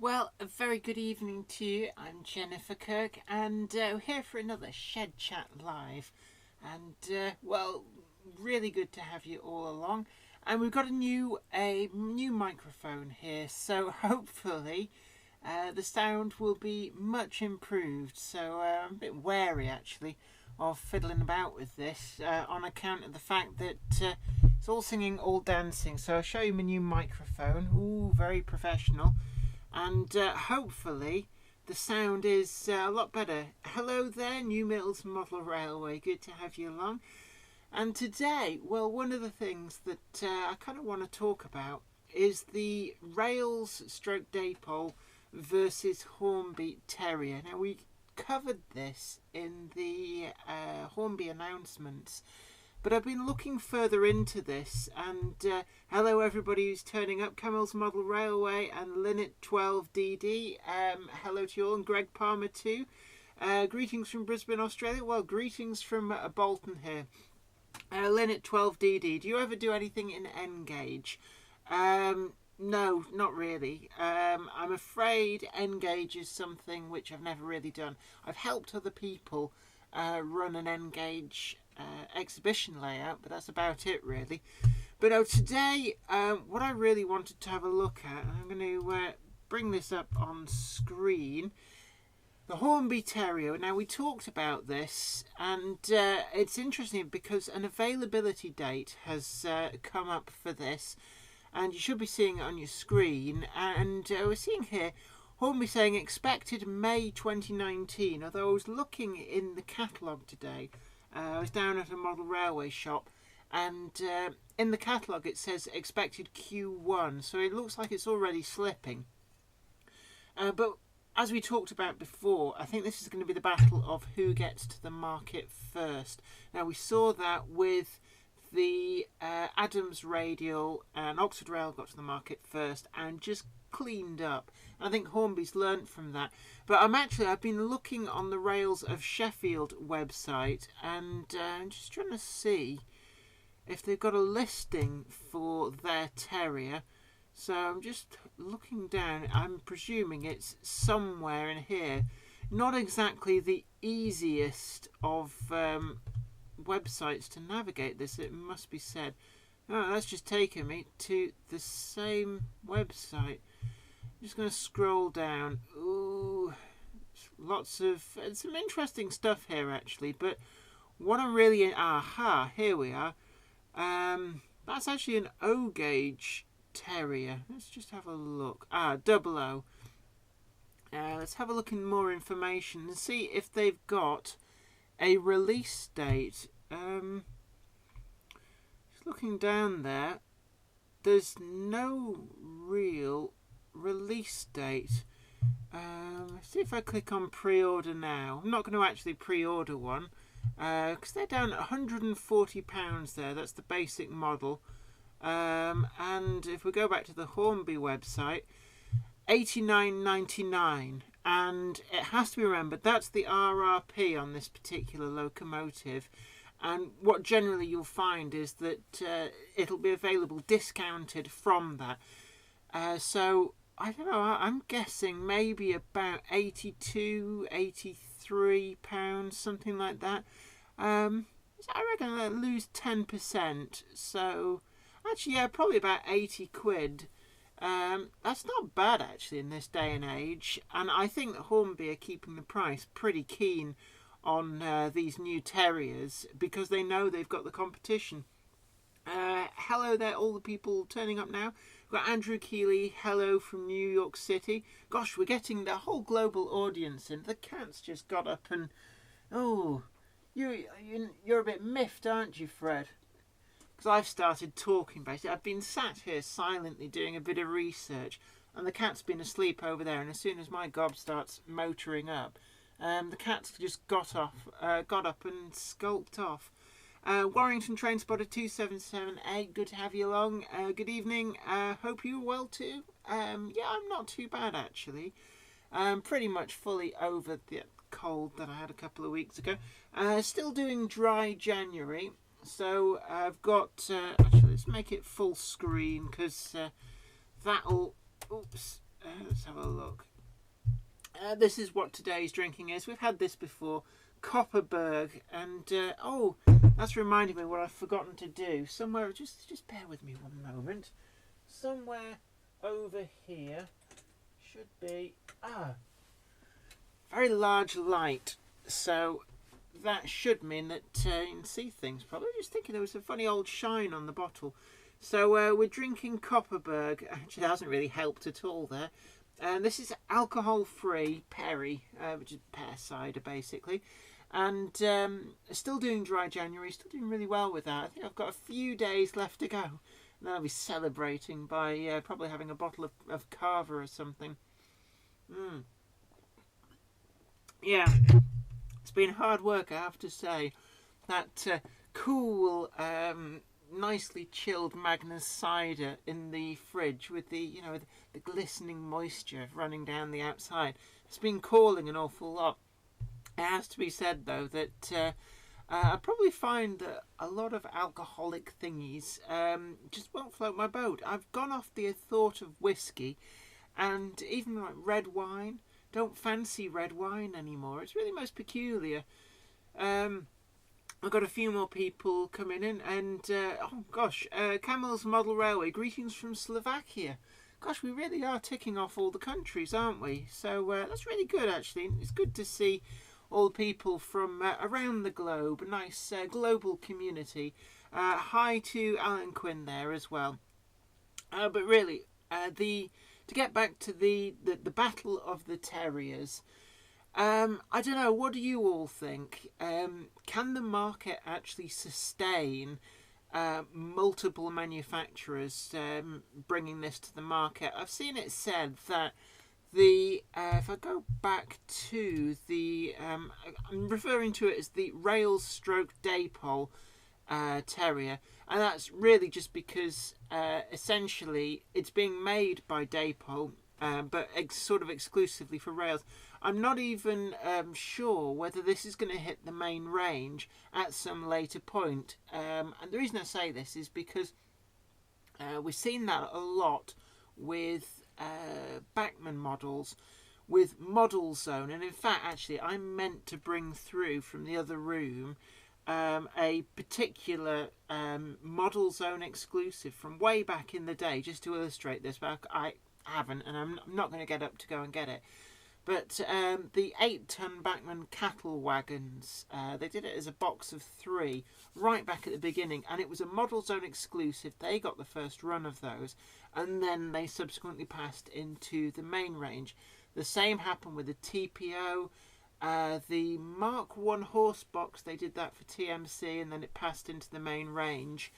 Well, a very good evening to you. I'm Jennifer Kirk, and we're here for another Shed Chat Live. And well, really good to have you all along. And we've got a new microphone here, so hopefully the sound will be much improved. So I'm a bit wary actually of fiddling about with this on account of the fact that it's all singing, all dancing. So I'll show you my new microphone. Ooh, very professional. And hopefully the sound is a lot better. Hello there, New Mills Model Railway. Good to have you along. And today, well, one of the things that I kind of want to talk about is the Rails stroke Dapol versus Hornby Theriot. Now, we covered this in the Hornby announcements, but I've been looking further into this, and hello everybody who's turning up, Camels Model Railway and Linnet 12DD, hello to you all, and Greg Palmer too. Greetings from Brisbane, Australia. Well, greetings from Bolton here. Linnet 12DD, do you ever do anything in N-Gauge? No, not really. I'm afraid N-Gauge is something which I've never really done. I've helped other people run an N-Gauge exhibition layout, but that's about it really. But today what I really wanted to have a look at, and I'm going to bring this up on screen, the Hornby Theriot. Now, we talked about this, and it's interesting because an availability date has come up for this, and you should be seeing it on your screen. And we're seeing here Hornby saying expected May 2019, although I was looking in the catalogue today. I was down at a model railway shop, and in the catalogue it says expected Q1, so it looks like it's already slipping. But as we talked about before, I think this is going to be the battle of who gets to the market first. Now, we saw that with the Adams Radial, and Oxford Rail got to the market first and just cleaned up. I think Hornby's learnt from that. But I've been looking on the Rails of Sheffield website, and I'm just trying to see if they've got a listing for their Terrier. So I'm just looking down. I'm presuming it's somewhere in here. Not exactly the easiest of websites to navigate this, it must be said. Oh, that's just taken me to the same website. I'm just going to scroll down. Ooh, lots of some interesting stuff here actually. But what I'm really here we are. That's actually an O gauge Terrier. Let's just have a look. Double O. Let's have a look in more information and see if they've got a release date. Just looking down there, there's no real release date. Let's see if I click on pre-order now. I'm not going to actually pre-order one because they're down at £140 there. That's the basic model. And if we go back to the Hornby website, £89.99, and it has to be remembered that's the RRP on this particular locomotive. And what generally you'll find is that it'll be available discounted from that. So I don't know, I'm guessing maybe about £82, £83, something like that. I reckon they'll lose 10%. So actually, yeah, probably about 80 quid. That's not bad actually in this day and age. And I think that Hornby are keeping the price pretty keen on these new Terriers because they know they've got the competition. Hello there, all the people turning up now. We've got Andrew Keeley, hello from New York City. Gosh, we're getting the whole global audience in. The cat's just got up and... Oh, you're a bit miffed, aren't you, Fred? Because I've started talking, basically. I've been sat here silently doing a bit of research, and the cat's been asleep over there, and as soon as my gob starts motoring up, the cat's just got up and skulked off. Warrington Train Spotter 2778, good to have you along. Good evening. Hope you're well too. Yeah, I'm not too bad actually. Pretty much fully over the cold that I had a couple of weeks ago. Still doing dry January. So I've got... actually, let's make it full screen because that'll... Oops. let's have a look. This is what today's drinking is. We've had this before, Copperberg, and oh, that's reminding me what I've forgotten to do. Somewhere, just bear with me one moment. Somewhere over here should be very large light, so that should mean that you can see things. Probably just thinking there was a funny old shine on the bottle. So we're drinking Copperberg. Actually, that hasn't really helped at all there. This is alcohol-free Perry, which is pear cider basically, and still doing dry January, still doing really well with that. I think I've got a few days left to go, and then I'll be celebrating by probably having a bottle of Cava or something. Yeah, it's been hard work, I have to say. That cool, nicely chilled Magnus cider in the fridge with the the glistening moisture running down the outside. It's been calling an awful lot. It has to be said though that I probably find that a lot of alcoholic thingies just won't float my boat. I've gone off the thought of whiskey, and even like red wine. Don't fancy red wine anymore. It's really most peculiar. I've got a few more people coming in, and oh gosh, Camel's Model Railway, greetings from Slovakia. Gosh, we really are ticking off all the countries, aren't we? So that's really good, actually. It's good to see all the people from around the globe, a nice global community. Hi to Alan Quinn there as well. But really, to get back to the Battle of the Terriers, I don't know, what do you all think? Can the market actually sustain multiple manufacturers bringing this to the market? I've seen it said that if I go back to the I'm referring to it as the Rails stroke Dapol Terrier, and that's really just because essentially it's being made by Dapol, but sort of exclusively for Rails. I'm not even sure whether this is going to hit the main range at some later point. And the reason I say this is because we've seen that a lot with Bachmann models, with Model Zone. And in fact, actually, I meant to bring through from the other room a particular Model Zone exclusive from way back in the day, just to illustrate this, but I haven't, and I'm not going to get up to go and get it. But the 8-ton Bachmann cattle wagons, they did it as a box of 3 right back at the beginning, and it was a Model Zone exclusive. They got the first run of those, and then they subsequently passed into the main range. The same happened with the TPO, the Mark 1 horse box. They did that for TMC, and then it passed into the main range.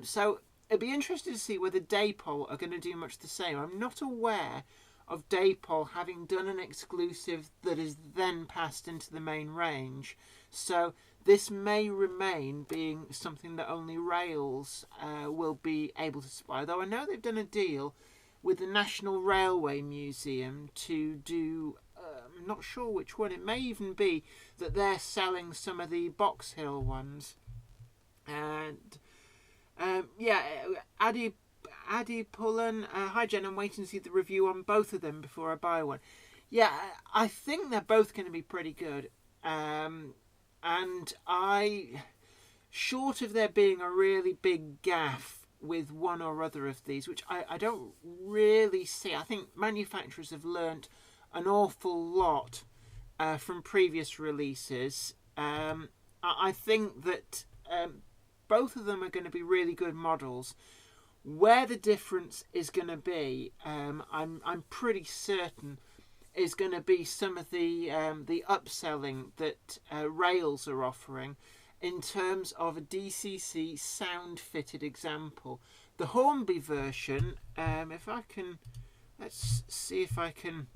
So it'd be interesting to see whether Dapol are going to do much the same. I'm not aware of Dapol having done an exclusive that is then passed into the main range. So this may remain being something that only Rails will be able to supply. Though I know they've done a deal with the National Railway Museum to do, I'm not sure which one. It may even be that they're selling some of the Box Hill ones. And yeah, Addy Pullen, hi Jen, I'm waiting to see the review on both of them before I buy one. Yeah, I think they're both going to be pretty good. And short of there being a really big gaff with one or other of these, which I don't really see. I think manufacturers have learnt an awful lot from previous releases. I think that both of them are going to be really good models. Where the difference is going to be, I'm pretty certain, is going to be some of the upselling that Rails are offering in terms of a DCC sound fitted example. The Hornby version, if I can, let's see if I can,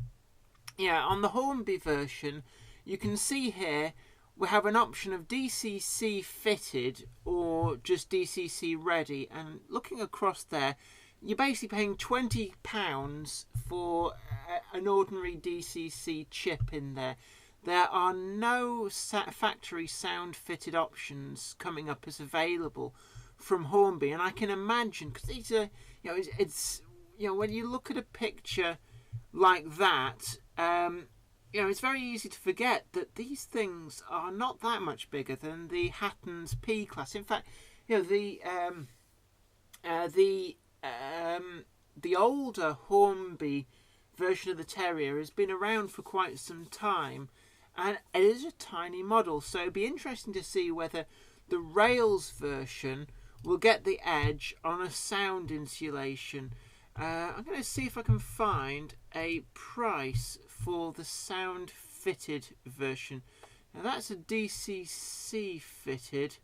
yeah, on the Hornby version, you can see here we have an option of DCC fitted or just DCC ready, and looking across there, you're basically paying £20 for an ordinary DCC chip in there. There are no factory sound fitted options coming up as available from Hornby, and I can imagine, because these are, it's when you look at a picture like that, it's very easy to forget that these things are not that much bigger than the Hatton's P class. In fact, the older Hornby version of the Terrier has been around for quite some time, and it is a tiny model. So it'd be interesting to see whether the Rails version will get the edge on a sound insulation. I'm going to see if I can find a price for the sound fitted version. Now that's a DCC fitted.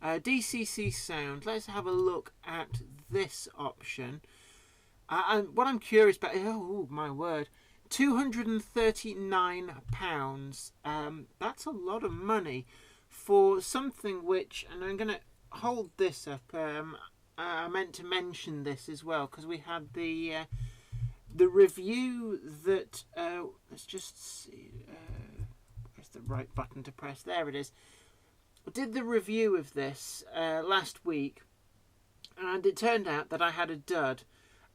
DCC sound. Let's have a look at this option. And what I'm curious about, oh my word, £239. That's a lot of money for something which, and I'm going to hold this up. I meant to mention this as well because we had the review that let's just see. Where's the right button to press? There it is. I did the review of this last week, and it turned out that I had a dud.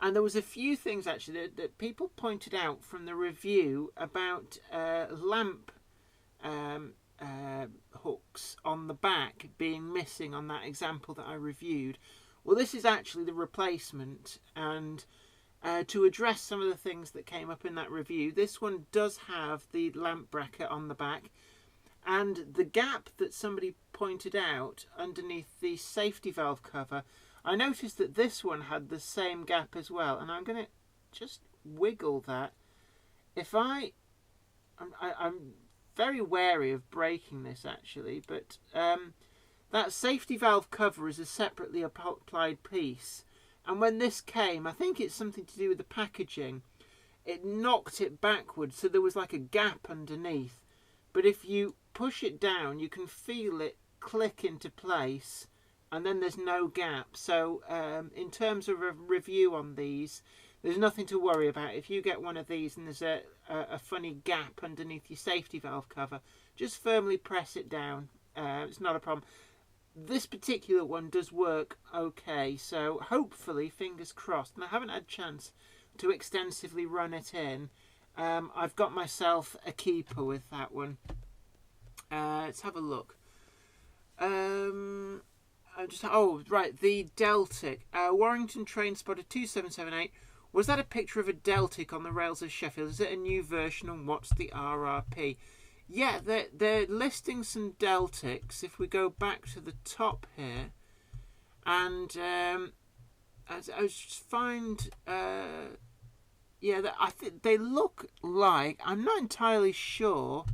And there was a few things actually that people pointed out from the review about lamp hooks on the back being missing on that example that I reviewed. Well, this is actually the replacement, and to address some of the things that came up in that review, this one does have the lamp bracket on the back, and the gap that somebody pointed out underneath the safety valve cover, I noticed that this one had the same gap as well, and I'm going to just wiggle that. I'm very wary of breaking this actually, but that safety valve cover is a separately applied piece, and when this came, I think it's something to do with the packaging, it knocked it backwards, so there was like a gap underneath. But if you push it down, you can feel it click into place, and then there's no gap. So in terms of a review on these, there's nothing to worry about. If you get one of these and there's a funny gap underneath your safety valve cover, just firmly press it down. It's not a problem. This particular one does work okay, so hopefully, fingers crossed, and I haven't had a chance to extensively run it in. I've got myself a keeper with that one. Let's have a look. The Deltic. Warrington Train Spotter 2778. Was that a picture of a Deltic on the rails of Sheffield? Is it a new version, and what's the RRP? Yeah, they're listing some Deltics. If we go back to the top here, and I just find, I think they look like, I'm not entirely sure.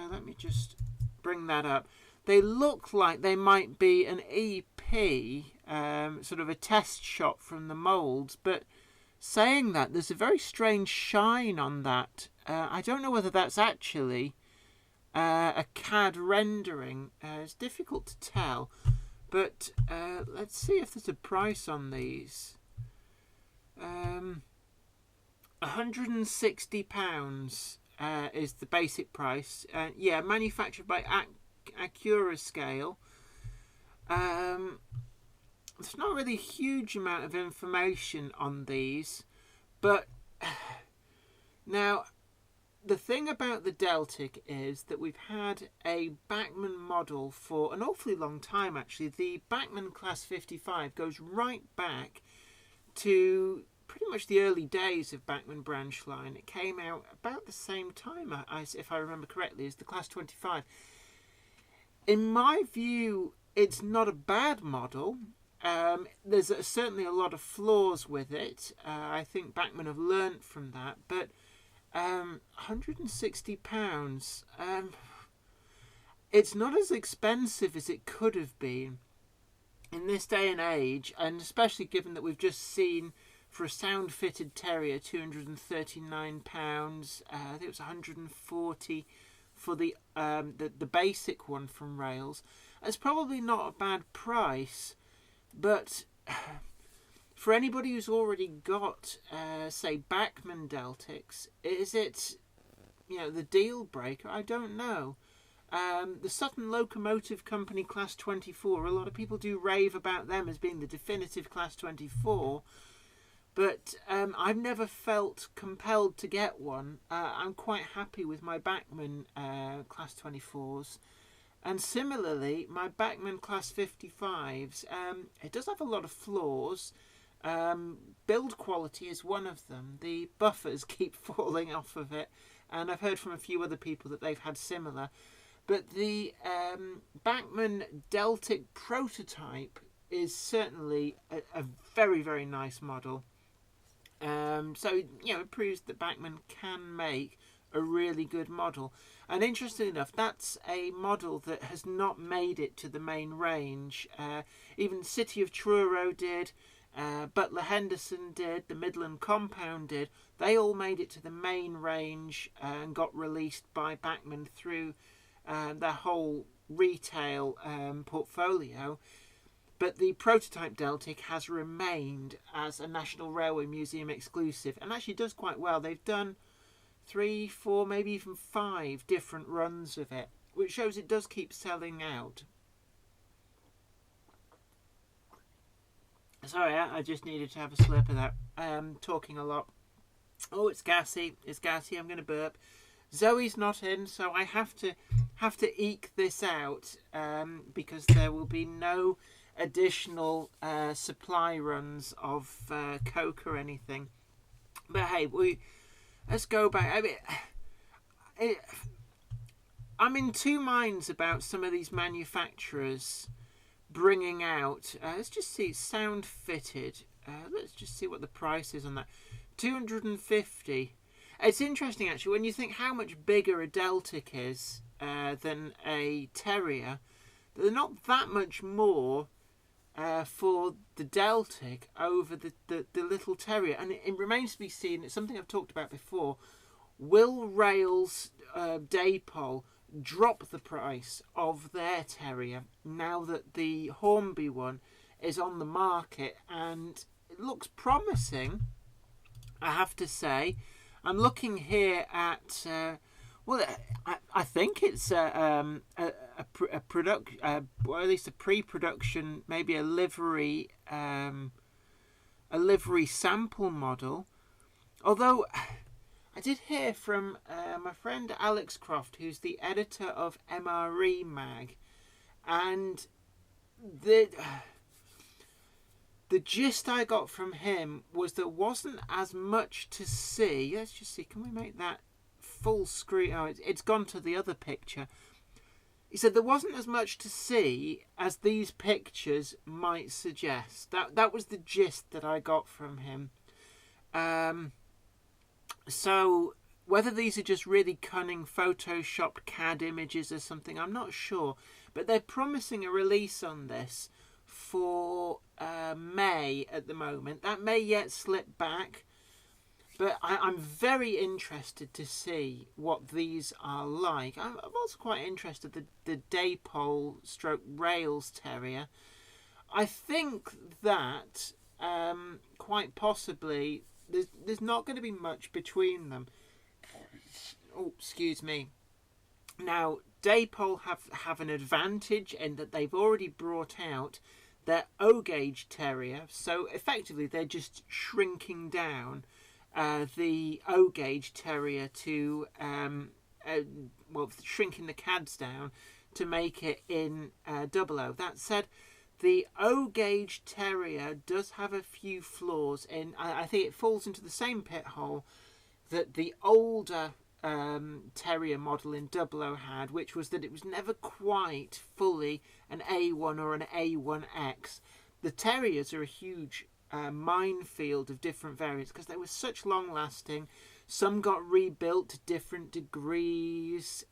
Let me just bring that up. They look like they might be an EP, sort of a test shot from the moulds, but saying that, there's a very strange shine on that. I don't know whether that's actually a CAD rendering. It's difficult to tell, but let's see if there's a price on these. £160 is the basic price. Manufactured by Acura Scale. There's not really a huge amount of information on these, but now the thing about the Deltic is that we've had a Bachmann model for an awfully long time actually. The Bachmann Class 55 goes right back to pretty much the early days of Bachmann branch line. It came out about the same time, as if I remember correctly, as the Class 25. In my view, it's not a bad model. There's certainly a lot of flaws with it. I think Bachmann have learnt from that, but £160, it's not as expensive as it could have been in this day and age, and especially given that we've just seen for a sound fitted Terrier £239. I think it was £140 for the basic one from Rails. It's probably not a bad price, but for anybody who's already got, say, Bachmann Deltics, is it, the deal breaker? I don't know. The Sutton Locomotive Company Class 24, a lot of people do rave about them as being the definitive Class 24. but I've never felt compelled to get one. I'm quite happy with my Bachmann Class 24s. And similarly, my Bachmann Class 55s, it does have a lot of flaws. Build quality is one of them. The buffers keep falling off of it, and I've heard from a few other people that they've had similar. But the Bachmann Deltic prototype is certainly a very, very nice model. So, it proves that Bachmann can make a really good model. And interestingly enough, that's a model that has not made it to the main range. Even City of Truro did, Butler Henderson did, the Midland Compound did. They all made it to the main range and got released by Bachmann through their whole retail portfolio. But the prototype Deltic has remained as a National Railway Museum exclusive and actually does quite well. They've done 3, 4, maybe even 5 different runs of it, which shows it does keep selling out. Sorry, I just needed to have a slurp of that. Talking a lot. Oh, it's gassy. It's gassy. I'm going to burp. Zoe's not in, so I have to eke this out because there will be no additional supply runs of Coke or anything. But hey, let's go back. I mean, I'm in two minds about some of these manufacturers bringing out. Let's just see, sound fitted. Let's just see what the price is on that. 250. It's interesting actually when you think how much bigger a Deltic is than a Terrier. They're not that much more for the Deltic over the little Terrier, and it remains to be seen. It's something I've talked about before. Will Rails Dapol drop the price of their Terrier now that the Hornby one is on the market? And it looks promising, I have to say. I'm looking here at I think it's a product, or at least a pre-production, maybe a livery sample model. Although I did hear from my friend Alex Croft, who's the editor of MRE Mag, and the gist I got from him was there wasn't as much to see. Let's just see, can we make that full screen? Oh, it's gone to the other picture. He said there wasn't as much to see as these pictures might suggest. That was the gist that I got from him. So whether these are just really cunning photoshopped CAD images or something, I'm not sure. But they're promising a release on this for May at the moment. That may yet slip back, but I'm very interested to see what these are like. I'm also quite interested in the Dapol stroke Rails Terrier. I think that quite possibly there's not going to be much between them. Oh, excuse me. Now, Dapol have an advantage in that they've already brought out their O-gauge Terrier, so effectively they're just shrinking down the O-gauge Terrier to shrinking the CADs down to make it in 00. That said, the O-gauge Terrier does have a few flaws in. I think it falls into the same pit hole that the older Terrier model in 00 had, which was that it was never quite fully an A1 or an A1X. The Terriers are a huge minefield of different variants because they were such long lasting. Some got rebuilt to different degrees,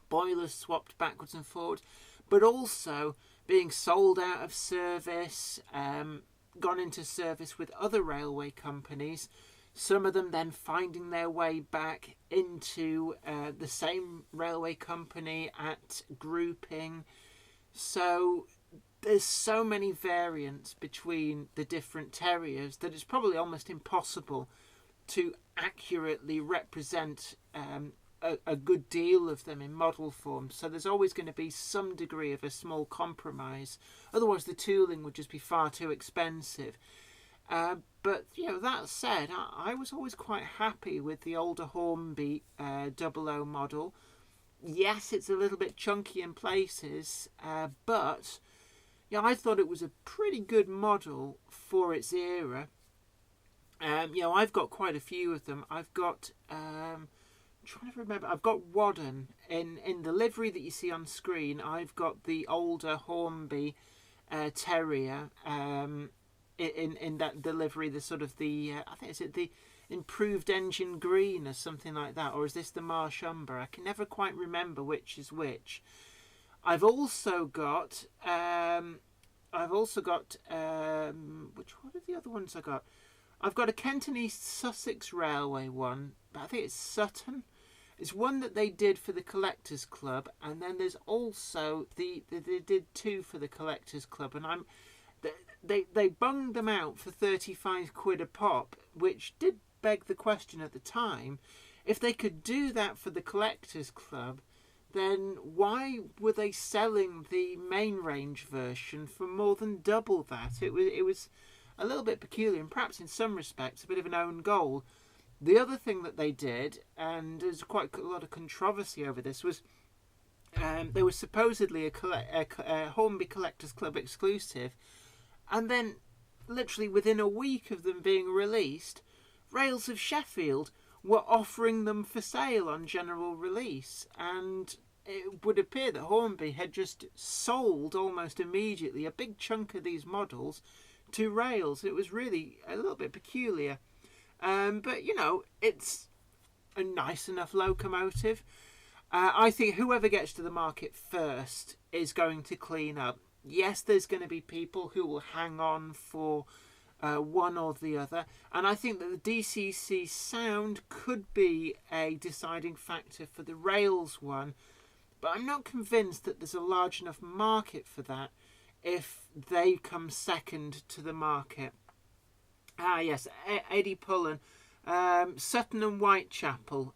boilers swapped backwards and forwards, but also being sold out of service, gone into service with other railway companies. Some of them then finding their way back into the same railway company at grouping. So there's so many variants between the different Terriers that it's probably almost impossible to accurately represent a good deal of them in model form. So there's always going to be some degree of a small compromise. Otherwise the tooling would just be far too expensive. But that said, I was always quite happy with the older Hornby 00 model. Yes, it's a little bit chunky in places, but I thought it was a pretty good model for its era. I've got quite a few of them. I've got I'm trying to remember. I've got Wadden in the livery that you see on screen. I've got the older Hornby Terrier in that delivery. The sort of the I think is it the improved engine green or something like that, or is this the Marsh Umber? I can never quite remember which is which. I've also got which one are the other ones I got? I've got a Kent and East Sussex Railway one, but I think it's Sutton. It's one that they did for the Collectors Club, and then there's also they did two for the Collectors Club, and they bunged them out for 35 quid a pop, which did beg the question at the time, if they could do that for the Collectors Club, then why were they selling the main range version for more than double that? It was a little bit peculiar, and perhaps in some respects a bit of an own goal. The other thing that they did, and there's quite a lot of controversy over this, was there was supposedly a Hornby Collectors Club exclusive, and then literally within a week of them being released, Rails of Sheffield were offering them for sale on general release, and it would appear that Hornby had just sold almost immediately a big chunk of these models to Rails. It was really a little bit peculiar, but it's a nice enough locomotive. I think whoever gets to the market first is going to clean up. Yes, there's going to be people who will hang on for one or the other, and I think that the DCC sound could be a deciding factor for the Rails one, but I'm not convinced that there's a large enough market for that if they come second to the market. Yes, Eddie Pullen, Sutton and Whitechapel,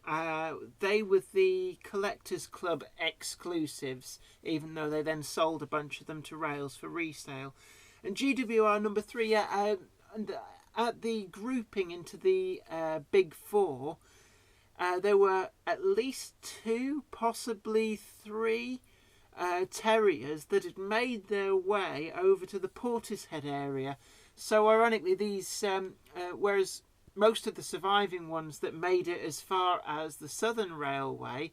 they were the Collectors Club exclusives, even though they then sold a bunch of them to Rails for resale. And GWR number 3, and at the grouping into the big four, there were at least 2, possibly 3 terriers that had made their way over to the Portishead area. So ironically, these whereas most of the surviving ones that made it as far as the Southern Railway,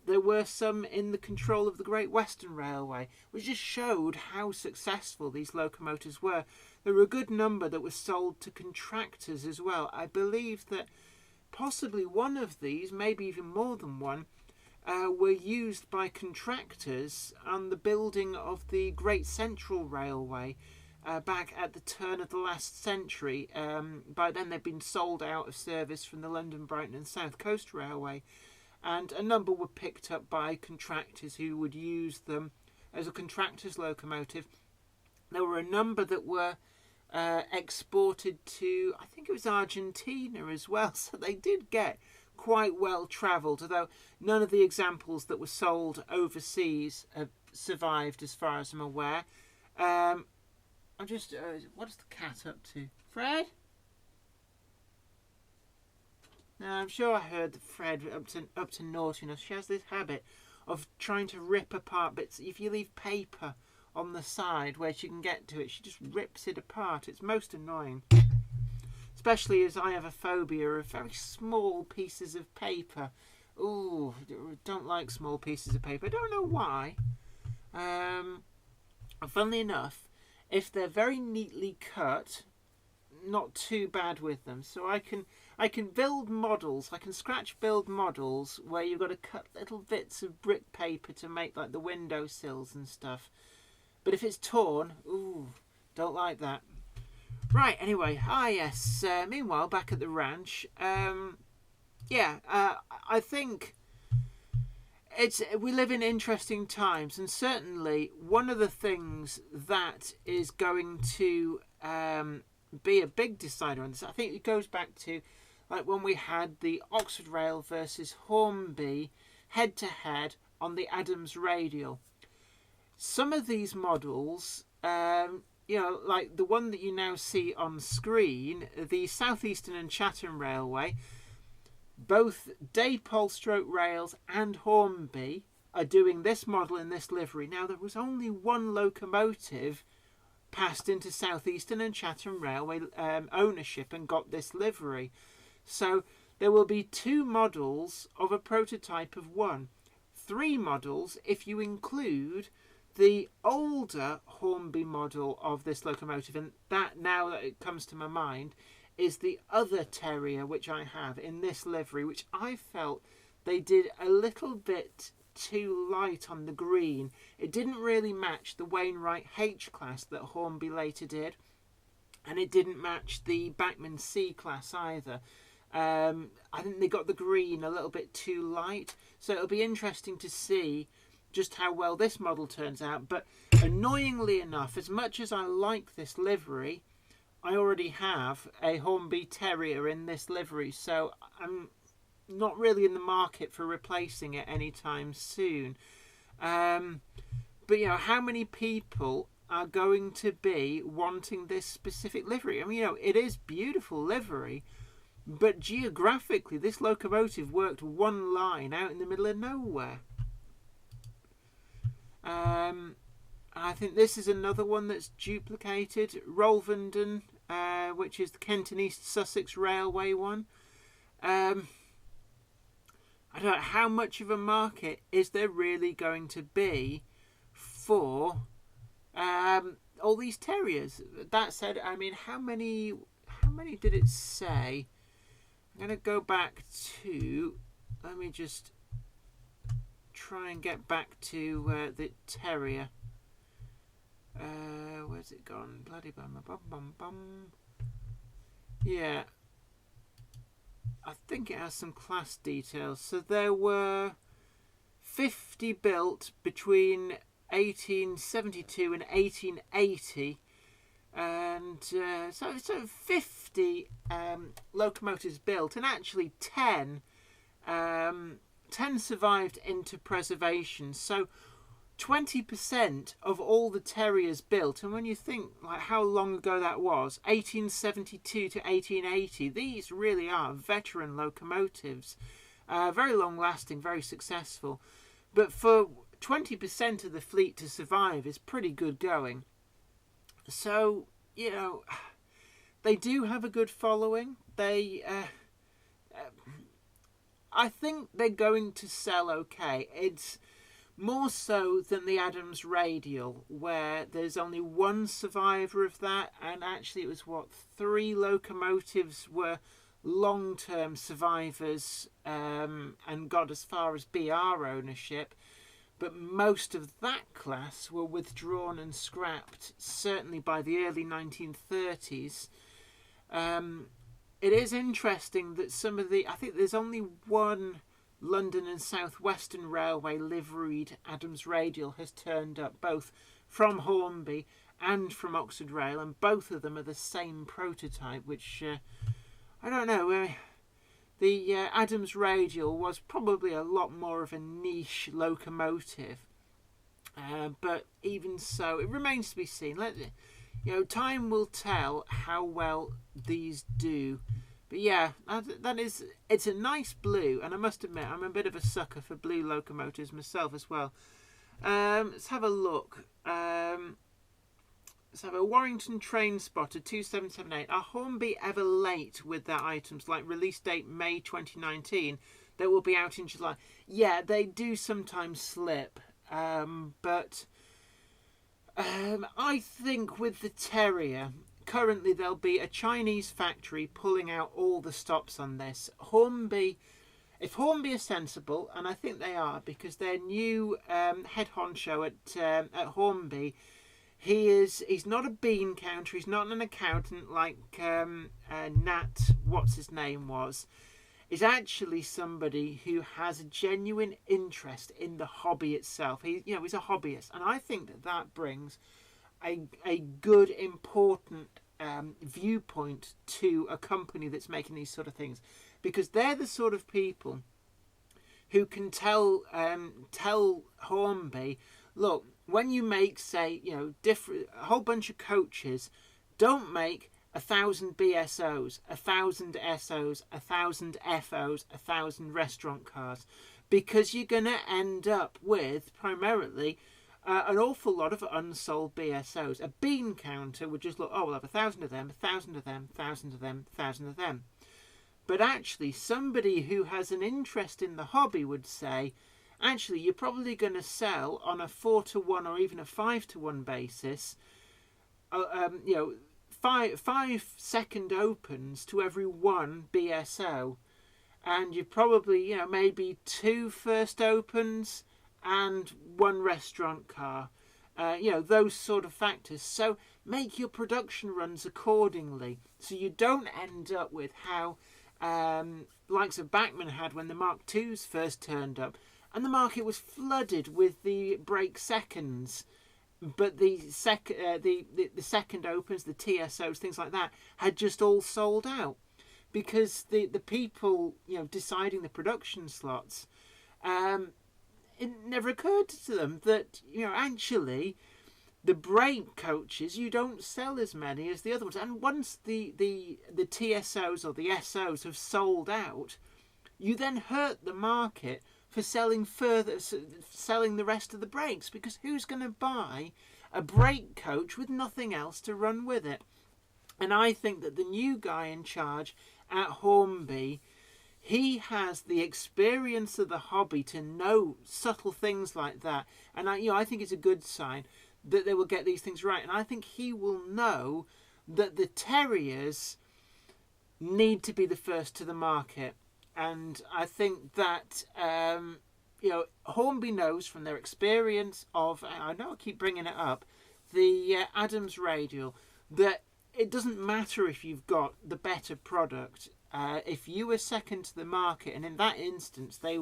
there were some in the control of the Great Western Railway, which just showed how successful these locomotives were. There were a good number that were sold to contractors as well. I believe that possibly one of these, maybe even more than one, were used by contractors on the building of the Great Central Railway back at the turn of the last century. By then they'd been sold out of service from the London, Brighton and South Coast Railway, and a number were picked up by contractors who would use them as a contractor's locomotive. There were a number that were exported to, I think it was Argentina as well, so they did get quite well travelled, although none of the examples that were sold overseas have survived as far as I'm aware. I'm just what's the cat up to? Fred? No, I'm sure I heard Fred up to naughtiness. She has this habit of trying to rip apart bits. If you leave paper on the side where she can get to it, she just rips it apart. It's most annoying. Especially as I have a phobia of very small pieces of paper. Ooh, don't like small pieces of paper. I don't know why. Funnily enough, if they're very neatly cut, not too bad with them. So I can build models. I can scratch build models where you've got to cut little bits of brick paper to make like the window sills and stuff. But if it's torn, ooh, don't like that. Right, anyway, yes. Meanwhile, back at the ranch, I think we live in interesting times, and certainly one of the things that is going to be a big decider on this, I think it goes back to like when we had the Oxford Rail versus Hornby head-to-head on the Adams Radial. Some of these models you know, like the one that you now see on screen, the South Eastern and Chatham Railway, both Dapol Stroke Rails and Hornby are doing this model in this livery. Now, there was only one locomotive passed into South Eastern and Chatham Railway ownership and got this livery. So there will be 2 models of a prototype of 1. 3 models if you include the older Hornby model of this locomotive, and that, now that it comes to my mind, is the other Terrier which I have in this livery, which I felt they did a little bit too light on the green. It didn't really match the Wainwright H class that Hornby later did, and it didn't match the Bachmann C class either. I think they got the green a little bit too light, so it'll be interesting to see just how well this model turns out. But annoyingly enough, as much as I like this livery, I already have a Hornby Terrier in this livery, so I'm not really in the market for replacing it anytime soon. But you know, how many people are going to be wanting this specific livery? I mean, you know, it is beautiful livery, but geographically this locomotive worked one line out in the middle of nowhere. I think this is another one that's duplicated. Rolvenden, which is the Kent and East Sussex Railway one. I don't know, how much of a market is there really going to be for all these Terriers? That said, I mean, how many did it say? I'm going to go back to, let me just try and get back to the Terrier. Where's it gone? Bloody bum bum bum bum. Yeah, I think it has some class details. So there were 50 built between 1872 and 1880, and so 50 locomotives built, and actually 10 survived into preservation. So 20% of all the Terriers built, and when you think like how long ago that was, 1872 to 1880, these really are veteran locomotives, very long lasting, very successful. But for 20% of the fleet to survive is pretty good going. So, you know, they do have a good following. I think they're going to sell okay. It's more so than the Adams Radial, where there's only one survivor of that, and actually it was 3 locomotives were long-term survivors and got as far as BR ownership, but most of that class were withdrawn and scrapped, certainly by the early 1930s. It is interesting that some of I think there's only one London and South Western Railway liveried Adams Radial has turned up, both from Hornby and from Oxford Rail, and both of them are the same prototype, which I don't know. The Adams Radial was probably a lot more of a niche locomotive, but even so, it remains to be seen. Time will tell how well these do. But yeah, it's a nice blue, and I must admit I'm a bit of a sucker for blue locomotives myself as well. Let's have a look. Let's have a Warrington Train Spotter 2778. Are Hornby ever late with their items, like release date May 2019 that will be out in July? Yeah, they do sometimes slip, but I think with the Terrier, currently there'll be a Chinese factory pulling out all the stops on this. Hornby, if Hornby are sensible, and I think they are, because their new head honcho at Hornby, he's not a bean counter, he's not an accountant like Nat, what's his name was. He's actually somebody who has a genuine interest in the hobby itself. He's a hobbyist, and I think that brings a good, important viewpoint to a company that's making these sort of things, because they're the sort of people who can tell Hornby, look, when you make, say, a whole bunch of coaches, don't make 1,000 BSOs, 1,000 SOs, 1,000 FOs, 1,000 restaurant cars, because you're going to end up with primarily an awful lot of unsold BSOs. A bean counter would just look, oh, we'll have 1,000 of them, 1,000 of them, 1,000 of them, 1,000 of them. But actually, somebody who has an interest in the hobby would say, actually, you're probably going to sell on a 4-to-1 or even a 5-to-1 basis, 5 second opens to every 1 BSO. And you probably, maybe 2 first opens and 1 restaurant car. Those sort of factors. So make your production runs accordingly, so you don't end up with how likes of Bachmann had when the Mark IIs first turned up, and the market was flooded with the break seconds. But the second opens, the TSOs, things like that, had just all sold out, because the people deciding the production slots, it never occurred to them that actually the break coaches, you don't sell as many as the other ones, and once the TSOs or the SOs have sold out, you then hurt the market for selling the rest of the brakes, because who's going to buy a brake coach with nothing else to run with it? And I think that the new guy in charge at Hornby, he has the experience of the hobby to know subtle things like that, and I think it's a good sign that they will get these things right. And I think he will know that the Terriers need to be the first to the market. And I think that Hornby knows from their experience of, I know I keep bringing it up, the Adams Radial, that it doesn't matter if you've got the better product. If you were second to the market, and in that instance it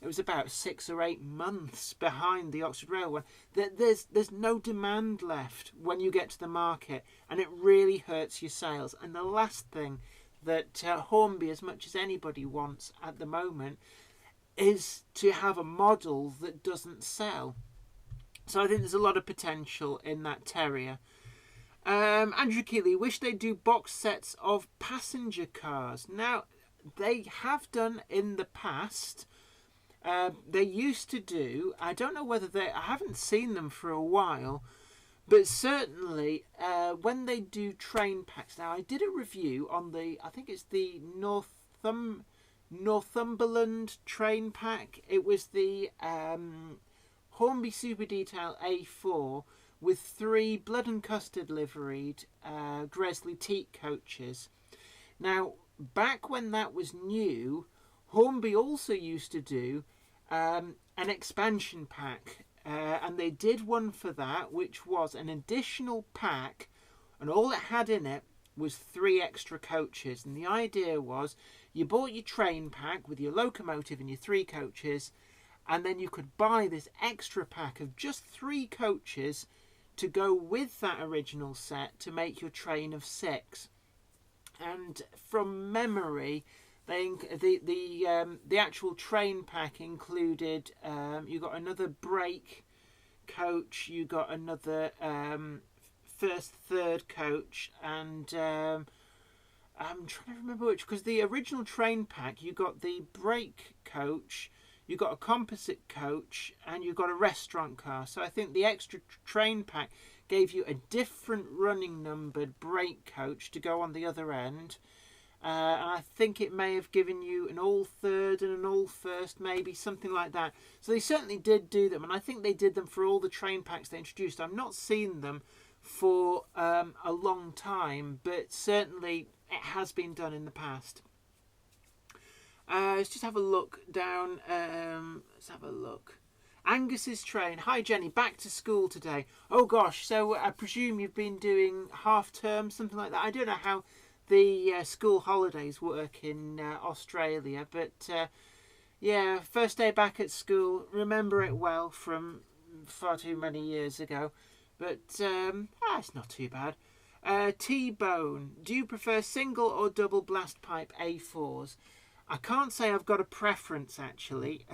was about 6 or 8 months behind the Oxford Rail one, that there's no demand left when you get to the market, and it really hurts your sales. And the last thing that Hornby, as much as anybody, wants at the moment is to have a model that doesn't sell. So I think there's a lot of potential in that Terrier. Andrew Keeley, wish they'd do box sets of passenger cars. Now, they have done in the past. They used to do, I don't know whether I haven't seen them for a while, but certainly when they do train packs. Now, I did a review on I think it's the Northumberland train pack. It was the Hornby Super Detail A4 with 3 blood and custard liveried Gresley teak coaches. Now, back when that was new, Hornby also used to do an expansion pack, and they did one for that, which was an additional pack, and all it had in it was 3 extra coaches. And the idea was, you bought your train pack with your locomotive and your 3 coaches, and then you could buy this extra pack of just 3 coaches to go with that original set to make your train of 6. And from memory, the actual train pack included, you got another brake coach, you got another third coach, and I'm trying to remember which, because the original train pack, you got the brake coach, you got a composite coach, and you got a restaurant car. So I think the extra train pack gave you a different running numbered brake coach to go on the other end. And I think it may have given you an all third and an all first, maybe something like that. So they certainly did do them, and I think they did them for all the train packs they introduced. I've not seen them for a long time, but certainly it has been done in the past. Let's just have a look down. Let's have a look. Angus's train. Hi Jenny, back to school today. Oh gosh, so I presume you've been doing half term, something like that. I don't know how the school holidays work in Australia, but yeah, first day back at school. Remember it well from far too many years ago, but it's not too bad. T-Bone, do you prefer single or double blast pipe A4s? I can't say I've got a preference actually,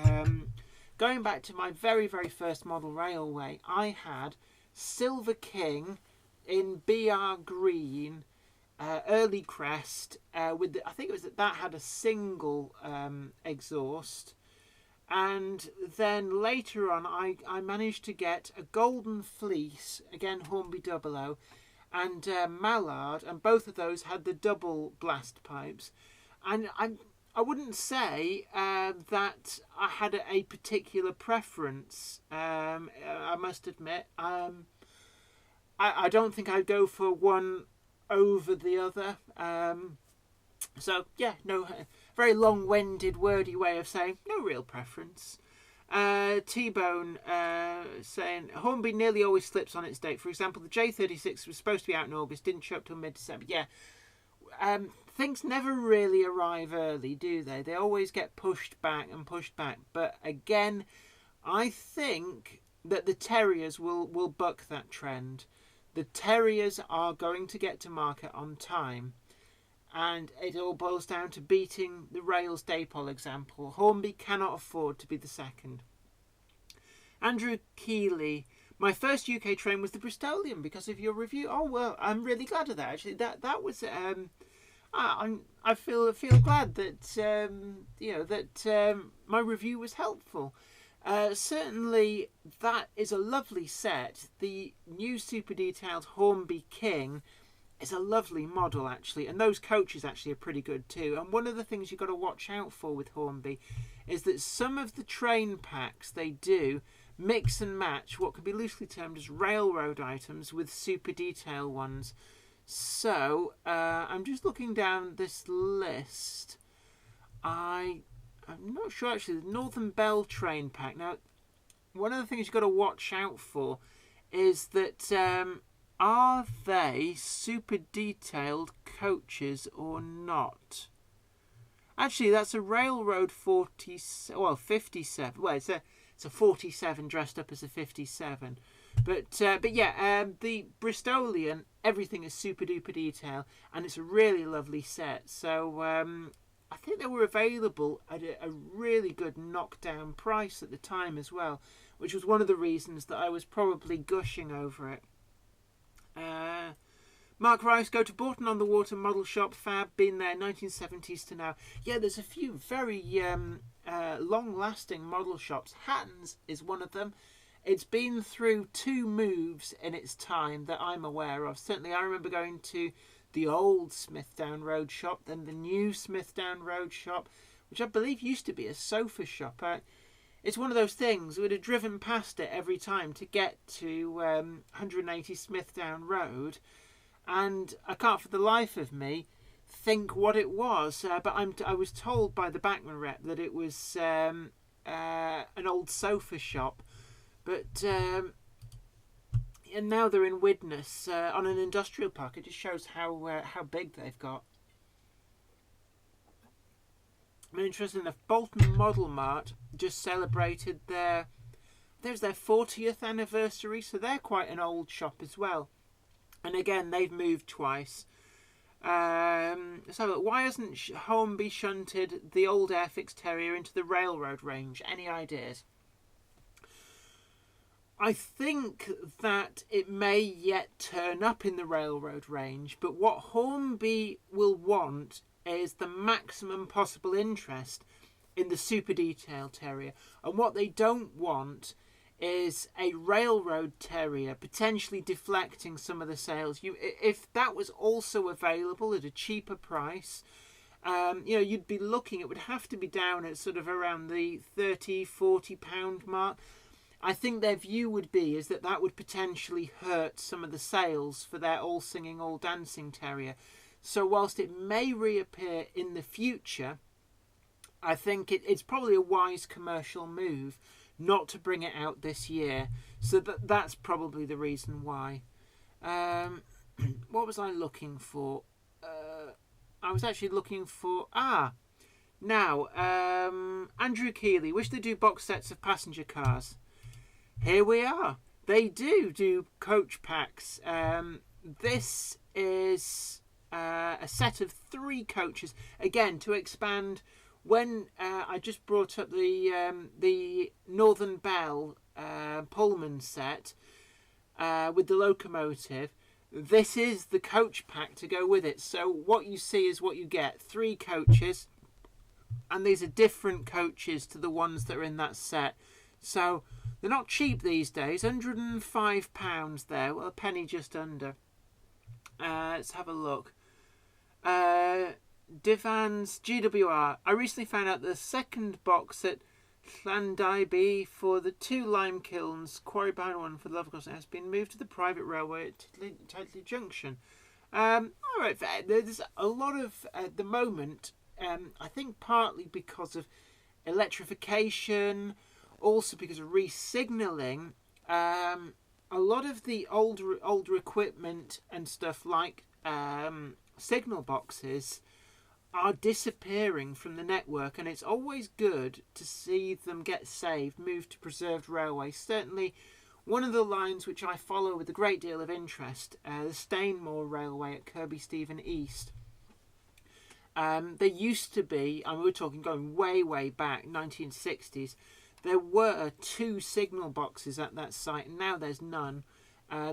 going back to my very, very first model railway, I had Silver King in BR green, early crest, with I think it was that had a single exhaust. And then later on, I managed to get a Golden Fleece, again Hornby 00, and Mallard, and both of those had the double blast pipes. And I wouldn't say that I had a particular preference, I must admit. I don't think I'd go for one over the other. So, yeah, no, very long-winded, wordy way of saying no real preference. T-Bone saying, Hornby nearly always slips on its date. For example, the J36 was supposed to be out in August, didn't show up till mid-December. Yeah, things never really arrive early, do they? They always get pushed back and pushed back. But again, I think that the Terriers will buck that trend. The Terriers are going to get to market on time. And it all boils down to beating the Rails Dapol example. Hornby cannot afford to be the second. Andrew Keeley, my first UK train was the Bristolian because of your review. Oh well, I'm really glad of that. Actually, that was I feel glad that my review was helpful. Certainly, that is a lovely set. The new super detailed Hornby King is a lovely model, actually, and those coaches actually are pretty good too. And one of the things you've got to watch out for with Hornby is that some of the train packs they do mix and match what could be loosely termed as railroad items with super detail ones. So I'm just looking down this list. I'm not sure actually. The Northern Bell train pack. Now, one of the things you've got to watch out for is that are they super detailed coaches or not? Actually, that's a Railroad 57. Well, it's a 47 dressed up as a 57. But yeah, the Bristolian, everything is super duper detail, and it's a really lovely set. So I think they were available at a really good knockdown price at the time as well, which was one of the reasons that I was probably gushing over it. Mark Rice, go to Bourton-on-the-Water model shop, fab, been there 1970s to now. Yeah, there's a few very long-lasting model shops. Hatton's is one of them. It's been through 2 moves in its time that I'm aware of. Certainly I remember going to the old Smithdown Road shop, then the new Smithdown Road shop, which I believe used to be a sofa shop. It's one of those things, we'd have driven past it every time to get to 180 Smithdown Road, and I can't for the life of me think what it was, but I was told by the Backman rep that it was an old sofa shop, but and now they're in Widnes on an industrial park. It just shows how big they've got. I mean, interesting enough, Bolton Model Mart just celebrated their 40th anniversary, so they're quite an old shop as well. And again, they've moved twice. So why hasn't Hornby shunted the old Airfix Terrier into the railroad range? Any ideas? I think that it may yet turn up in the railroad range, but what Hornby will want is the maximum possible interest in the super detail terrier, and what they don't want is a railroad terrier potentially deflecting some of the sales. If that was also available at a cheaper price, you'd be looking, it would have to be down at sort of around the £30-40 mark. I think their view would be is that would potentially hurt some of the sales for their all singing, all dancing terrier. So whilst it may reappear in the future, I think it's probably a wise commercial move not to bring it out this year. So that's probably the reason why. What was I looking for? I was actually looking for... Now, Andrew Keeley, wish they do box sets of passenger cars. Here we are. They do coach packs. This is a set of 3 coaches, again, to expand when I just brought up the Northern Bell Pullman set with the locomotive, this is the coach pack to go with it. So what you see is what you get. 3 coaches, and these are different coaches to the ones that are in that set. So they're not cheap these days. £105 there, well, a penny just under. Let's have a look. Divan's GWR. I recently found out the second box at Llandybe for the 2 lime kilns, quarry behind one for the Love Crossing, has been moved to the private railway at Titley Junction. Alright, there's a lot of, at the moment, I think partly because of electrification, also because of re-signalling, a lot of the older equipment and stuff like signal boxes are disappearing from the network, and it's always good to see them get saved, moved to preserved railway. Certainly one of the lines which I follow with a great deal of interest, the Stainmore Railway at Kirby Stephen East. There used to be, and we're talking going way back, 1960s, there were 2 signal boxes at that site, and now there's none.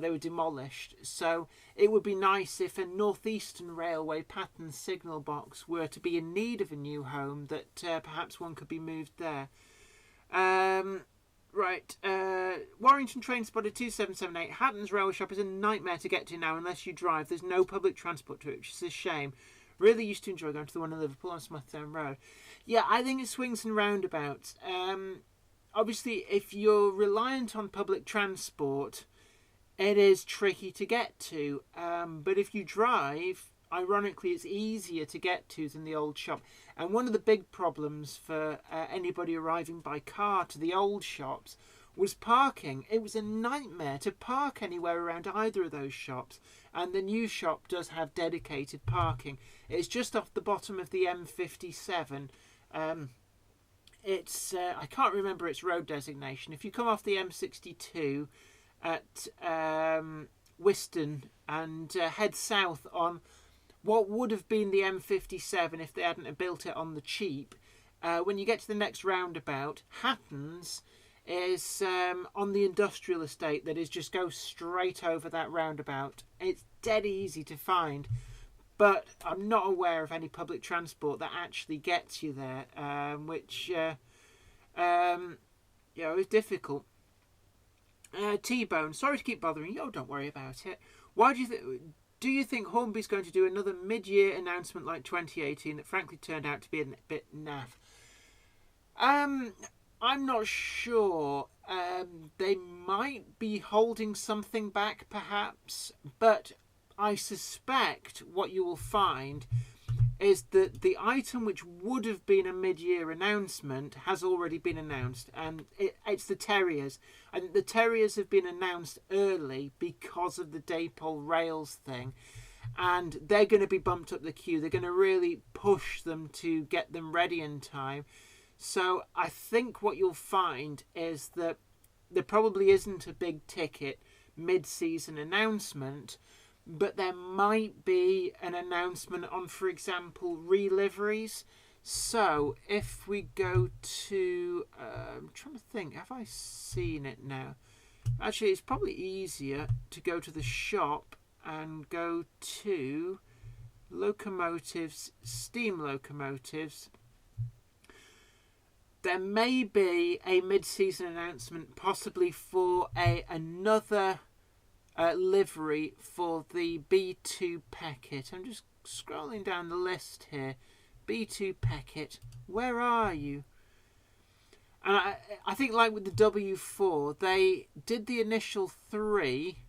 They were demolished. So it would be nice if a Northeastern Railway pattern signal box were to be in need of a new home, that perhaps one could be moved there. Right. Warrington Train Spotted 2778. Hatton's Railway Shop is a nightmare to get to now unless you drive. There's no public transport to it, which is a shame. Really used to enjoy going to the one in Liverpool on Smithtown Road. Yeah, I think it swings and roundabouts. Obviously, if you're reliant on public transport, it is tricky to get to. But if you drive, ironically, it's easier to get to than the old shop. And one of the big problems for anybody arriving by car to the old shops was parking. It was a nightmare to park anywhere around either of those shops. And the new shop does have dedicated parking. It's just off the bottom of the M57. It's I can't remember its road designation. If you come off the M62 at Wiston and head south on what would have been the M57 if they hadn't built it on the cheap, when you get to the next roundabout, Hatton's is on the industrial estate that is just go straight over that roundabout. It's dead easy to find, but I'm not aware of any public transport that actually gets you there, which is difficult. T-Bone, sorry to keep bothering you. Oh, don't worry about it. Why do you think Hornby's going to do another mid-year announcement like 2018 that frankly turned out to be a bit naff? I'm not sure. They might be holding something back, perhaps, but I suspect what you will find is that the item which would have been a mid-year announcement has already been announced, and it's the Terriers. And the Terriers have been announced early because of the Dapol rails thing, and they're going to be bumped up the queue. They're going to really push them to get them ready in time. So I think what you'll find is that there probably isn't a big ticket mid-season announcement, but there might be an announcement on, for example, reliveries. So if we go to, I'm trying to think, have I seen it now? Actually, it's probably easier to go to the shop and go to locomotives, steam locomotives. There may be a mid-season announcement, possibly for another livery for the B2 Peckett. I'm just scrolling down the list here. B2 Peckett, where are you? And I think, like with the W4, they did the initial 3,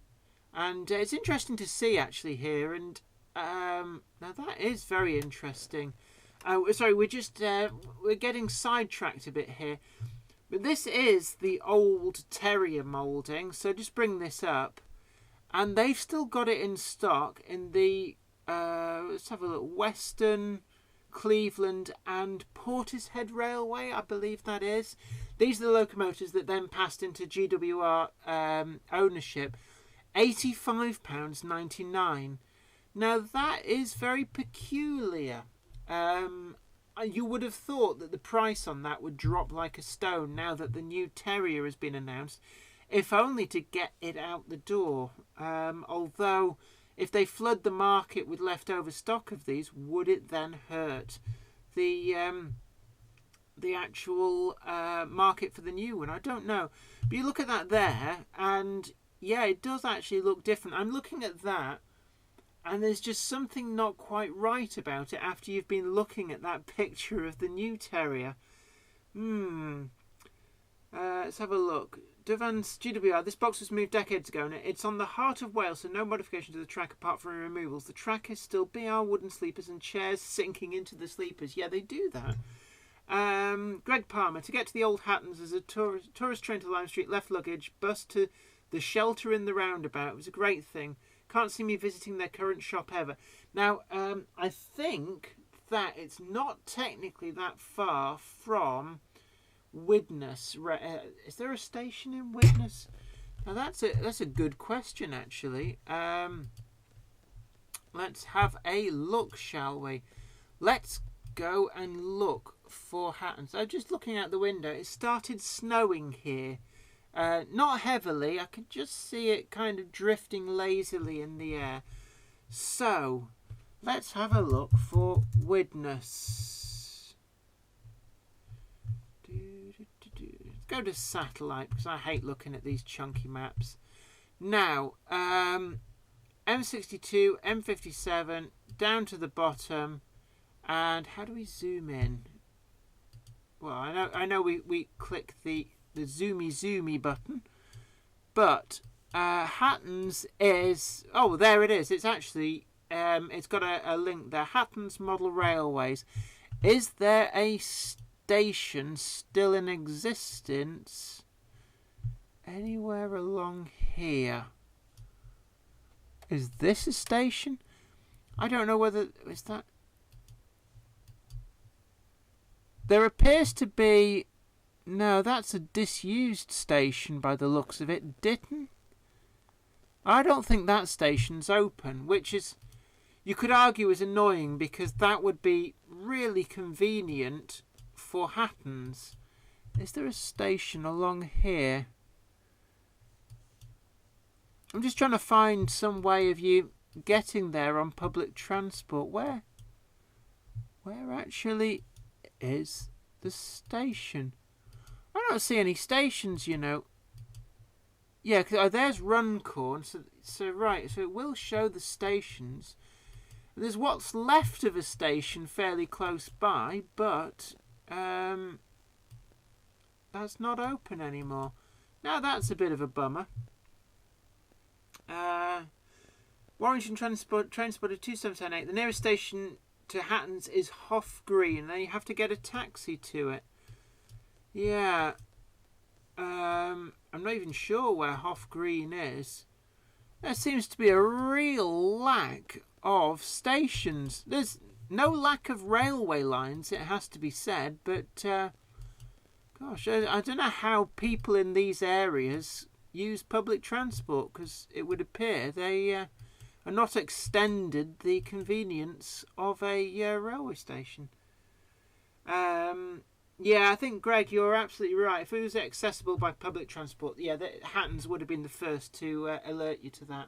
and it's interesting to see actually here. And now that is very interesting. Sorry, we're getting sidetracked a bit here, but this is the old Terrier moulding. So just bring this up, and they've still got it in stock in the let's have a look, Western, Cleveland and Portishead Railway, I believe that is. These are the locomotives that then passed into GWR ownership. £85.99. Now that is very peculiar. you would have thought that the price on that would drop like a stone now that the new Terrier has been announced, if only to get it out the door. Although, if they flood the market with leftover stock of these, would it then hurt the actual market for the new one? I don't know. But you look at that there, and yeah, it does actually look different. I'm looking at that, and there's just something not quite right about it after you've been looking at that picture of the new Terrier. Let's have a look. Devans GWR, this box was moved decades ago and it's on the heart of Wales, so no modification to the track apart from removals. The track is still BR wooden sleepers and chairs sinking into the sleepers. Yeah, they do that. Greg Palmer, to get to the Old Hattons as a tourist train to Lime Street, left luggage, bus to the shelter in the roundabout. It was a great thing. Can't see me visiting their current shop ever. Now, I think that it's not technically that far from Widnes. Is there a station in Widnes? Now that's a good question actually. Let's have a look, shall we? Let's go and look for Hattons. I'm just looking out the window. It started snowing here. Not heavily. I could just see it kind of drifting lazily in the air. So let's have a look for Widnes. Go to satellite because I hate looking at these chunky maps. Now, M62, M57, down to the bottom, and how do we zoom in? Well, I know we click the zoomy button, but Hattons is, oh, there it is. It's actually it's got a link there. Hattons Model Railways. Is there a station still in existence anywhere along here? Is this a station? I don't know whether is that. There appears to be. No, that's a disused station by the looks of it. Ditton? I don't think that station's open, which is, you could argue, is annoying because that would be really convenient for Hattons. Is there a station along here? I'm just trying to find some way of you getting there on public transport. Where actually is the station? I don't see any stations, you know. Yeah, cause, there's Runcorn. So right, so it will show the stations. There's what's left of a station fairly close by, but that's not open anymore. Now that's a bit of a bummer. Warrington Transporter 2778. The nearest station to Hattons is Hoff Green. Then you have to get a taxi to it. Yeah. I'm not even sure where Hoff Green is. There seems to be a real lack of stations. There's no lack of railway lines, it has to be said, but gosh, I don't know how people in these areas use public transport, because it would appear they are not extended the convenience of a railway station. Yeah, I think, Greg, you're absolutely right. If it was accessible by public transport, yeah, Hattons would have been the first to alert you to that.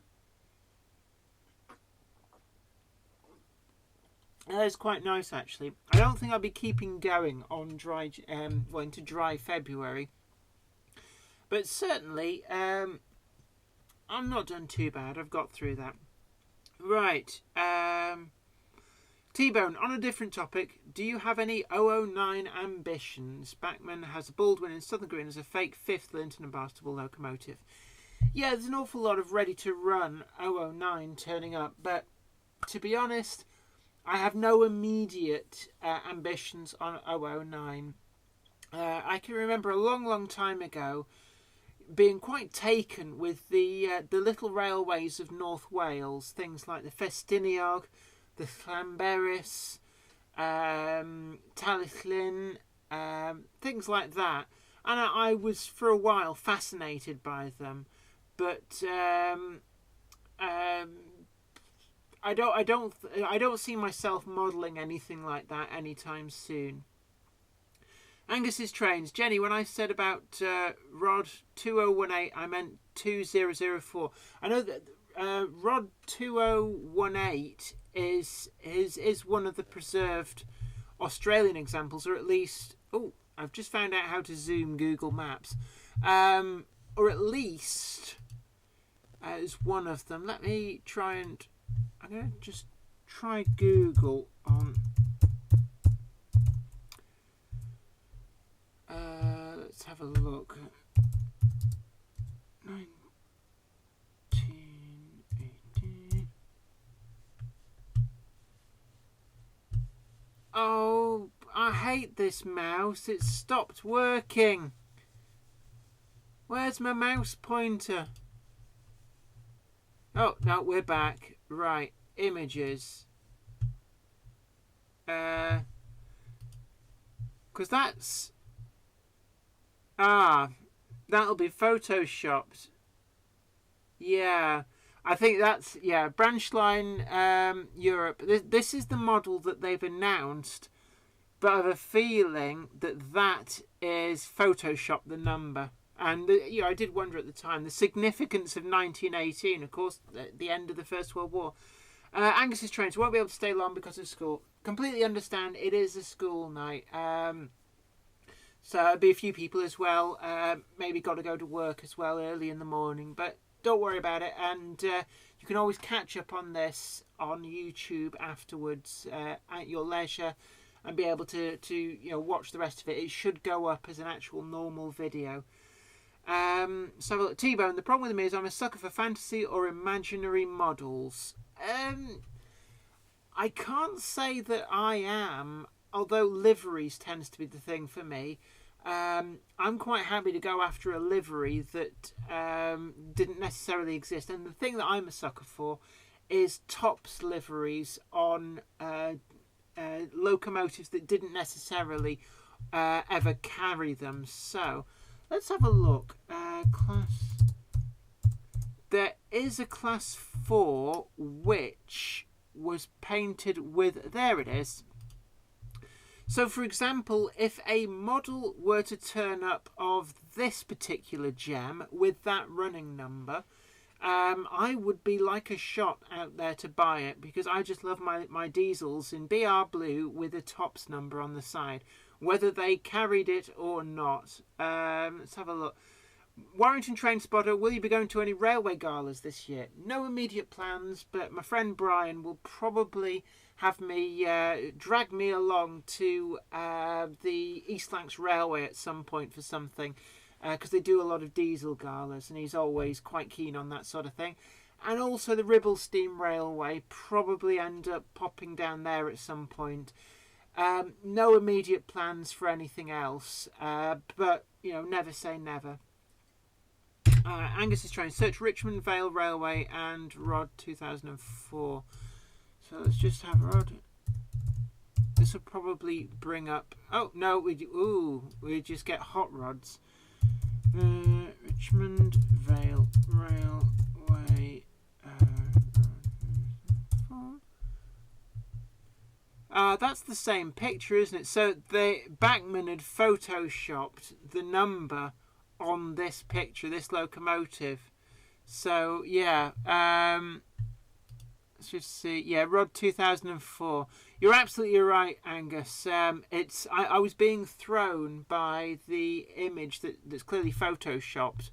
That is quite nice, actually. I don't think I'll be keeping going on into dry February, but certainly I'm not done too bad. I've got through that. Right. T-Bone, on a different topic, do you have any 009 ambitions? Bachmann has a Baldwin in Southern Green as a fake 5th Linton and Barnstable locomotive. Yeah, there's an awful lot of ready-to-run 009 turning up, but to be honest, I have no immediate ambitions on 009. I can remember a long, long time ago being quite taken with the little railways of North Wales, things like the Festiniog, the Llanberis, Talyllyn, things like that. And I was for a while fascinated by them. But I don't see myself modelling anything like that anytime soon. Angus's trains. Jenny, when I said about Rod 2018, I meant 2004. I know that Rod 2018 is one of the preserved Australian examples, or at least... Oh, I've just found out how to zoom Google Maps. Or at least is one of them. Let me try and... I'm going to just try Google on... let's have a look. 1918. Oh, I hate this mouse. It's stopped working. Where's my mouse pointer? Oh, no, we're back. Right, images. Because that's... that'll be photoshopped. Yeah, I think that's... Yeah, branch line Europe. This is the model that they've announced, but I have a feeling that that is photoshopped, the number. And I did wonder at the time the significance of 1918, of course, the end of the First World War. Angus's trains won't be able to stay long because of school. Completely understand. It is a school night. So there'll be a few people as well. Maybe got to go to work as well early in the morning. But don't worry about it. And you can always catch up on this on YouTube afterwards at your leisure and be able to watch the rest of it. It should go up as an actual normal video. So T-Bone, the problem with me is I'm a sucker for fantasy or imaginary models. I can't say that I am, although liveries tends to be the thing for me. I'm quite happy to go after a livery that didn't necessarily exist. And the thing that I'm a sucker for is tops liveries on locomotives that didn't necessarily ever carry them. So let's have a look. Class. There is a class 4 which was painted with... There it is. So, for example, if a model were to turn up of this particular gem with that running number, I would be like a shot out there to buy it, because I just love my diesels in BR blue with a tops number on the side, whether they carried it or not. Let's have a look. Warrington Train Spotter, will you be going to any railway galas this year? No immediate plans, but my friend Brian will probably have me drag me along to the East Lancs Railway at some point for something, because they do a lot of diesel galas and he's always quite keen on that sort of thing. And also the Ribble Steam Railway, probably end up popping down there at some point. No immediate plans for anything else, but never say never. Angus is trying to search Richmond Vale Railway and Rod 2004. So let's just have Rod. This will probably bring up... Oh, no, we just get hot rods. Richmond Vale Railway. That's the same picture, isn't it? So Bachman had photoshopped the number on this picture, this locomotive. So yeah, let's just see. Yeah, Rod 2004. You're absolutely right, Angus. I was being thrown by the image that's clearly photoshopped.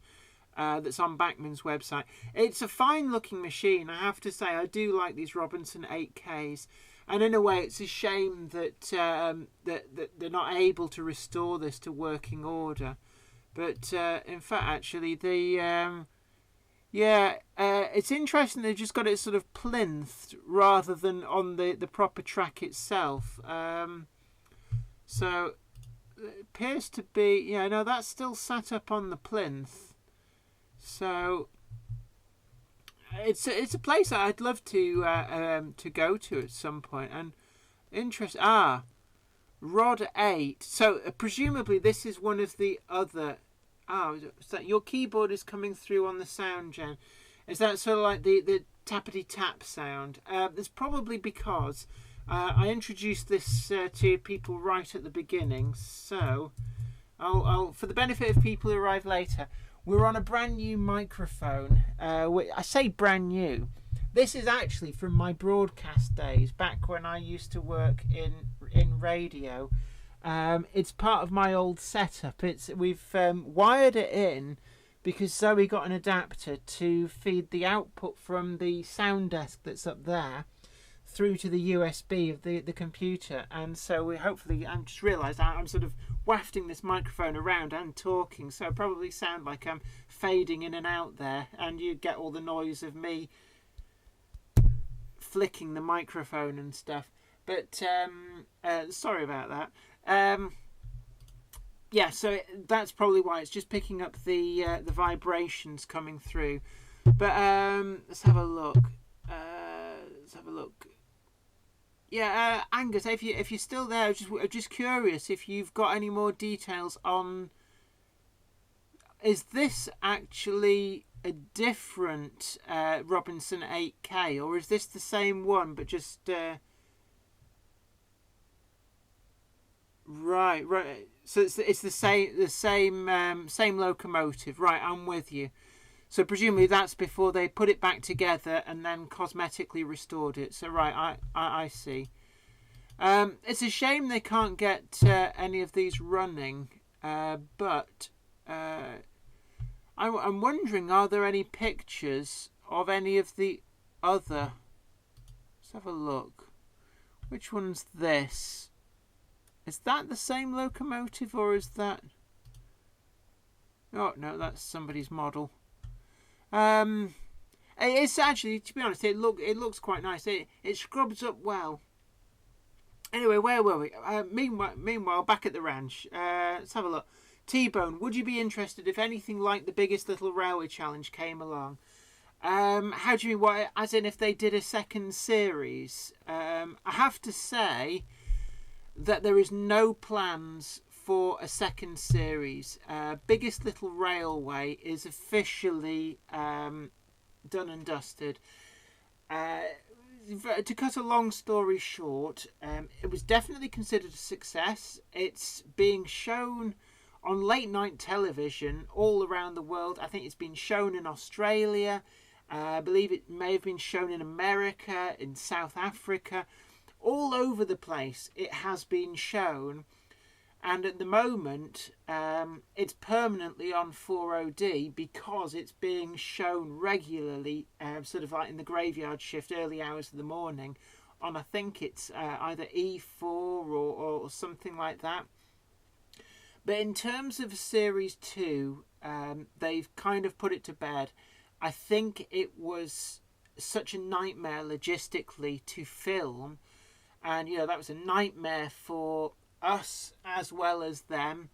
That's on Bachman's website. It's a fine looking machine, I have to say. I do like these Robinson 8Ks. And in a way, it's a shame that that they're not able to restore this to working order. But in fact, actually, it's interesting they've just got it sort of plinth rather than on the proper track itself. So it appears to be, no, that's still sat up on the plinth. So it's a place I'd love to go to at some point. And Rod 8. So presumably this is one of the other... so your keyboard is coming through on the sound, Jen. Is that sort of like the tappity tap sound? It's probably because I introduced this to people right at the beginning. So I'll for the benefit of people who arrive later, we're on a brand new microphone. I say brand new. This is actually from my broadcast days, back when I used to work in radio. It's part of my old setup. We've wired it in because Zoe got an adapter to feed the output from the sound desk that's up there through to the USB of the computer. And so we hopefully, I just realised I'm sort of wafting this microphone around and talking, so I probably sound like I'm fading in and out there, and you get all the noise of me flicking the microphone and stuff. But sorry about that. Yeah, so that's probably why it's just picking up the vibrations coming through. But let's have a look. Yeah, Angus, if you're still there, I'm just curious if you've got any more details on. Is this actually a different Robinson 8K, or is this the same one but just right? So it's the same locomotive, right? I'm with you. So presumably that's before they put it back together and then cosmetically restored it. So right, I see. It's a shame they can't get any of these running, but I'm wondering, are there any pictures of any of the other? Let's have a look. Which one's this? Is that the same locomotive, or is that? Oh no, that's somebody's model. It's actually, to be honest, it looks quite nice. It scrubs up well. Anyway, where were we? Meanwhile, back at the ranch. Let's have a look. T-Bone, would you be interested if anything like the Biggest Little Railway Challenge came along? How do you mean? What? As in, if they did a second series? I have to say that there is no plans for a second series. Biggest Little Railway is officially done and dusted. To cut a long story short, it was definitely considered a success. It's being shown on late night television all around the world. I think it's been shown in Australia. I believe it may have been shown in America, in South Africa. All over the place it has been shown. And at the moment, it's permanently on 4OD because it's being shown regularly, sort of like in the graveyard shift, early hours of the morning, on I think it's either E4 or something like that. But in terms of Series 2, they've kind of put it to bed. I think it was such a nightmare logistically to film, and that was a nightmare for us as well as them.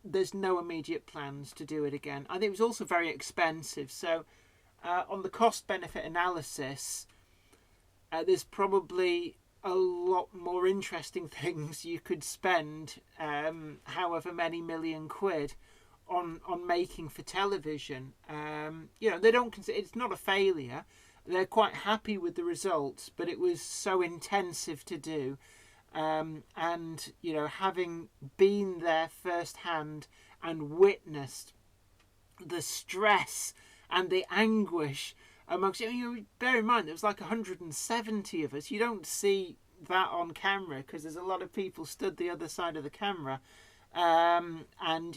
There's no immediate plans to do it again. I think it was also very expensive, so on the cost benefit analysis, there's probably a lot more interesting things you could spend however many million quid on making for television. They don't consider it's not a failure. They're quite happy with the results, but it was so intensive to do. And having been there firsthand and witnessed the stress and the anguish amongst bear in mind there was like 170 of us. You don't see that on camera because there's a lot of people stood the other side of the camera, and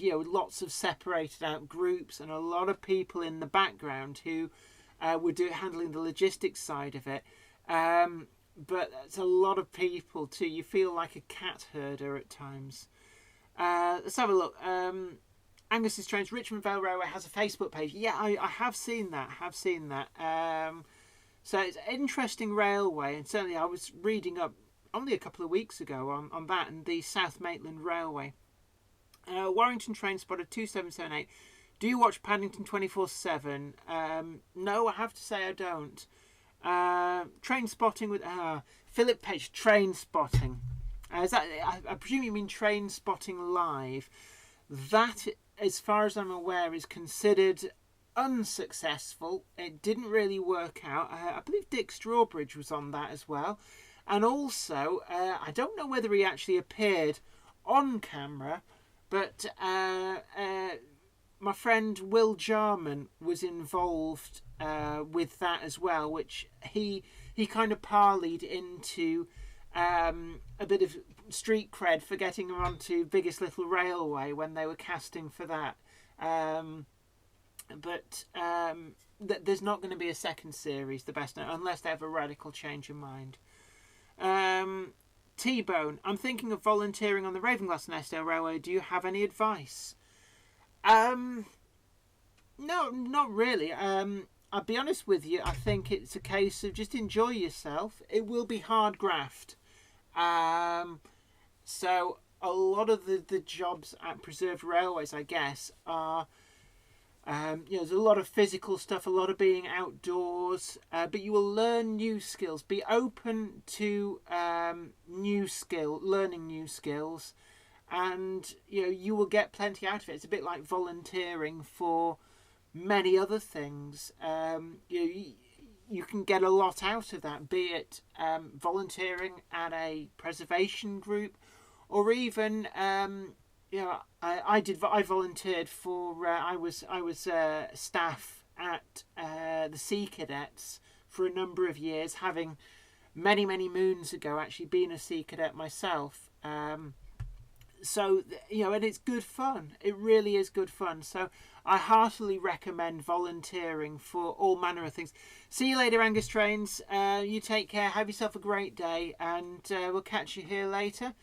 lots of separated out groups and a lot of people in the background who were handling the logistics side of it. But it's a lot of people too. You feel like a cat herder at times. Let's have a look. Angus's Trains, Richmond Vale Railway has a Facebook page. Yeah, I have seen that. So it's an interesting railway, and certainly I was reading up only a couple of weeks ago on that and the South Maitland Railway. Warrington Train Spotter 2778. Do you watch Paddington 24/7? No, I have to say I don't. Train spotting with Philip Page. Train spotting. Is that? I presume you mean train spotting live. That, as far as I'm aware, is considered unsuccessful. It didn't really work out. I believe Dick Strawbridge was on that as well. And also, I don't know whether he actually appeared on camera, but my friend Will Jarman was involved with that as well, which he kind of parlayed into a bit of street cred for getting him onto Biggest Little Railway when they were casting for that. But there's not going to be a second series, the best known, unless they have a radical change of mind. T-Bone, I'm thinking of volunteering on the Ravenglass and Eskdale Railway. Do you have any advice? No, not really. I'll be honest with you. I think it's a case of just enjoy yourself. It will be hard graft. So a lot of the jobs at Preserved Railways, I guess, are there's a lot of physical stuff, a lot of being outdoors, but you will learn new skills. Be open to learning new skills, and you will get plenty out of it. It's a bit like volunteering for many other things. You can get a lot out of that, be it volunteering at a preservation group, or even I volunteered for I was staff at the Sea Cadets for a number of years, having many moons ago actually been a Sea Cadet myself. So and it's good fun. It really is good fun. So I heartily recommend volunteering for all manner of things. See you later, Angus Trains. You take care. Have yourself a great day, and we'll catch you here later.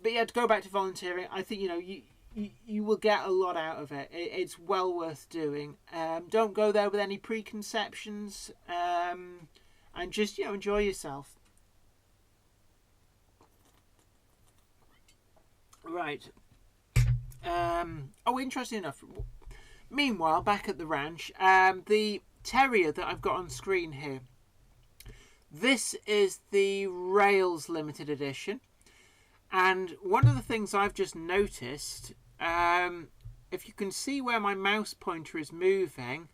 But yeah, to go back to volunteering, I think you will get a lot out of it. It's well worth doing. Don't go there with any preconceptions, and just enjoy yourself. Right. Interesting enough. Meanwhile, back at the ranch, the terrier that I've got on screen here. This is the Rails Limited Edition. And one of the things I've just noticed, if you can see where my mouse pointer is moving,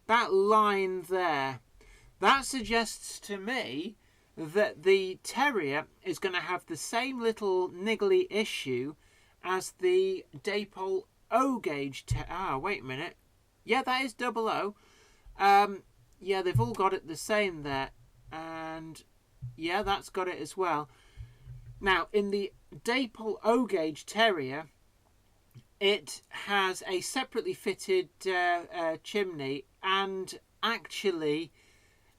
that line there, that suggests to me that the terrier is going to have the same little niggly issue as the Dapol O-gauge. Wait a minute. Yeah, that is 00. Yeah, they've all got it the same there. And yeah, that's got it as well. Now, in the Dapol O-gauge terrier, it has a separately fitted chimney, and actually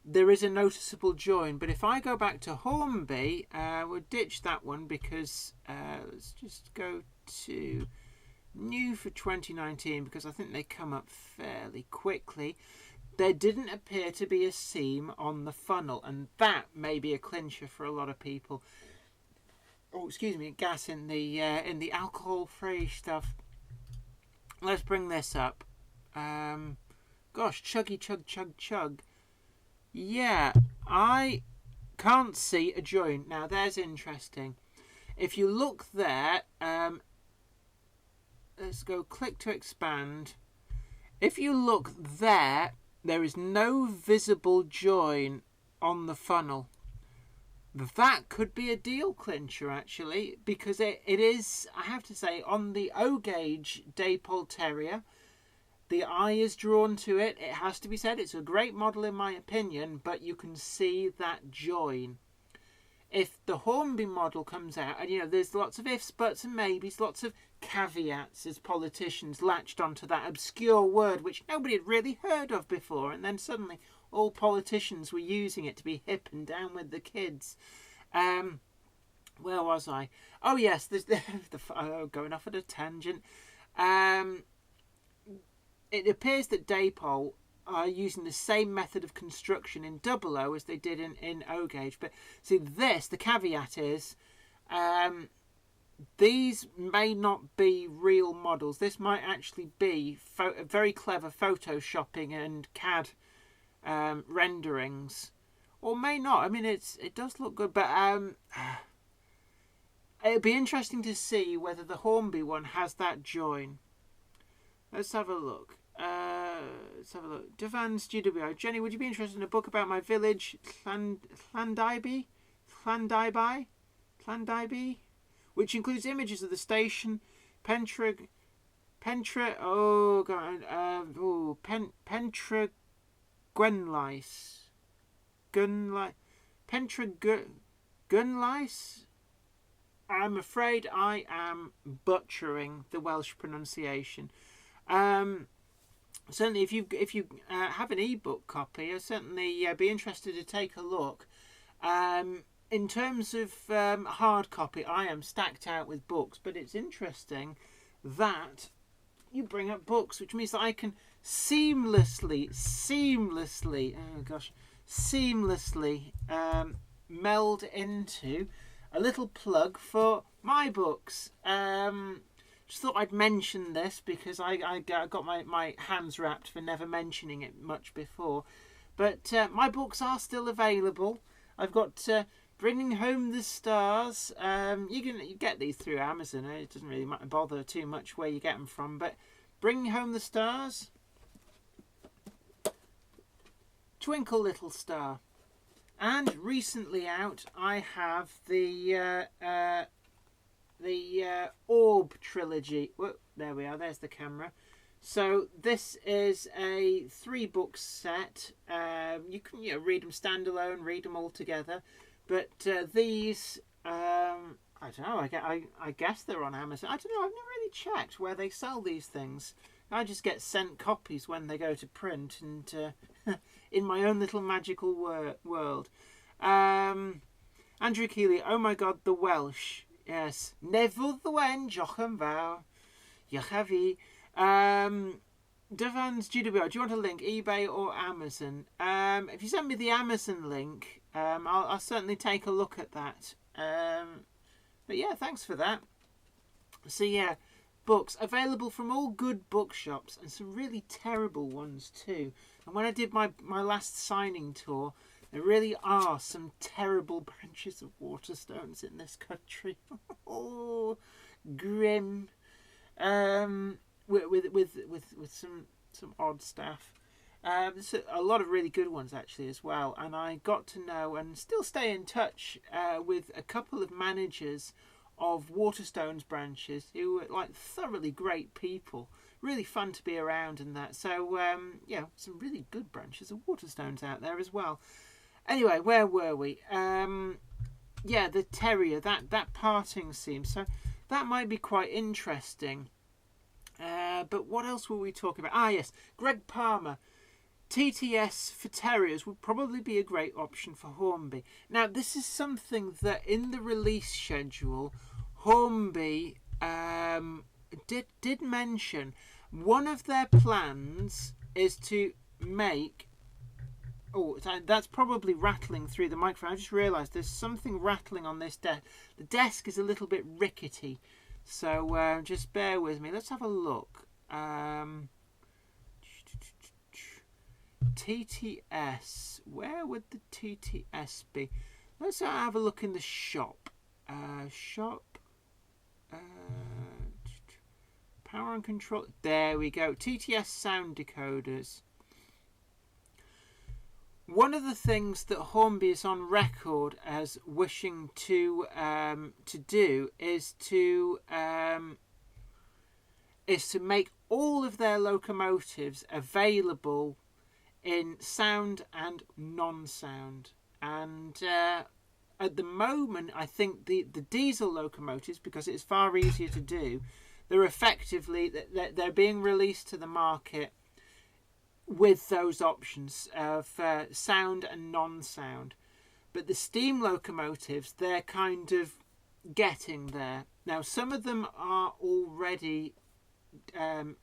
there is a noticeable join. But if I go back to Hornby, we'll ditch that one because let's just go to new for 2019, because I think they come up fairly quickly. There didn't appear to be a seam on the funnel, and that may be a clincher for a lot of people. Oh, excuse me, gas in the alcohol-free stuff. Let's bring this up. Gosh, chuggy chug chug chug. Yeah, I can't see a joint. Now, there's interesting. If you look there, let's go click to expand. If you look there, there is no visible join on the funnel. That could be a deal clincher, actually, because it is, I have to say, on the O-gauge Dapol Terrier, the eye is drawn to it. It has to be said, it's a great model in my opinion, but you can see that join. If the Hornby model comes out, and there's lots of ifs, buts and maybes, lots of caveats as politicians latched onto that obscure word which nobody had really heard of before, and then suddenly all politicians were using it to be hip and down with the kids. Where was I? Oh yes, there's going off at a tangent. It appears that Dapol are using the same method of construction in 00 as they did in O-gauge. But see, the caveat is, these may not be real models. This might actually be very clever photoshopping and CAD renderings, or may not. I mean, it does look good, but it'll be interesting to see whether the Hornby one has that join. Let's have a look. let's have a look. Devan's GWO. Jenny, would you be interested in a book about my village, Llandybi, which includes images of the station, Pentra, oh god, Pentra Gwenlais, Pentra Gunlais. I'm afraid I am butchering the Welsh pronunciation. Certainly, if you have an ebook copy, I'll certainly be interested to take a look. In terms of hard copy, I am stacked out with books, but it's interesting that you bring up books, which means that I can seamlessly meld into a little plug for my books. Just thought I'd mention this because I got my hands wrapped for never mentioning it much before. But my books are still available. I've got Bringing Home the Stars. You get these through Amazon. It doesn't really bother too much where you get them from. But Bringing Home the Stars, Twinkle Little Star. And recently out, I have the Alba Trilogy. Whoa, there we are. There's the camera. So this is a 3-book set. You can read them standalone, read them all together. But these, I don't know. I guess they're on Amazon. I don't know. I've never really checked where they sell these things. I just get sent copies when they go to print, and in my own little magical world. Andrew Keeley, oh my god, the Welsh. Yes. Never the wen, Jochem Vow. Yachavi. Devan's GWO, do you want a link? eBay or Amazon? If you send me the Amazon link, I'll certainly take a look at that. But yeah, thanks for that. So yeah, books available from all good bookshops and some really terrible ones too. And when I did my last signing tour, there really are some terrible branches of Waterstones in this country. Oh, grim. With some odd stuff. There's a lot of really good ones actually as well. And I got to know and still stay in touch with a couple of managers of Waterstones branches who were like thoroughly great people. Really fun to be around and that. So yeah, some really good branches of Waterstones out there as well. Anyway, where were we? Yeah, the Terrier, that parting scene. So that might be quite interesting. But what else were we talking about? Ah, yes, Greg Palmer. TTS for Terriers would probably be a great option for Hornby. Now, this is something that in the release schedule, Hornby did mention. One of their plans is to make... Oh, that's probably rattling through the microphone. I just realised there's something rattling on this desk. The desk is a little bit rickety. So just bear with me. Let's have a look. TTS. Where would the TTS be? Let's have a look in the shop. Power and control. There we go. TTS Sound Decoders. One of the things that Hornby is on record as wishing to do is to make all of their locomotives available in sound and non-sound. And at the moment, I think the diesel locomotives, because it's far easier to do, they're effectively they're being released to the market with those options of sound and non-sound. But the steam locomotives, they're kind of getting there. Now, some of them are already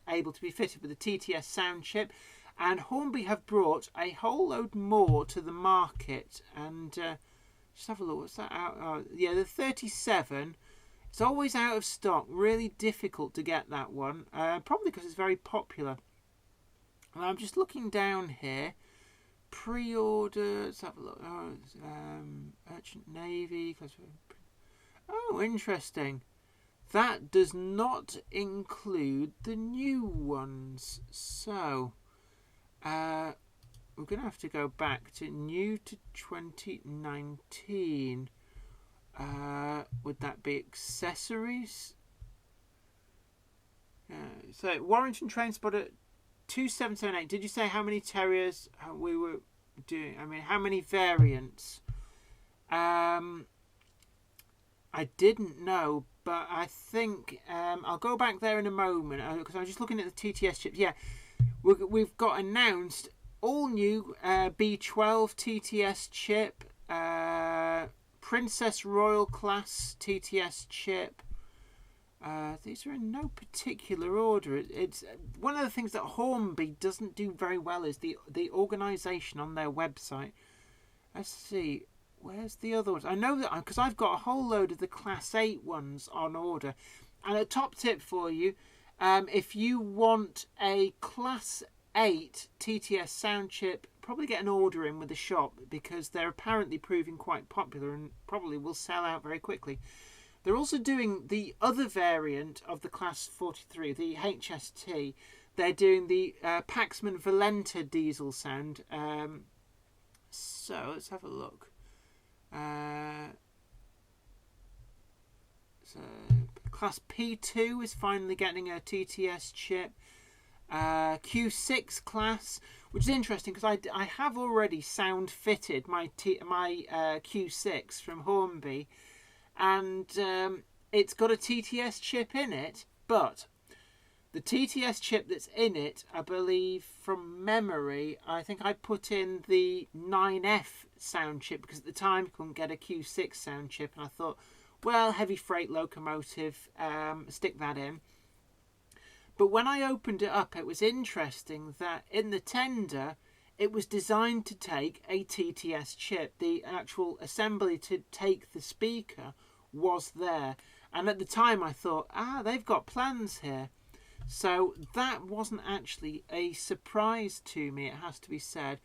able to be fitted with the TTS sound chip, and Hornby have brought a whole load more to the market. And just have a look, what's that out? Oh, yeah, the 37. It's always out of stock. Really difficult to get that one, probably because it's very popular. And I'm just looking down here. Pre-order. Let's have a look. Oh, Merchant Navy. Oh, interesting. That does not include the new ones. So, we're going to have to go back to new to 2019. Would that be accessories? So Warrington Train Spotter 2778. Did you say how many terriers we were doing? I mean, how many variants? I didn't know, but I think I'll go back there in a moment because I'm just looking at the TTS chips. Yeah, we've got announced all new B12 TTS chip, Princess Royal Class TTS chip. These are in no particular order. It's one of the things that Hornby doesn't do very well is the organisation on their website. Let's see, where's the other ones? I know that because I've got a whole load of the Class 8 ones on order. And a top tip for you, if you want a Class 8 TTS sound chip, probably get an order in with the shop because they're apparently proving quite popular and probably will sell out very quickly. They're also doing the other variant of the Class 43, the HST. They're doing the Paxman Valenta diesel sound. So let's have a look. So Class P2 is finally getting a TTS chip. Q6 class, which is interesting because I have already sound fitted my Q6 from Hornby, and it's got a TTS chip in it, but the TTS chip that's in it, I believe from memory, I think I put in the 9F sound chip because at the time I couldn't get a Q6 sound chip, and I thought, well, heavy freight locomotive, stick that in. But when I opened it up, it was interesting that in the tender, it was designed to take a TTS chip. The actual assembly to take the speaker was there. And at the time I thought, they've got plans here. So that wasn't actually a surprise to me, it has to be said.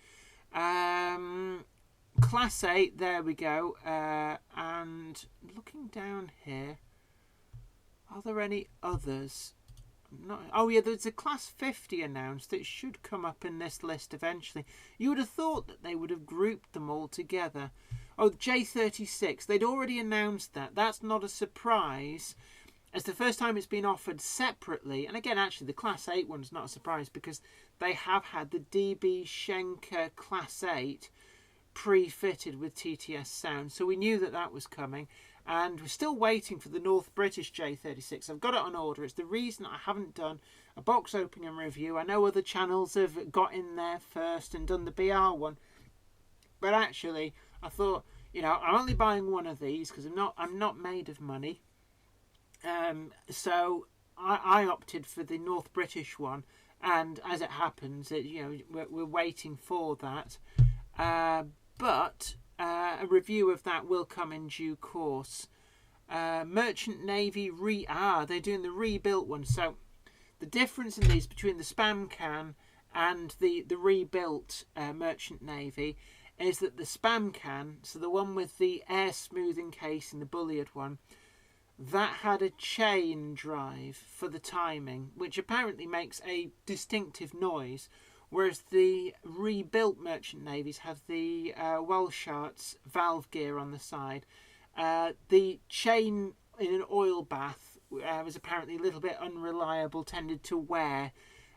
Class 8, there we go. And looking down here, are there any others? Oh yeah, there's a Class 50 announced that should come up in this list eventually. You would have thought that they would have grouped them all together. Oh, J36, they'd already announced that. That's not a surprise. It's the first time it's been offered separately. And again, actually, the Class 8 one's not a surprise because they have had the DB Schenker Class 8 pre-fitted with TTS sound. So we knew that that was coming. And we're still waiting for the North British J36. I've got it on order. It's the reason I haven't done a box opening and review. I know other channels have got in there first and done the BR one. But actually, I thought, I'm only buying one of these because I'm not made of money. So I opted for the North British one. And as it happens, we're waiting for that. But a review of that will come in due course. Merchant Navy they're doing the rebuilt one. So the difference in these between the spam can and the rebuilt Merchant Navy is that the spam can, so the one with the air smoothing case and the bulliard one, that had a chain drive for the timing, which apparently makes a distinctive noise. Whereas the rebuilt Merchant Navies have the Welshart's valve gear on the side. The chain in an oil bath was apparently a little bit unreliable, tended to wear.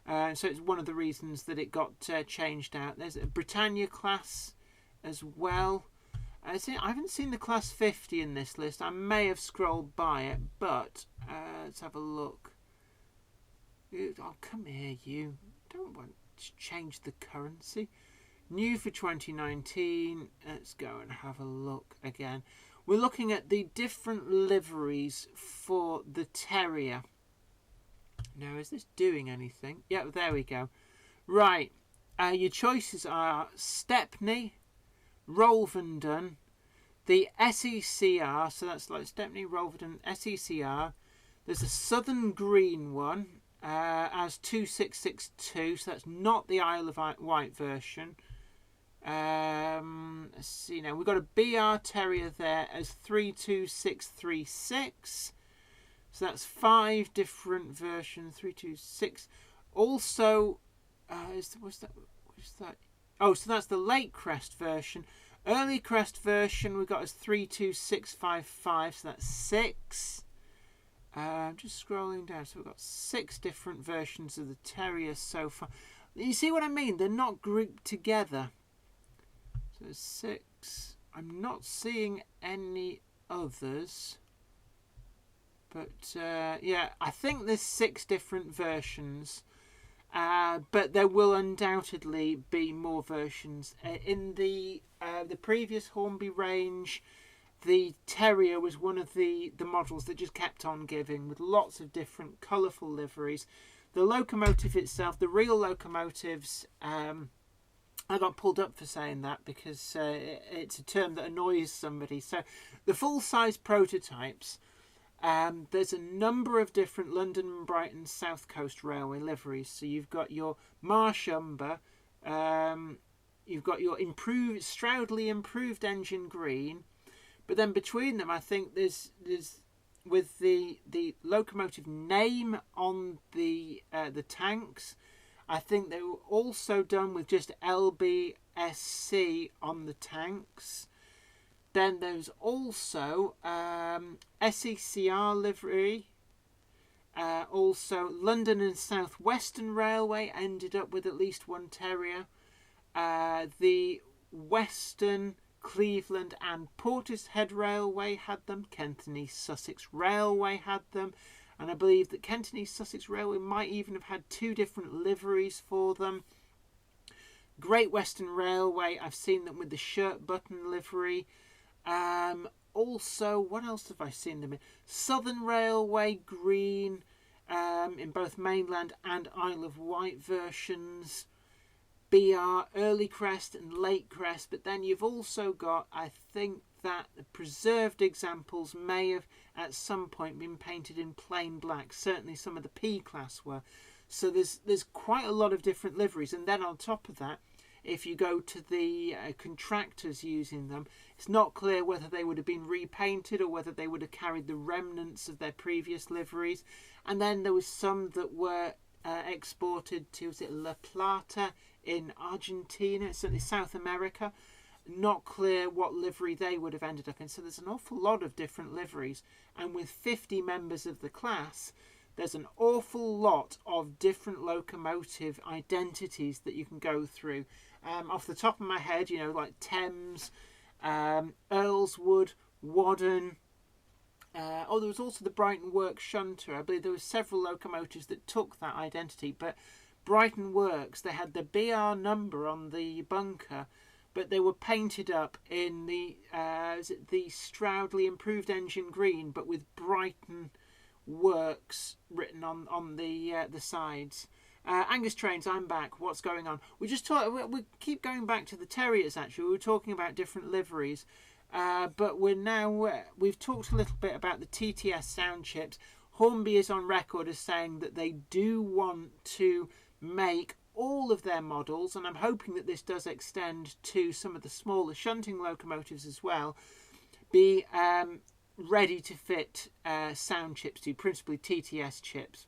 So it's one of the reasons that it got changed out. There's a Britannia class as well. I haven't seen the Class 50 in this list. I may have scrolled by it, but let's have a look. Oh, come here, you. Don't want to change the currency. New for 2019. Let's go and have a look again. We're looking at the different liveries for the Terrier. Now, is this doing anything? Yeah, there we go. Right. Your choices are Stepney, Rolvenden, the SECR, so that's like Stepney, Rolvenden, SECR. There's a Southern Green one as 2662, so that's not the Isle of Wight version. Let's see now, we've got a BR Terrier there as 32636. So that's 5 different versions, 326. Also, where's is that? Oh, so that's the late crest version. Early crest version we got as 32655, so that's 6. Just scrolling down, so we've got 6 different versions of the Terrier so far. You see what I mean? They're not grouped together. So 6. I'm not seeing any others. But yeah, I think there's 6 different versions. But there will undoubtedly be more versions. In the previous Hornby range, the Terrier was one of the models that just kept on giving, with lots of different colourful liveries. The locomotive itself, the real locomotives, I got pulled up for saying that because it's a term that annoys somebody. So the full-size prototypes, there's a number of different London and Brighton South Coast Railway liveries. So you've got your Marsh Umber, you've got your Stroudley improved engine green, but then between them I think there's with the locomotive name on the tanks, I think they were also done with just LBSC on the tanks. Then there's also SECR livery. Also, London and South Western Railway ended up with at least one Terrier. The Western, Cleveland and Portishead Railway had them. Kent and East Sussex Railway had them. And I believe that Kent and East Sussex Railway might even have had 2 different liveries for them. Great Western Railway, I've seen them with the shirt button livery. Also, what else have I seen them in? Southern Railway green, in both mainland and Isle of Wight versions. BR early crest and late crest, but then you've also got, I think that the preserved examples may have at some point been painted in plain black. Certainly some of the P class were. So there's quite a lot of different liveries, and then on top of that, if you go to the contractors using them, it's not clear whether they would have been repainted or whether they would have carried the remnants of their previous liveries. And then there was some that were exported to, is it La Plata in Argentina, certainly South America. Not clear what livery they would have ended up in. So there's an awful lot of different liveries. And with 50 members of the class, there's an awful lot of different locomotive identities that you can go through. Off the top of my head, you know, like Thames, Earlswood, Wadden. There was also the Brighton Works Shunter. I believe there were several locomotives that took that identity. But Brighton Works, they had the BR number on the bunker, but they were painted up in the Stroudley improved engine green, but with Brighton Works written on the sides. Angus Trains, I'm back. What's going on? We keep going back to the Terriers. Actually, we were talking about different liveries, but we've talked a little bit about the TTS sound chips. Hornby is on record as saying that they do want to make all of their models, and I'm hoping that this does extend to some of the smaller shunting locomotives as well, be ready to fit sound chips to, principally TTS chips.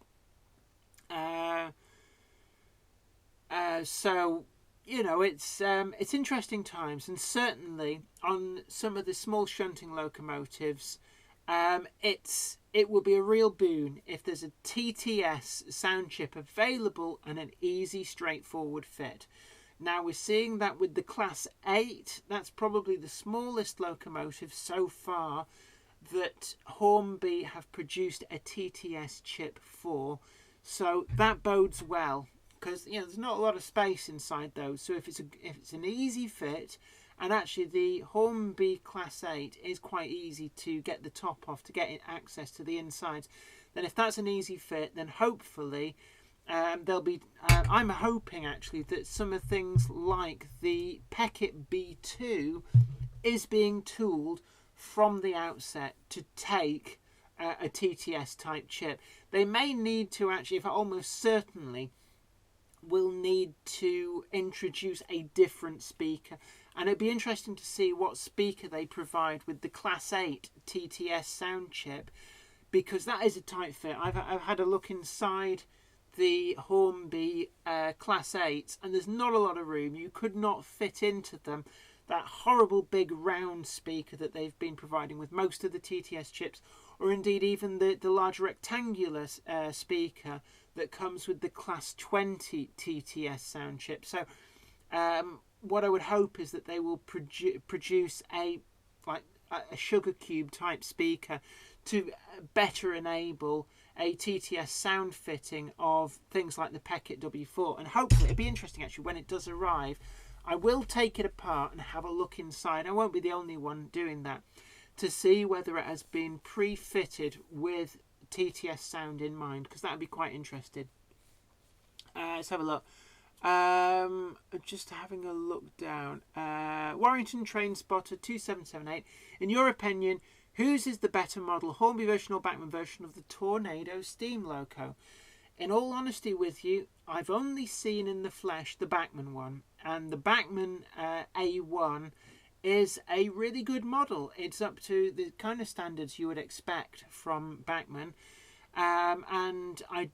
So, you know, it's interesting times, and certainly on some of the small shunting locomotives, it will be a real boon if there's a TTS sound chip available and an easy, straightforward fit. Now we're seeing that with the Class 8. That's probably the smallest locomotive so far that Hornby have produced a TTS chip for. So that bodes well, because you know there's not a lot of space inside those. So if it's an easy fit, and actually the Hornby Class 8 is quite easy to get the top off to get access to the insides, then if that's an easy fit, then hopefully there'll be. I'm hoping actually that some of things like the Peckett B2 is being tooled from the outset to take a TTS type chip. They may need to actually, if almost certainly, will need to introduce a different speaker, and it'd be interesting to see what speaker they provide with the Class 8 TTS sound chip, because that is a tight fit. I've had a look inside the Hornby Class 8s, and there's not a lot of room. You could not fit into them that horrible big round speaker that they've been providing with most of the TTS chips, or indeed even the large rectangular speaker that comes with the Class 20 TTS sound chip. So what I would hope is that they will produce a sugar cube type speaker to better enable a TTS sound fitting of things like the Peckett W4. And hopefully, it'd be interesting actually when it does arrive. I will take it apart and have a look inside. I won't be the only one doing that, to see whether it has been pre-fitted with TTS sound in mind, because that would be quite interesting. Let's have a look. Just having a look down. Warrington Train Spotter 2778. In your opinion, whose is the better model, Hornby version or Bachmann version of the Tornado steam loco? In all honesty with you, I've only seen in the flesh the Bachmann one, and the Bachmann A1 is a really good model. It's up to the kind of standards you would expect from Bachmann, and I'm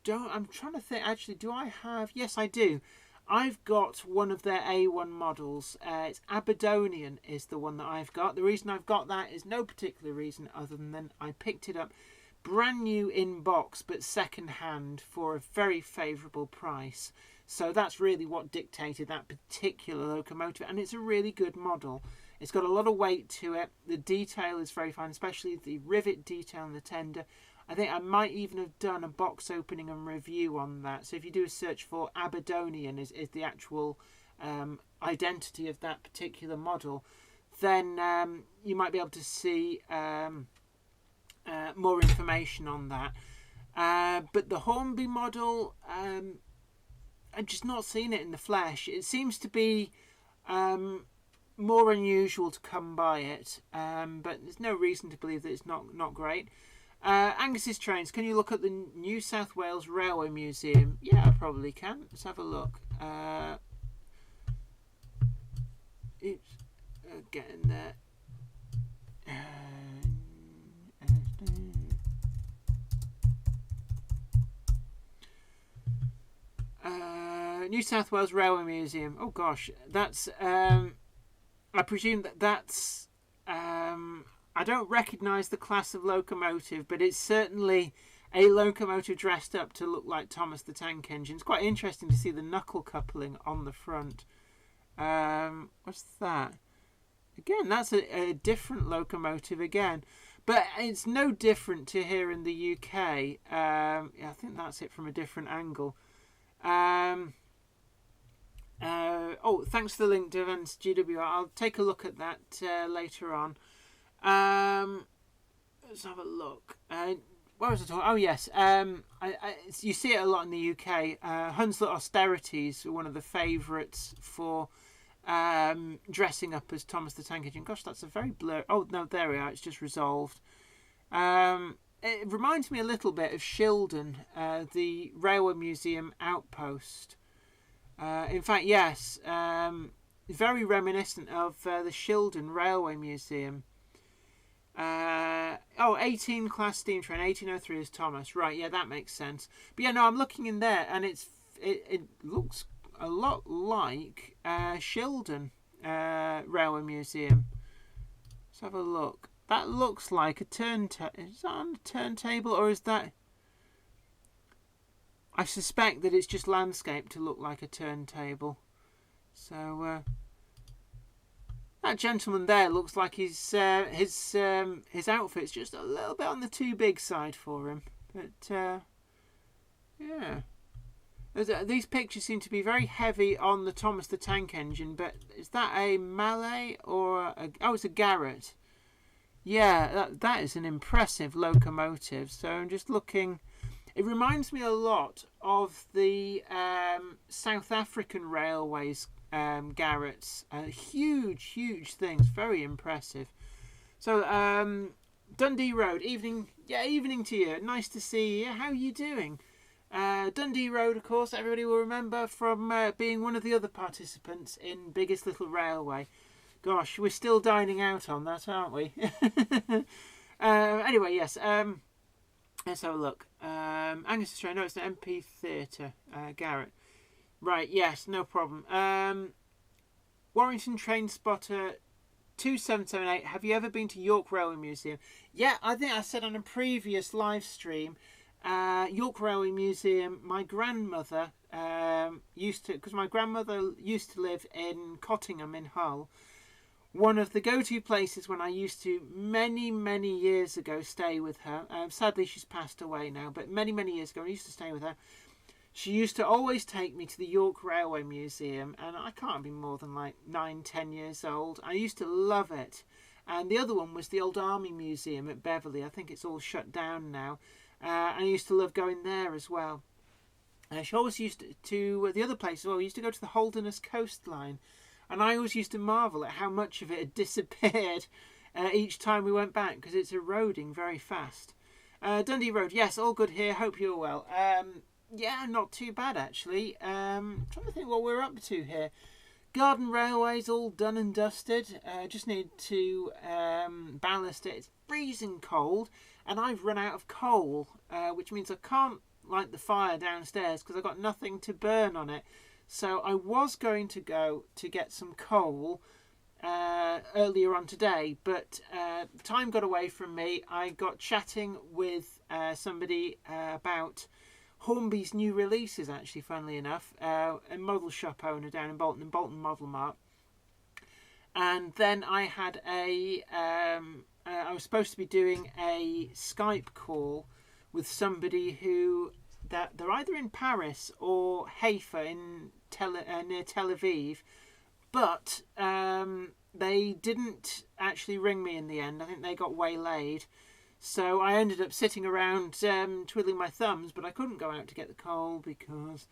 trying to think, actually, do I have, yes I do. I've got one of their A1 models. It's Aberdonian is the one that I've got. The reason I've got that is no particular reason other than I picked it up brand new in box but second hand for a very favourable price. So that's really what dictated that particular locomotive, and it's a really good model. It's got a lot of weight to it. The detail is very fine, especially the rivet detail and the tender. I think I might even have done a box opening and review on that. So if you do a search for Aberdonian is the actual identity of that particular model, then you might be able to see more information on that. But the Hornby model, I've just not seen it in the flesh. It seems to be more unusual to come by it, but there's no reason to believe that it's not great. Angus's Trains, can you look at the New South Wales Railway Museum? Yeah, I probably can. Let's have a look. Oops, getting there. New South Wales Railway Museum. Oh gosh, that's. I presume that's. I don't recognise the class of locomotive, but it's certainly a locomotive dressed up to look like Thomas the Tank Engine. It's quite interesting to see the knuckle coupling on the front. What's that? Again, that's a different locomotive again. But it's no different to here in the UK. Yeah, I think that's it from a different angle. Oh, thanks for the link, Devens GWR. I'll take a look at that later on. Let's have a look. What was I talking? Oh yes, you see it a lot in the UK. Hunslet Austerities are one of the favourites for dressing up as Thomas the Tank Engine. Gosh, that's a very blur. Oh no, there we are. It's just resolved. It reminds me a little bit of Shildon, the Railway Museum outpost. In fact, yes, very reminiscent of the Shildon Railway Museum. 18 class steam train, 1803 is Thomas. Right, yeah, that makes sense. But yeah, no, I'm looking in there, and it looks a lot like Shildon Railway Museum. Let's have a look. That looks like a turntable. Is that on a turntable, or is that? I suspect that it's just landscape to look like a turntable. So that gentleman there looks like his outfit's just a little bit on the too big side for him. But yeah, these pictures seem to be very heavy on the Thomas the Tank Engine. But is that a Mallet or it's a Garrett? Yeah, that is an impressive locomotive. So I'm just looking. It reminds me a lot of the South African Railways Garretts. Huge things, very impressive. So Dundee Road, evening to you. Nice to see you. How are you doing? Dundee Road, of course, everybody will remember from being one of the other participants in Biggest Little Railway. Gosh, we're still dining out on that, aren't we? Anyway, yes. Let's have a look. Angus Australia, no, it's an MP Theatre. Garrett. Right, yes, no problem. Warrington Train Spotter 2778, have you ever been to York Railway Museum? Yeah, I think I said on a previous live stream, York Railway Museum, my grandmother used to, because my grandmother used to live in Cottingham in Hull. One of the go-to places when I used to, many years ago, stay with her. Sadly, she's passed away now, but many years ago, I used to stay with her. She used to always take me to the York Railway Museum, and I can't be more than like 9-10 years old. I used to love it. And the other one was the Old Army Museum at Beverley. I think it's all shut down now. And I used to love going there as well. She always used to the other place as well. We used to go to the Holderness coastline. And I always used to marvel at how much of it had disappeared each time we went back, because it's eroding very fast. Dundee Road, yes, all good here. Hope you're well. Yeah, not too bad actually. Trying to think what we're up to here. Garden Railway's all done and dusted. Just need to ballast it. It's freezing cold, and I've run out of coal, which means I can't light the fire downstairs because I've got nothing to burn on it. So I was going to go to get some coal earlier on today, but time got away from me. I got chatting with somebody about Hornby's new releases, actually, funnily enough, a model shop owner down in Bolton Model Mart. And then I had I was supposed to be doing a Skype call with somebody who, that they're either in Paris or Haifa in near Tel Aviv, but they didn't actually ring me in the end. I think they got waylaid. So I ended up sitting around twiddling my thumbs, but I couldn't go out to get the coal because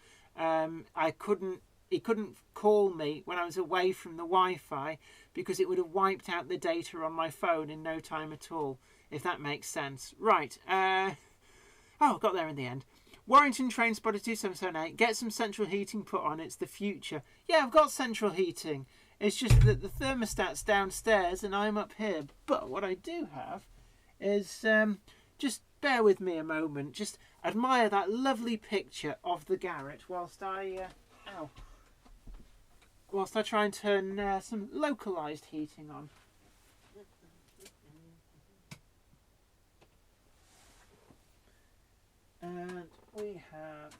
he couldn't call me when I was away from the Wi-Fi, because it would have wiped out the data on my phone in no time at all, if that makes sense. Right. Got there in the end. Warrington Train Spotter 2778, get some central heating put on, it's the future. Yeah, I've got central heating. It's just that the thermostat's downstairs and I'm up here. But what I do have is, just bear with me a moment, just admire that lovely picture of the garret whilst I try and turn some localised heating on. And we have,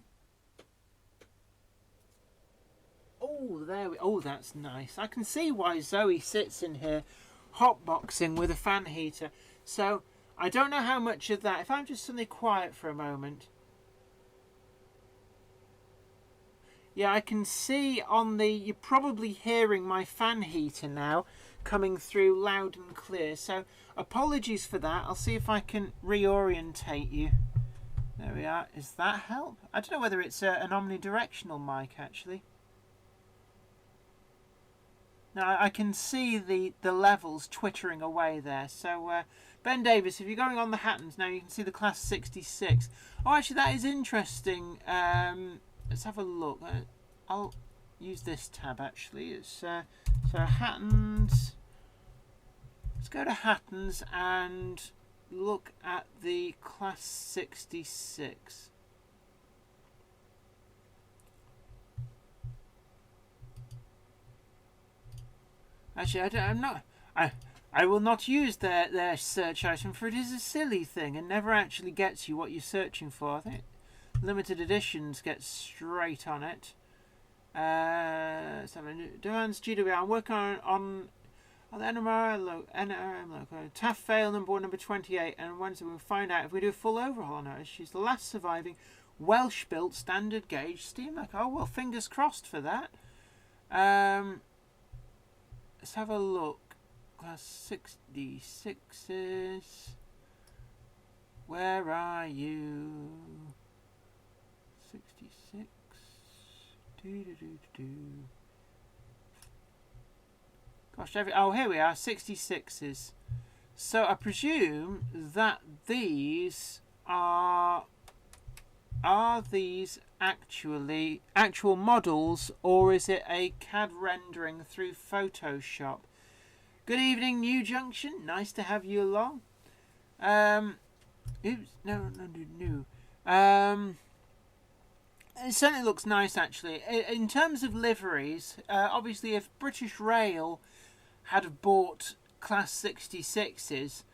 that's nice. I can see why Zoe sits in here hotboxing with a fan heater. So I don't know how much of that, if I'm just suddenly quiet for a moment. Yeah, I can see on the, you're probably hearing my fan heater now coming through loud and clear. So apologies for that. I'll see if I can reorientate you. There we are. Does that help? I don't know whether it's an omnidirectional mic actually. Now I can see the levels twittering away there. So Ben Davis, if you're going on the Hattons now, you can see the Class 66. Oh, actually that is interesting. Let's have a look. I'll use this tab actually. It's so Hattons. Let's go to Hattons and look at the Class 66. Actually, I will not use their search item, for it is a silly thing and never actually gets you what you're searching for. I think limited editions get straight on it. Duhan's GWR. I'm working on the NRM logo. Taft Fail number 28, and Wednesday we'll find out if we do a full overhaul on her. She's the last surviving Welsh-built standard gauge steam loco. Oh well, fingers crossed for that. Let's have a look. Class 66s. Where are you? 66. Gosh, here we are, 66s. So I presume that these are these actually actual models, or is it a CAD rendering through Photoshop? Good evening, New Junction. Nice to have you along. Oops, no. It certainly looks nice, actually. In terms of liveries, obviously, if British Rail had bought Class 66s,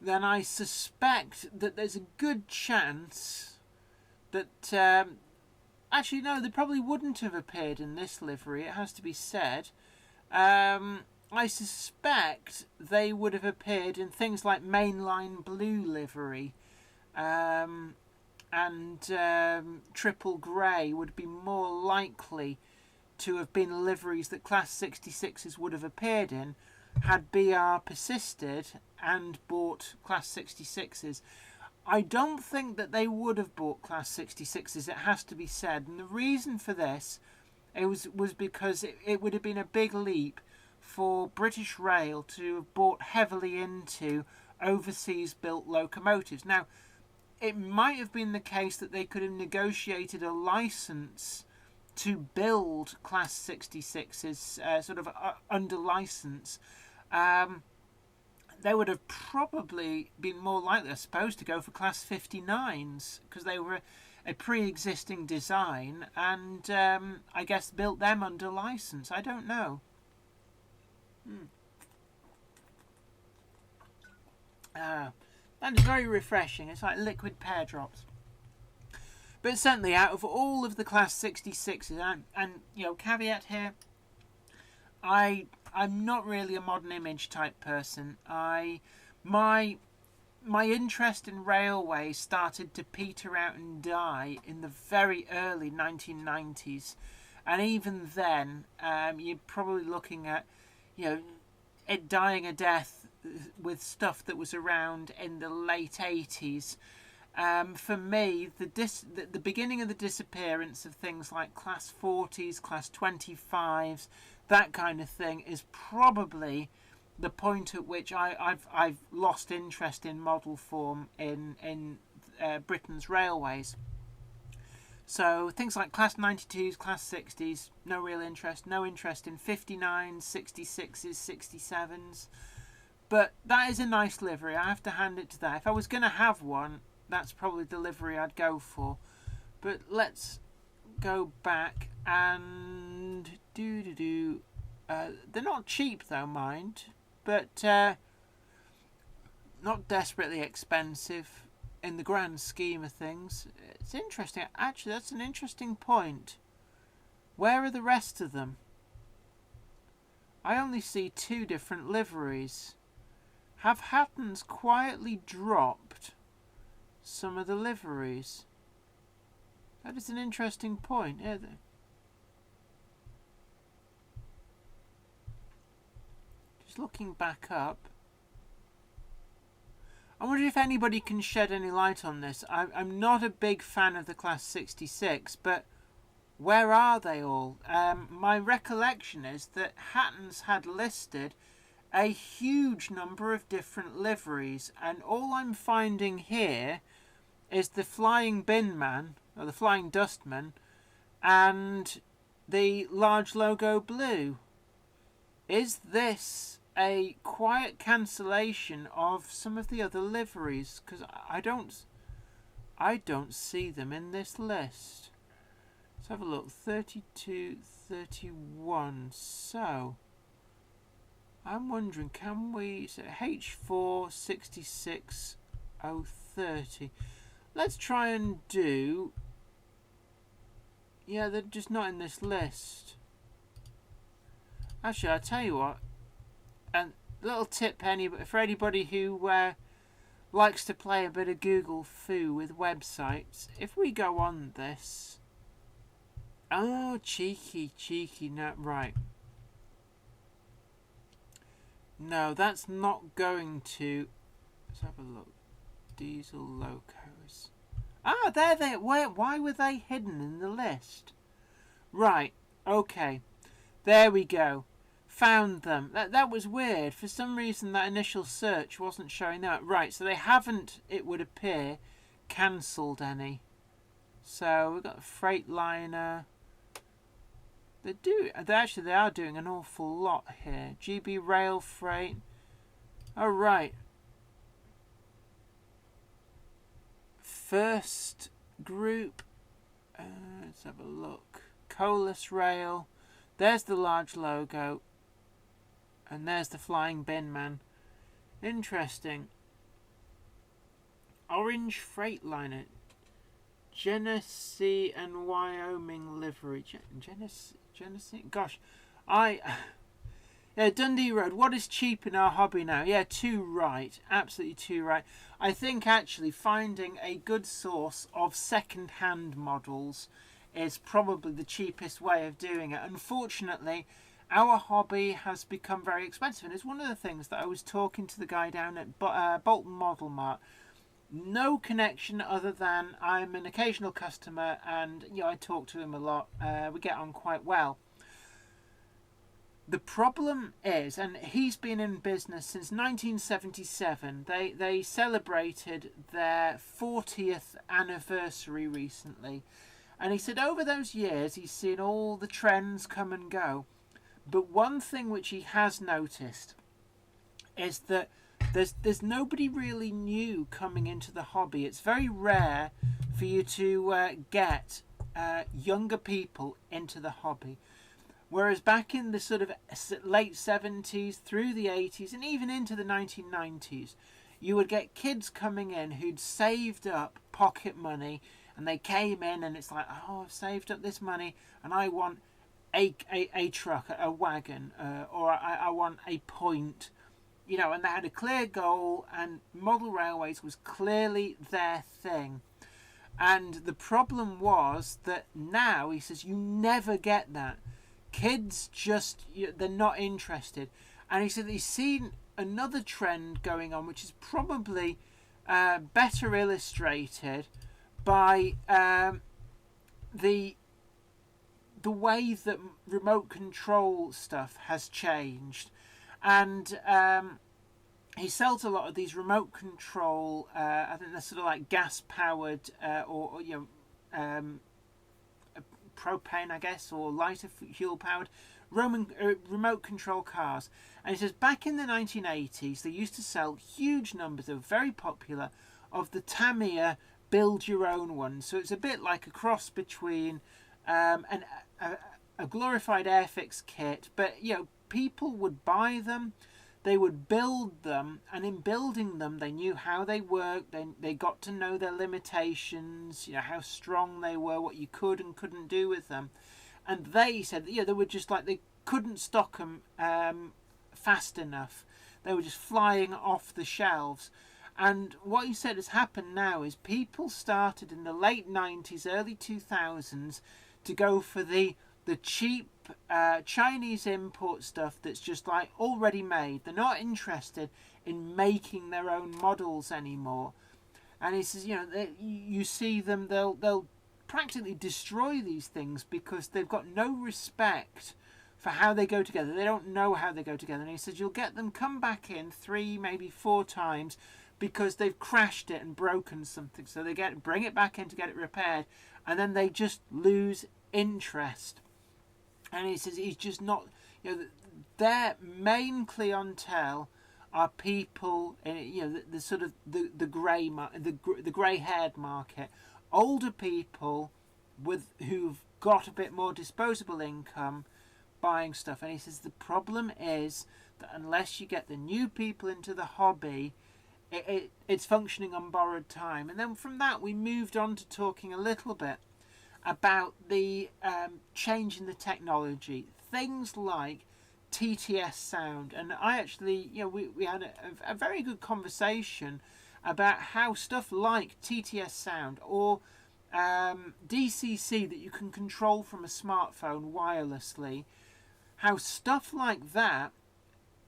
then I suspect that there's a good chance that... actually, no, they probably wouldn't have appeared in this livery, it has to be said. I suspect they would have appeared in things like mainline blue livery. And triple grey would be more likely to have been liveries that Class 66s would have appeared in had BR persisted and bought Class 66s. I don't think that they would have bought Class 66s, it has to be said. And the reason for this was because it would have been a big leap for British Rail to have bought heavily into overseas built locomotives. Now, it might have been the case that they could have negotiated a license to build Class 66s sort of under license. They would have probably been more likely, I suppose, to go for Class 59s because they were a pre-existing design and I guess built them under license. I don't know. That is very refreshing. It's like liquid pear drops. But certainly, out of all of the Class 66s, and you know, caveat here, I'm not really a modern image type person. My interest in railways started to peter out and die in the very early 1990s, and even then, you're probably looking at, you know, it dying a death with stuff that was around in the late 80s. For me, the beginning of the disappearance of things like Class 40s, Class 25s, that kind of thing is probably the point at which I've lost interest in model form in Britain's railways. So things like Class 92s, Class 60s, no real interest. No interest in 59s, 66s, 67s. But that is a nice livery. I have to hand it to that. If I was going to have one, that's probably the livery I'd go for. But let's go back and they're not cheap though, mind. But not desperately expensive in the grand scheme of things. It's interesting. Actually, that's an interesting point. Where are the rest of them? I only see 2 different liveries. Have Hattons quietly dropped some of the liveries? That is an interesting point, isn't it? Just looking back up. I wonder if anybody can shed any light on this. I'm not a big fan of the Class 66, but where are they all? My recollection is that Hattons had listed a huge number of different liveries, and all I'm finding here is the Flying Bin Man, or the Flying Dustman, and the large logo blue. Is this a quiet cancellation of some of the other liveries? Because I don't see them in this list. Let's have a look. 32, 31. So I'm wondering, can we... So H4, 66, 030. Let's try and do... Yeah, they're just not in this list. Actually, I'll tell you what. A little tip for anybody who likes to play a bit of Google foo with websites. If we go on this... Oh, cheeky. No, right. No, that's not going to... Let's have a look. Diesel locos. Ah, there they... Why were they hidden in the list? Right, okay. There we go. Found them. That was weird. For some reason, that initial search wasn't showing that. Right, so they haven't, it would appear, cancelled any. So we've got a Freightliner. They are doing an awful lot here. GB Rail Freight. Oh, right. first group. Let's have a look. Colas Rail. There's the large logo. And there's the flying bin man. Interesting. Orange Freightliner. Genesee and Wyoming livery. Genesee? Gosh. Yeah, Dundee Road. What is cheap in our hobby now? Yeah, too right. Absolutely too right. I think actually finding a good source of second-hand models is probably the cheapest way of doing it. Unfortunately, our hobby has become very expensive, and it's one of the things that I was talking to the guy down at Bolton Model Mart. No connection other than I'm an occasional customer, and I talk to him a lot. We get on quite well. The problem is, and he's been in business since 1977. They celebrated their 40th anniversary recently, and he said over those years he's seen all the trends come and go. But one thing which he has noticed is that there's nobody really new coming into the hobby. It's very rare for you to get younger people into the hobby. Whereas back in the sort of late 70s, through the 80s, and even into the 1990s, you would get kids coming in who'd saved up pocket money, and they came in and it's like, oh, I've saved up this money and I want a truck, a wagon, or I want a point, and they had a clear goal, and model railways was clearly their thing. And the problem was that now, he says, you never get that. Kids just, they're not interested. And he said he's seen another trend going on, which is probably better illustrated by the way that remote control stuff has changed. And he sells a lot of these remote control, I think they're sort of like gas powered or propane, I guess, or lighter fuel powered remote control cars. And he says back in the 1980s they used to sell huge numbers, they were very popular, of the Tamiya build your own ones. So it's a bit like a cross between a glorified Airfix kit, but people would buy them, they would build them, and in building them they knew how they worked, they got to know their limitations, how strong they were, what you could and couldn't do with them. And they said that they were just like, they couldn't stock them fast enough, they were just flying off the shelves. And what he said has happened now is people started in the late 90s, early 2000s to go for the cheap Chinese import stuff that's just like already made. They're not interested in making their own models anymore. And he says, you see them, they'll practically destroy these things because they've got no respect for how they go together. They don't know how they go together. And he says you'll get them come back in 3, maybe 4 times because they've crashed it and broken something. So they bring it back in to get it repaired, and then they just lose interest. And he says he's just not, their main clientele are people in, the sort of the grey-haired market, older people who've got a bit more disposable income buying stuff. And he says the problem is that unless you get the new people into the hobby, it's functioning on borrowed time. And then from that we moved on to talking a little bit about the change in the technology, things like TTS sound. And I actually, we had a very good conversation about how stuff like TTS sound or DCC that you can control from a smartphone wirelessly, how stuff like that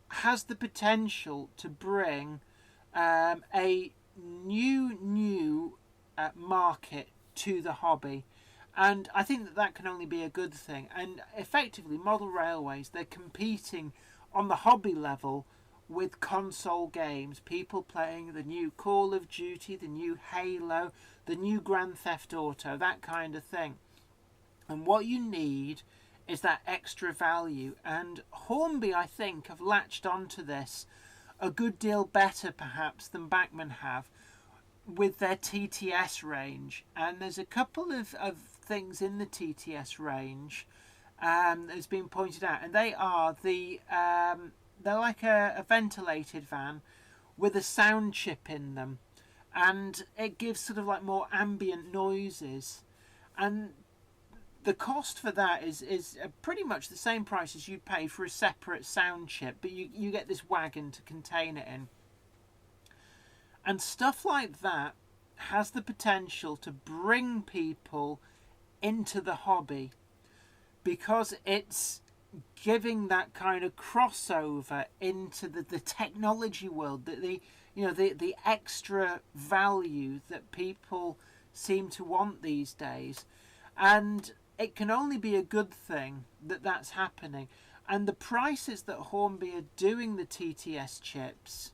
has the potential to bring a new market to the hobby. And I think that can only be a good thing. And effectively, model railways, they're competing on the hobby level with console games. People playing the new Call of Duty, the new Halo, the new Grand Theft Auto, that kind of thing. And what you need is that extra value. And Hornby, I think, have latched onto this a good deal better, perhaps, than Bachmann have. with their TTS range, and there's a couple of things in the TTS range that's been pointed out, and they are they're like a ventilated van with a sound chip in them, and it gives sort of like more ambient noises, and the cost for that is pretty much the same price as you'd pay for a separate sound chip, but you get this wagon to contain it in. And stuff like that has the potential to bring people into the hobby, because it's giving that kind of crossover into the technology world, the extra value that people seem to want these days. And it can only be a good thing that that's happening. And the prices that Hornby are doing the TTS chips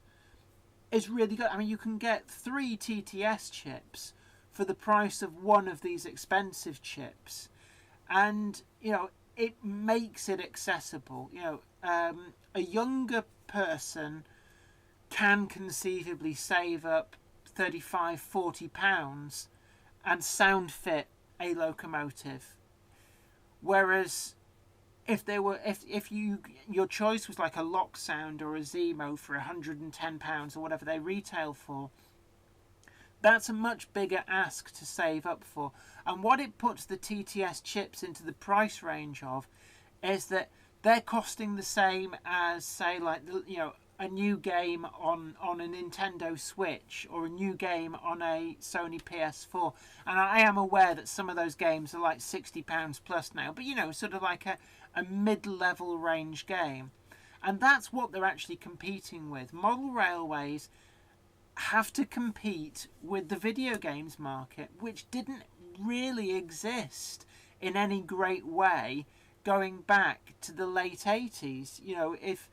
is really good. I mean, you can get 3 TTS chips for the price of one of these expensive chips, and it makes it accessible. A younger person can conceivably save up £35-40 and sound fit a locomotive, whereas if your choice was like a Lock Sound or a Zemo for £110 or whatever they retail for, that's a much bigger ask to save up for. And what it puts the TTS chips into the price range of is that they're costing the same as, say, like a new game on a Nintendo Switch or a new game on a Sony PS4. And I am aware that some of those games are like £60 plus now, but sort of like a mid-level range game. And that's what they're actually competing with. Model railways have to compete with the video games market, which didn't really exist in any great way going back to the late 80s. If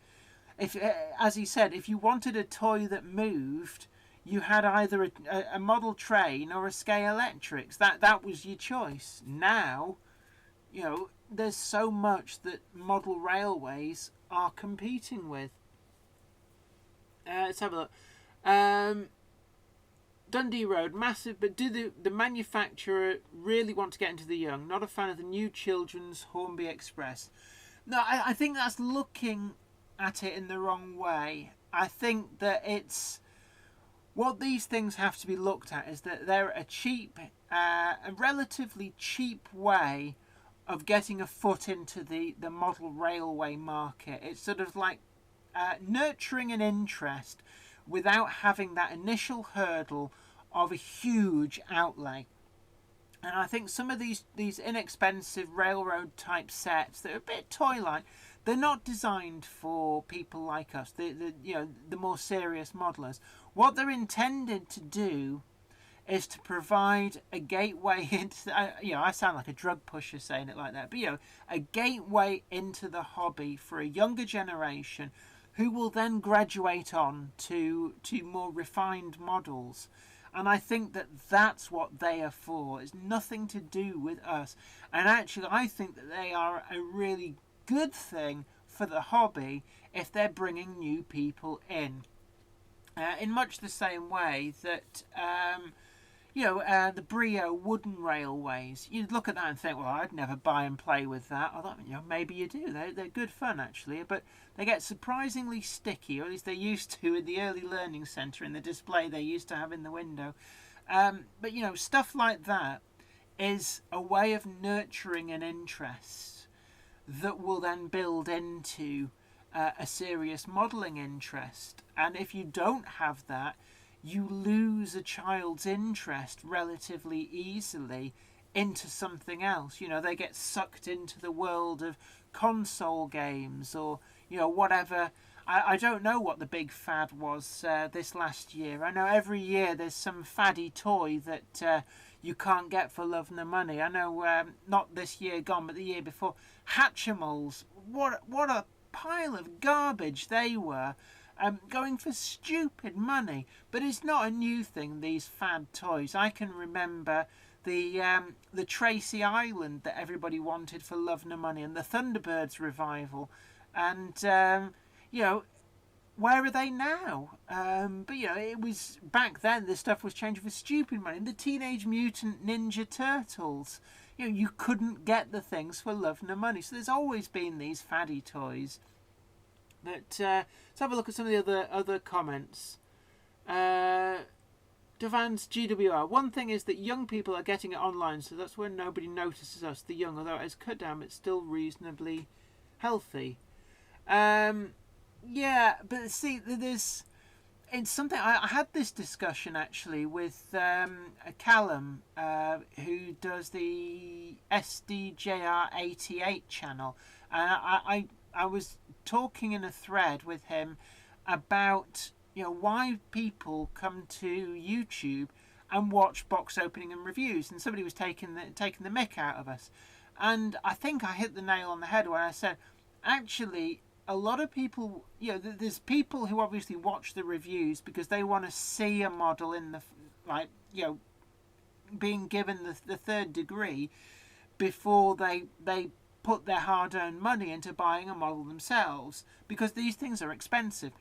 as he said, if you wanted a toy that moved, you had either a model train or a Scalextric. That was your choice. Now, there's so much that model railways are competing with. Let's have a look. Dundee Road, massive, but do the manufacturer really want to get into the young? Not a fan of the new children's Hornby Express. No, I think that's looking at it in the wrong way. I think that it's what these things have to be looked at is that they're a relatively cheap way of getting a foot into the model railway market. It's sort of like nurturing an interest without having that initial hurdle of a huge outlay. And I think some of these inexpensive railroad type sets that are a bit toy-like, they're not designed for people like us, the more serious modelers. What they're intended to do is to provide a gateway into, I sound like a drug pusher saying it like that, but a gateway into the hobby for a younger generation who will then graduate on to more refined models. And I think that that's what they are for. It's nothing to do with us. And actually, I think that they are a really good thing for the hobby if they're bringing new people in much the same way that the Brio wooden railways, you'd look at that and think, well, I'd never buy and play with that. I thought, maybe you do. They're good fun, actually, but they get surprisingly sticky, or at least they used to in the early learning centre in the display they used to have in the window. But stuff like that is a way of nurturing an interest that will then build into a serious modelling interest. And if you don't have that, you lose a child's interest relatively easily into something else. They get sucked into the world of console games or, whatever. I don't know what the big fad was this last year. I know every year there's some faddy toy that you can't get for love nor money. I know not this year gone, but the year before. Hatchimals, what a pile of garbage they were. Going for stupid money, but it's not a new thing, these fad toys. I can remember the Tracy Island that everybody wanted for love nor money, and the Thunderbirds revival, and where are they now? But it was back then. This stuff was changing for stupid money. The Teenage Mutant Ninja Turtles. You couldn't get the things for love nor money. So there's always been these faddy toys. But let's have a look at some of the other comments. Devan's GWR. One thing is that young people are getting it online, so that's when nobody notices us, the young. Although it's cut down, it's still reasonably healthy. Yeah, but see, it's something. I had this discussion actually with Callum, who does the SDJR88 channel, and I was talking in a thread with him about why people come to YouTube and watch box opening and reviews, and somebody was taking the mick out of us, and I think I hit the nail on the head when I said, actually, a lot of people, there's people who obviously watch the reviews because they want to see a model in the, being given the third degree before they put their hard-earned money into buying a model themselves, because these things are expensive.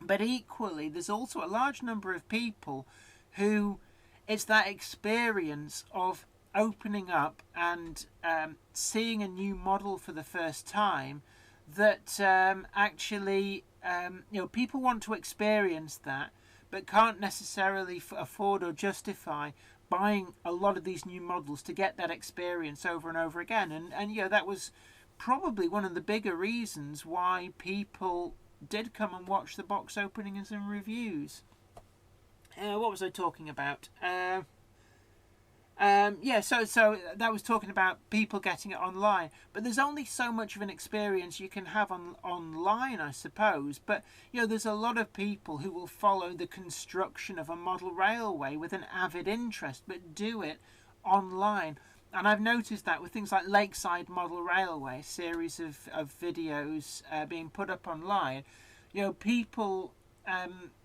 But equally, there's also a large number of people who it's that experience of opening up and seeing a new model for the first time that actually people want to experience that, but can't necessarily afford or justify buying a lot of these new models to get that experience over and over again. And that was probably one of the bigger reasons why people did come and watch the box openings and reviews. What was I talking about? So that was talking about people getting it online, but there's only so much of an experience you can have online, I suppose. But there's a lot of people who will follow the construction of a model railway with an avid interest, but do it online. And I've noticed that with things like Lakeside Model Railway, a series of videos being put up online, people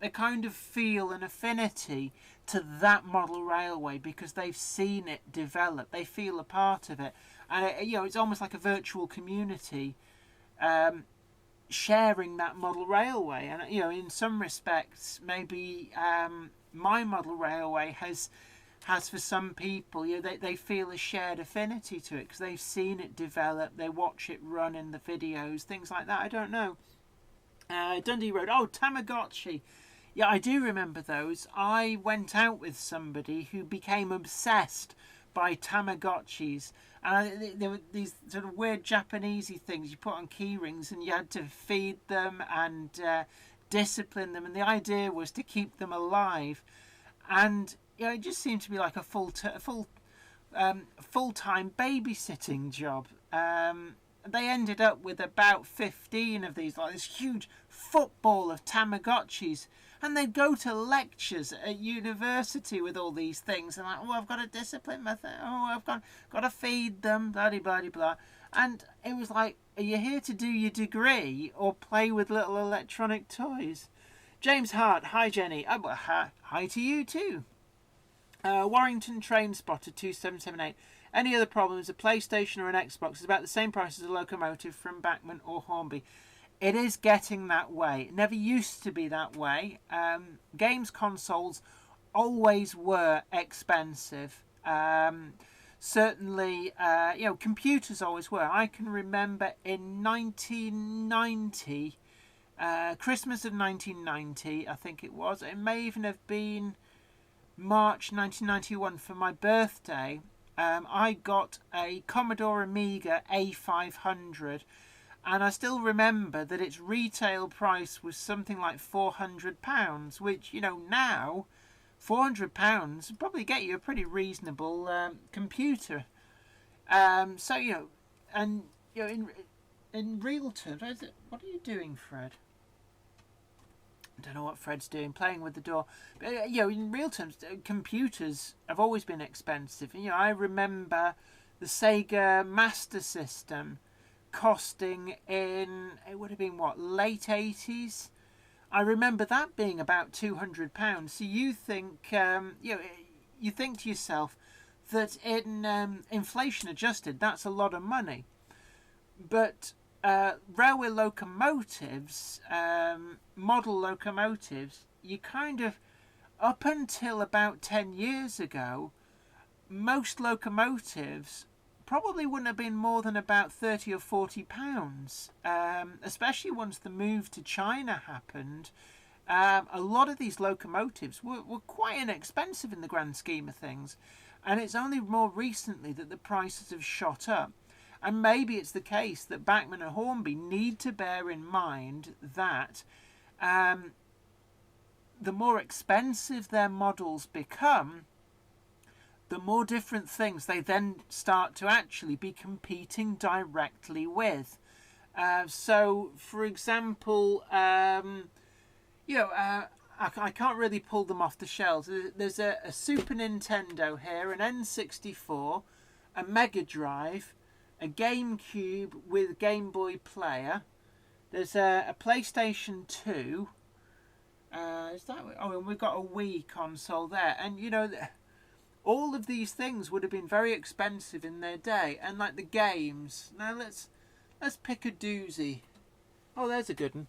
they kind of feel an affinity to that model railway because they've seen it develop. They feel a part of it, and it's almost like a virtual community sharing that model railway. And in some respects, maybe my model railway has for some people, they feel a shared affinity to it because they've seen it develop, they watch it run in the videos, things like that. I don't know. Dundee Road. Oh, Tamagotchi. Yeah, I do remember those. I went out with somebody who became obsessed by Tamagotchis. And there were these sort of weird Japanesey things you put on key rings, and you had to feed them and discipline them. And the idea was to keep them alive. And it just seemed to be like a full-time babysitting job. They ended up with about 15 of these, like this huge football of Tamagotchis, and they'd go to lectures at university with all these things, and I've got to discipline my thing, I've got to feed them, blah blah blah blah. And it was like, are you here to do your degree or play with little electronic toys? James Hart, hi Jenny. Hi to you too. Warrington Train Spotter 2778. Any other problems? A PlayStation or an Xbox is about the same price as a locomotive from Bachmann or Hornby. It is getting that way. It never used to be that way. Games consoles always were expensive. Certainly, computers always were. I can remember in 1990, Christmas of 1990, I think it was. It may even have been March 1991 for my birthday. I got a Commodore Amiga A500, and I still remember that its retail price was something like £400, which, now £400 would probably get you a pretty reasonable computer. In real terms, what are you doing, Fred? I don't know what Fred's doing, playing with the door. But, in real terms, computers have always been expensive. I remember the Sega Master System costing it would have been, late 80s? I remember that being about £200. So you think, you think to yourself that in inflation adjusted, that's a lot of money. But railway locomotives, model locomotives, you kind of, up until about 10 years ago, most locomotives probably wouldn't have been more than about 30 or 40 pounds, especially once the move to China happened. A lot of these locomotives were quite inexpensive in the grand scheme of things, and it's only more recently that the prices have shot up. And maybe it's the case that Bachmann and Hornby need to bear in mind that the more expensive their models become, the more different things they then start to actually be competing directly with. So, for example, I can't really pull them off the shelves. There's a Super Nintendo here, an N64, a Mega Drive, a GameCube with Game Boy Player. There's a PlayStation 2. Is that? Oh, and we've got a Wii console there. And all of these things would have been very expensive in their day. And like the games. Now let's pick a doozy. Oh, there's a good one.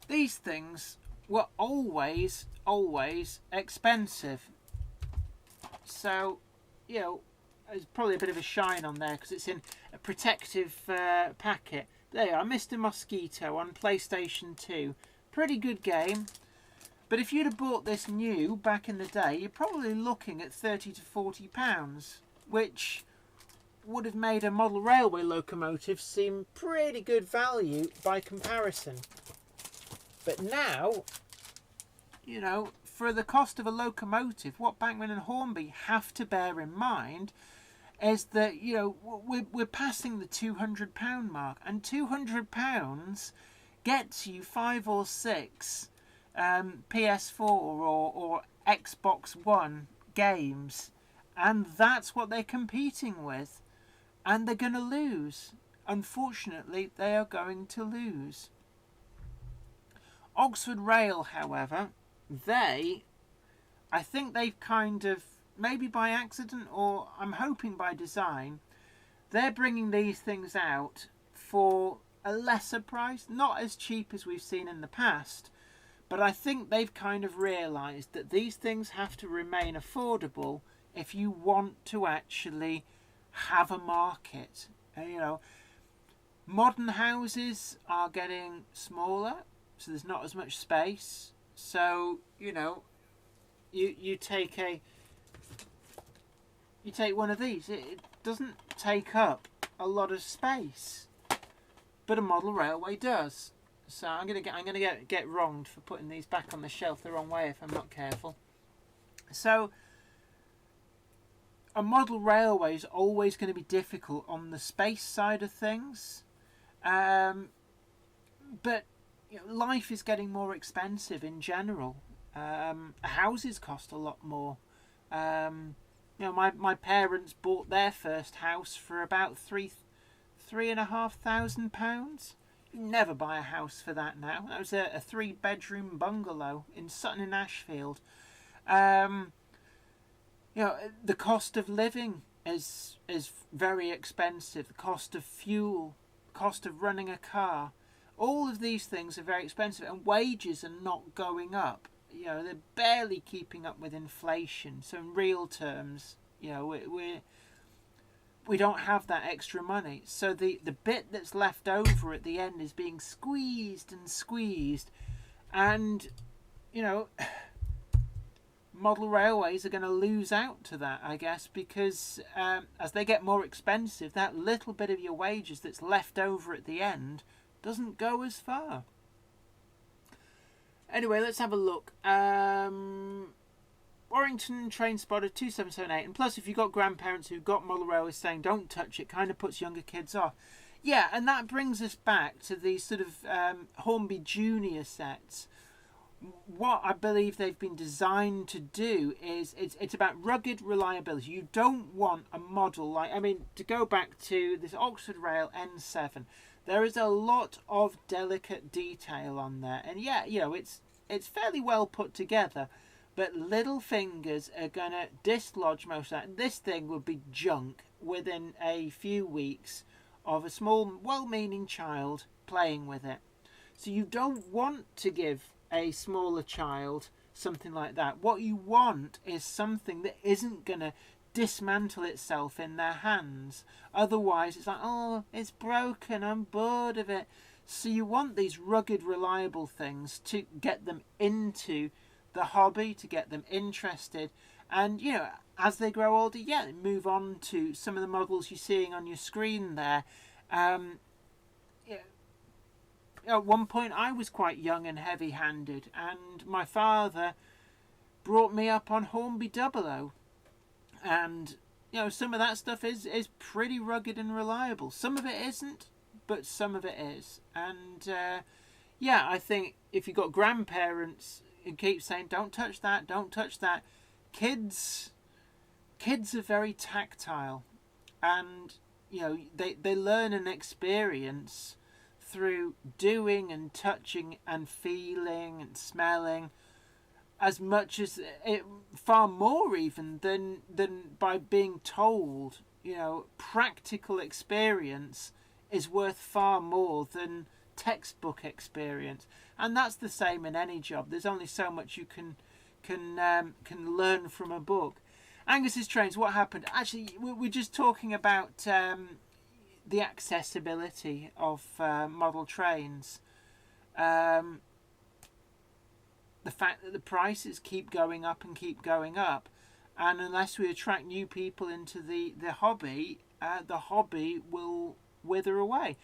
These things were always expensive. So, there's probably a bit of a shine on there because it's in a protective packet. There you are, Mr. Mosquito on PlayStation 2. Pretty good game. But if you'd have bought this new back in the day, you're probably looking at 30 to 40 pounds, which would have made a model railway locomotive seem pretty good value by comparison. But now, for the cost of a locomotive, what Bachmann and Hornby have to bear in mind is that, we're passing the £200 mark, and £200 gets you 5 or 6 PS4 or Xbox One games, and that's what they're competing with, and they're going to lose. Unfortunately, they are going to lose. Oxford Rail, however, I think they've kind of, maybe by accident or I'm hoping by design, they're bringing these things out for a lesser price, not as cheap as we've seen in the past, but I think they've kind of realised that these things have to remain affordable if you want to actually have a market. Modern houses are getting smaller, so there's not as much space. So, you take one of these. It doesn't take up a lot of space, but a model railway does. So I'm gonna get wronged for putting these back on the shelf the wrong way if I'm not careful. So a model railway is always going to be difficult on the space side of things, but life is getting more expensive in general. Houses cost a lot more. My parents bought their first house for about £3,500. You never buy a house for that now. That was a 3-bedroom bungalow in Sutton in Ashfield. The cost of living is very expensive. The cost of fuel, the cost of running a car. All of these things are very expensive, and wages are not going up. They're barely keeping up with inflation. So in real terms, we don't have that extra money. So the bit that's left over at the end is being squeezed and squeezed. And, model railways are going to lose out to that, I guess, because as they get more expensive, that little bit of your wages that's left over at the end doesn't go as far. Anyway, let's have a look. Warrington Train Spotter 2778, and plus if you've got grandparents who've got model railways saying don't touch it, kind of puts younger kids off. Yeah, and that brings us back to these sort of Hornby Junior sets. What I believe they've been designed to do is it's about rugged reliability. You don't want a model to go back to this Oxford Rail N7, there is a lot of delicate detail on there, and it's fairly well put together, but little fingers are gonna dislodge most of that. This thing would be junk within a few weeks of a small, well-meaning child playing with it. So you don't want to give a smaller child something like that. What you want is something that isn't going to dismantle itself in their hands. Otherwise, it's like, oh, it's broken, I'm bored of it. So you want these rugged, reliable things to get them into the hobby, to get them interested. And, you know, as they grow older, yeah, move on to some of the models you're seeing on your screen there. At one point, I was quite young and heavy-handed, and my father brought me up on Hornby 00. And, you know, some of that stuff is pretty rugged and reliable. Some of it isn't, but some of it is. And, yeah, I think if you've got grandparents who keep saying, don't touch that, don't touch that, kids are very tactile. And, you know, they learn and experience through doing and touching and feeling and smelling, as much as far more even than by being told. You know, practical experience is worth far more than textbook experience, and that's the same in any job. There's only so much you can learn from a book. Angus's trains, what happened? Actually, we're just talking about the accessibility of model trains. The fact that the prices keep going up and keep going up, and unless we attract new people into the hobby will wither away.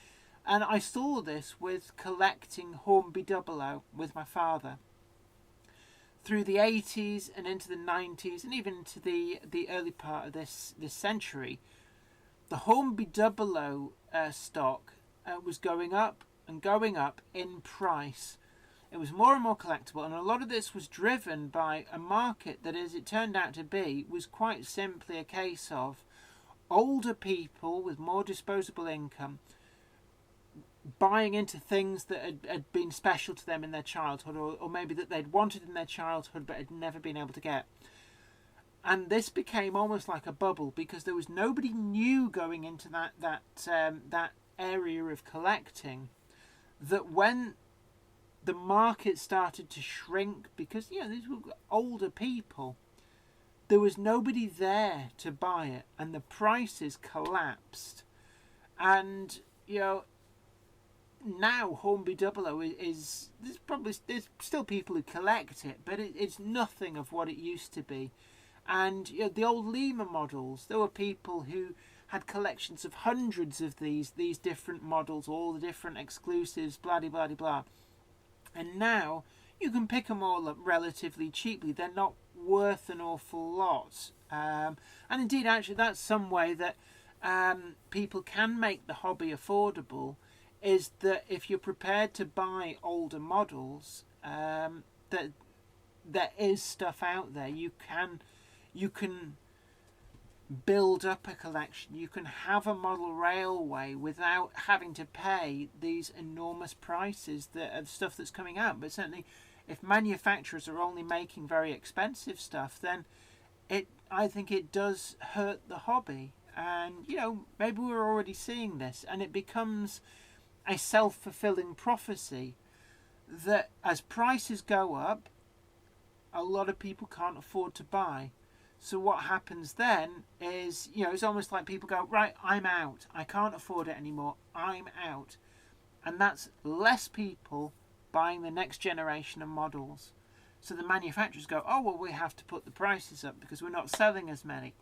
And I saw this with collecting Hornby 00 with my father. Through the 80s and into the 90s and even into the early part of this century, the Hornby 00 stock was going up and going up in price. It was more and more collectible, and a lot of this was driven by a market that, as it turned out to be, was quite simply a case of older people with more disposable income buying into things that had been special to them in their childhood, or maybe that they'd wanted in their childhood but had never been able to get. And this became almost like a bubble, because there was nobody new going into that area of collecting, that when the market started to shrink, because, you know, these were older people, there was nobody there to buy it, and the prices collapsed. And, you know, now Hornby 00 is there's still people who collect it, but it's nothing of what it used to be. And, you know, the old Lima models, there were people who had collections of hundreds of these different models, all the different exclusives, blah blah blah blah. And now you can pick them all up relatively cheaply. They're not worth an awful lot. And indeed, actually, that's some way that people can make the hobby affordable, is that if you're prepared to buy older models, that there is stuff out there. You can build up a collection. You can have a model railway without having to pay these enormous prices of stuff that's coming out. But certainly, if manufacturers are only making very expensive stuff, then I think it does hurt the hobby. And, you know, maybe we're already seeing this, and it becomes a self-fulfilling prophecy that as prices go up, a lot of people can't afford to buy. So what happens then is, you know, it's almost like people go, right, I'm out. I can't afford it anymore. I'm out. And that's less people buying the next generation of models. So the manufacturers go, oh, well, we have to put the prices up because we're not selling as many.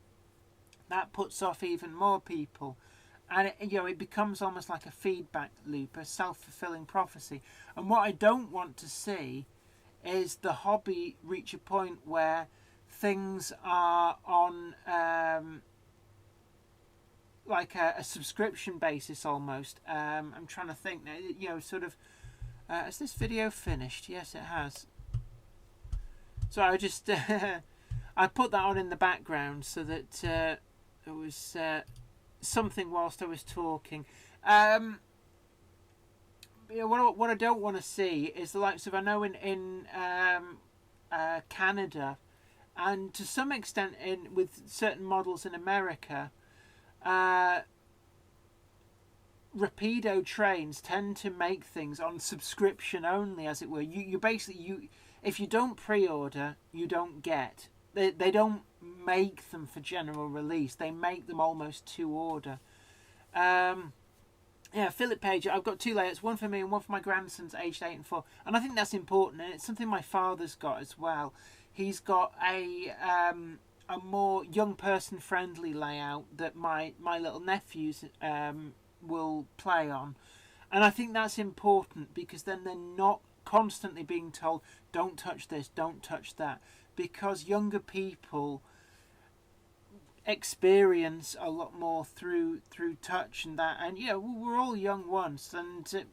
That puts off even more people. And, it becomes almost like a feedback loop, a self-fulfilling prophecy. And what I don't want to see is the hobby reach a point where things are on like a subscription basis almost. I'm trying to think now, sort of, has this video finished? Yes, it has. So I just I put that on in the background so that it was something whilst I was talking. What I don't want to see is the likes of, I know in Canada, and to some extent with certain models in America, Rapido trains tend to make things on subscription only, as it were. You basically, if you don't pre-order, you don't get. They don't make them for general release. They make them almost to order. Yeah, Philip Page, I've got 2 layouts, one for me and one for my grandsons aged 8 and 4. And I think that's important, and it's something my father's got as well. He's got a more young person friendly layout that my little nephews will play on. And I think that's important, because then they're not constantly being told, don't touch this, don't touch that. Because younger people experience a lot more through touch and that, and we're all young once, and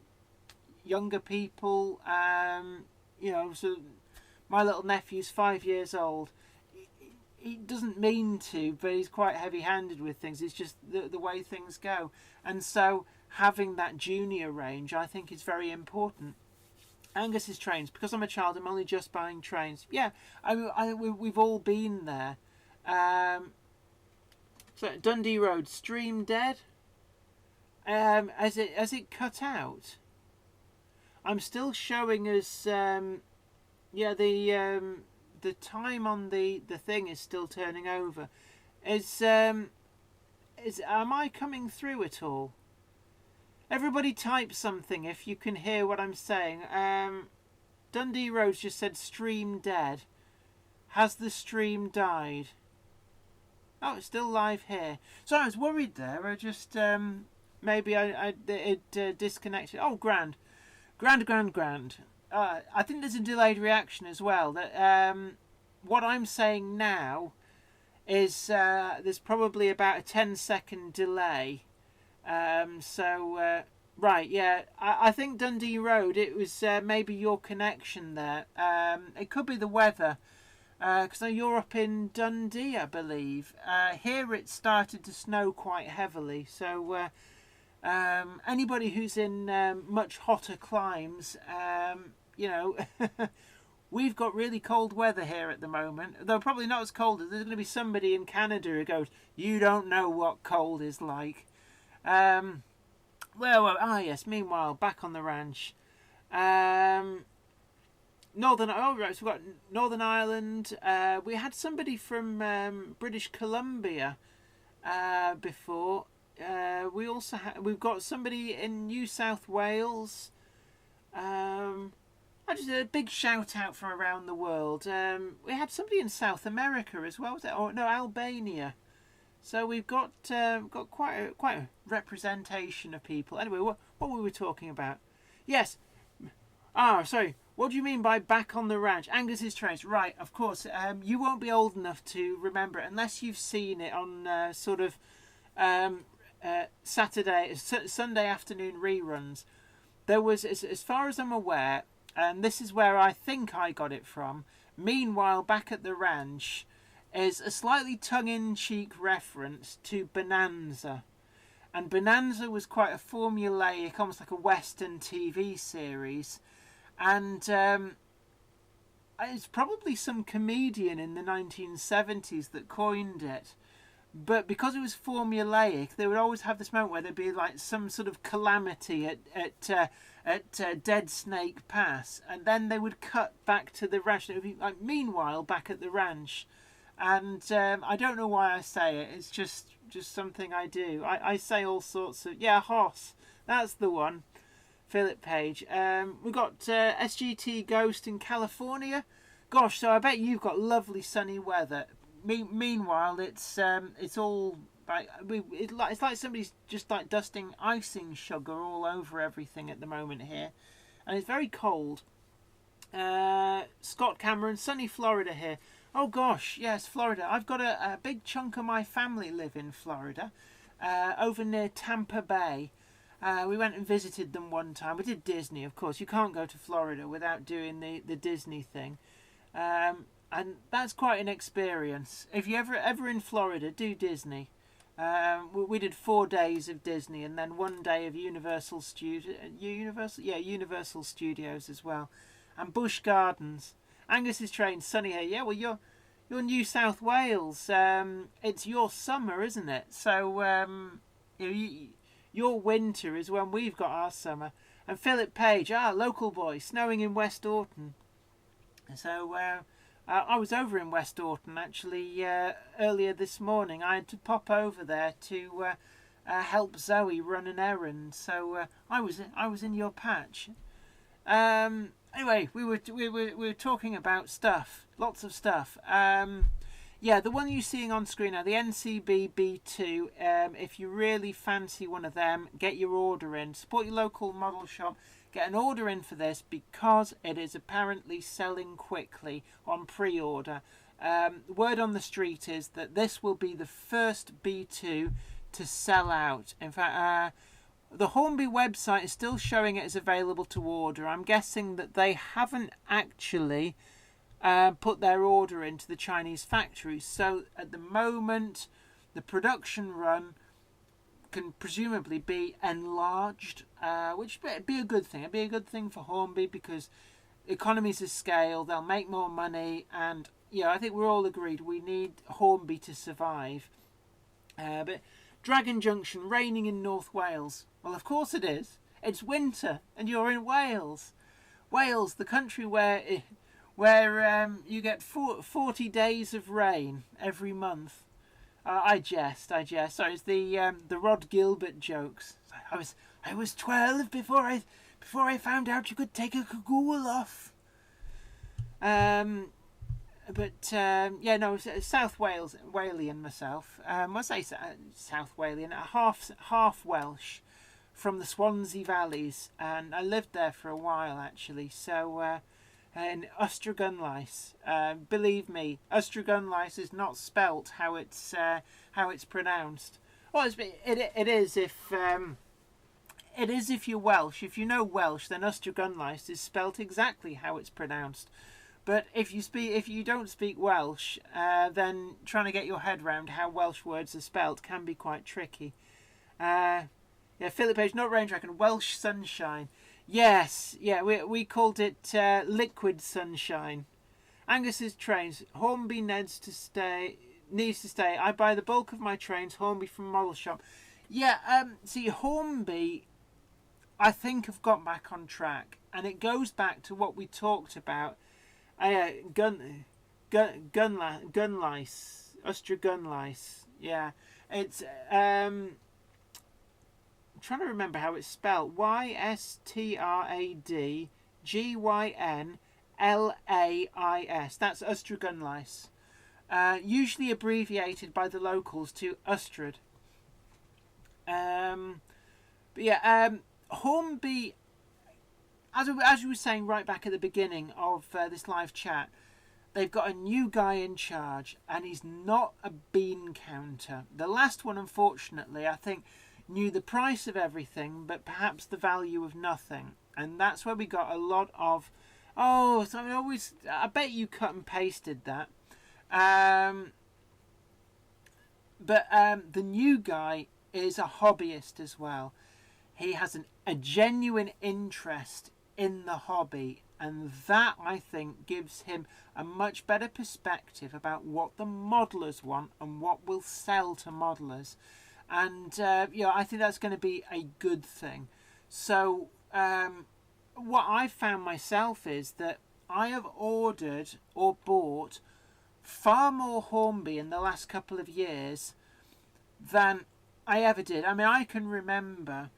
younger people, so my little nephew's 5 years old. He doesn't mean to, but he's quite heavy-handed with things. It's just the way things go, and so having that junior range, I think, is very important. Angus's trains, because I'm a child, I'm only just buying trains. Yeah, we've all been there. So Dundee Road, stream dead. Has it cut out? I'm still showing as the time on the thing is still turning over. Am I coming through at all? Everybody type something if you can hear what I'm saying. Dundee Road just said stream dead. Has the stream died? Oh, it's still live here. So I was worried there. I just maybe it disconnected. Oh, grand. I think there's a delayed reaction as well. That what I'm saying now is there's probably about a 10-second delay. Right, yeah. I think Dundee Road, it was maybe your connection there. It could be the weather. Because you're up in Dundee, I believe. Here it started to snow quite heavily. So anybody who's in much hotter climes, we've got really cold weather here at the moment. Though probably not as cold. There's going to be somebody in Canada who goes, you don't know what cold is like. Yes, meanwhile, back on the ranch. So we've got Northern Ireland. We had somebody from British Columbia before. We've got somebody in New South Wales. I just a big shout out from around the world. We had somebody in South America as well. Was it? Oh no, Albania. So we've got quite a representation of people. Anyway, what were we talking about? Yes. Sorry. What do you mean by back on the ranch? Angus's trains. Right, of course. You won't be old enough to remember it unless you've seen it on Sunday afternoon reruns. There was, as far as I'm aware, and this is where I think I got it from, meanwhile, back at the ranch, is a slightly tongue-in-cheek reference to Bonanza. And Bonanza was quite a formulaic, almost like a Western TV series. And it's probably some comedian in the 1970s that coined it. But because it was formulaic, they would always have this moment where there'd be like some sort of calamity at Dead Snake Pass. And then they would cut back to the ranch. It would be like, meanwhile, back at the ranch. And I don't know why I say it. It's just something I do. I say all sorts of... Yeah, Hoss. That's the one. Philip Page. We've got SGT Ghost in California. Gosh, so I bet you've got lovely sunny weather. Meanwhile, it's all like it's like somebody's just like dusting icing sugar all over everything at the moment here, and it's very cold. Scott Cameron, sunny Florida here. Oh gosh, yes, Florida. I've got a big chunk of my family live in Florida, over near Tampa Bay. We went and visited them one time. We did Disney, of course. You can't go to Florida without doing the Disney thing. And that's quite an experience. If you ever in Florida, do Disney. We did 4 days of Disney and then 1 day of Universal Studios as well. And Busch Gardens. Angus's train, sunny here. Yeah, well, New South Wales. It's your summer, isn't it? So your winter is when we've got our summer. And Philip Page, local boy, snowing in West Orton. So I was over in West Orton actually earlier this morning. I had to pop over there to help Zoe run an errand. So I was in your patch. Anyway, we were talking about stuff, lots of stuff. Yeah, the one you're seeing on screen now, the NCB B2. If you really fancy one of them, get your order in. Support your local model shop. Get an order in for this because it is apparently selling quickly on pre-order. Word on the street is that this will be the first B2 to sell out. In fact, the Hornby website is still showing it as available to order. I'm guessing that they haven't actually put their order into the Chinese factories. So at the moment, the production run can presumably be enlarged, which would be a good thing. It'd be a good thing for Hornby because economies of scale, they'll make more money, and I think we're all agreed we need Hornby to survive. But Dragon Junction, raining in North Wales. Well, of course it is. It's winter, and you're in Wales. Wales, the country where you get 40 days of rain every month. I jest. Sorry, it's the Rod Gilbert jokes. I was 12 before I found out you could take a cagoule off. South Walian myself. I say South Walian, half Welsh, from the Swansea Valleys, and I lived there for a while actually. So. In Ustragunlice, believe me, Ustragunlice is not spelt how it's pronounced. Well, it is if you're Welsh. If you know Welsh, then Ustragunlice is spelt exactly how it's pronounced. But if you don't speak Welsh, then trying to get your head around how Welsh words are spelt can be quite tricky. Philip Page, not Rain Dragon, Welsh Sunshine. Yes, we called it Liquid Sunshine. Angus's trains. Hornby needs to stay. I buy the bulk of my trains, Hornby from Model Shop. See, Hornby, I think, have got back on track. And it goes back to what we talked about. Gun lice. Ustra gun lice. Yeah. It's... trying to remember how it's spelled. Ystradgynlais. That's Ustragunlice. Usually abbreviated by the locals to Ustrad. Hornby, as you were saying right back at the beginning of this live chat, they've got a new guy in charge, and he's not a bean counter. The last one, unfortunately, I think, knew the price of everything, but perhaps the value of nothing. And that's where we got a lot of, I bet you cut and pasted that. But the new guy is a hobbyist as well. He has a genuine interest in the hobby, and that, I think, gives him a much better perspective about what the modelers want and what will sell to modelers. And I think that's going to be a good thing. So what I've found myself is that I have ordered or bought far more Hornby in the last couple of years than I ever did. I mean, I can remember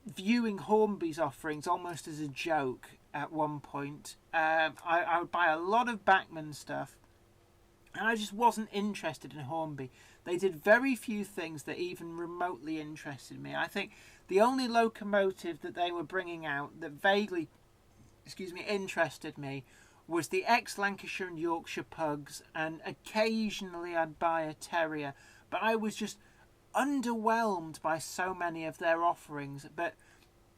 viewing Hornby's offerings almost as a joke at one point. I would buy a lot of Bachmann stuff, and I just wasn't interested in Hornby. They did very few things that even remotely interested me. I think the only locomotive that they were bringing out that vaguely, interested me was the ex-Lancashire and Yorkshire Pugs, and occasionally I'd buy a Terrier. But I was just underwhelmed by so many of their offerings. But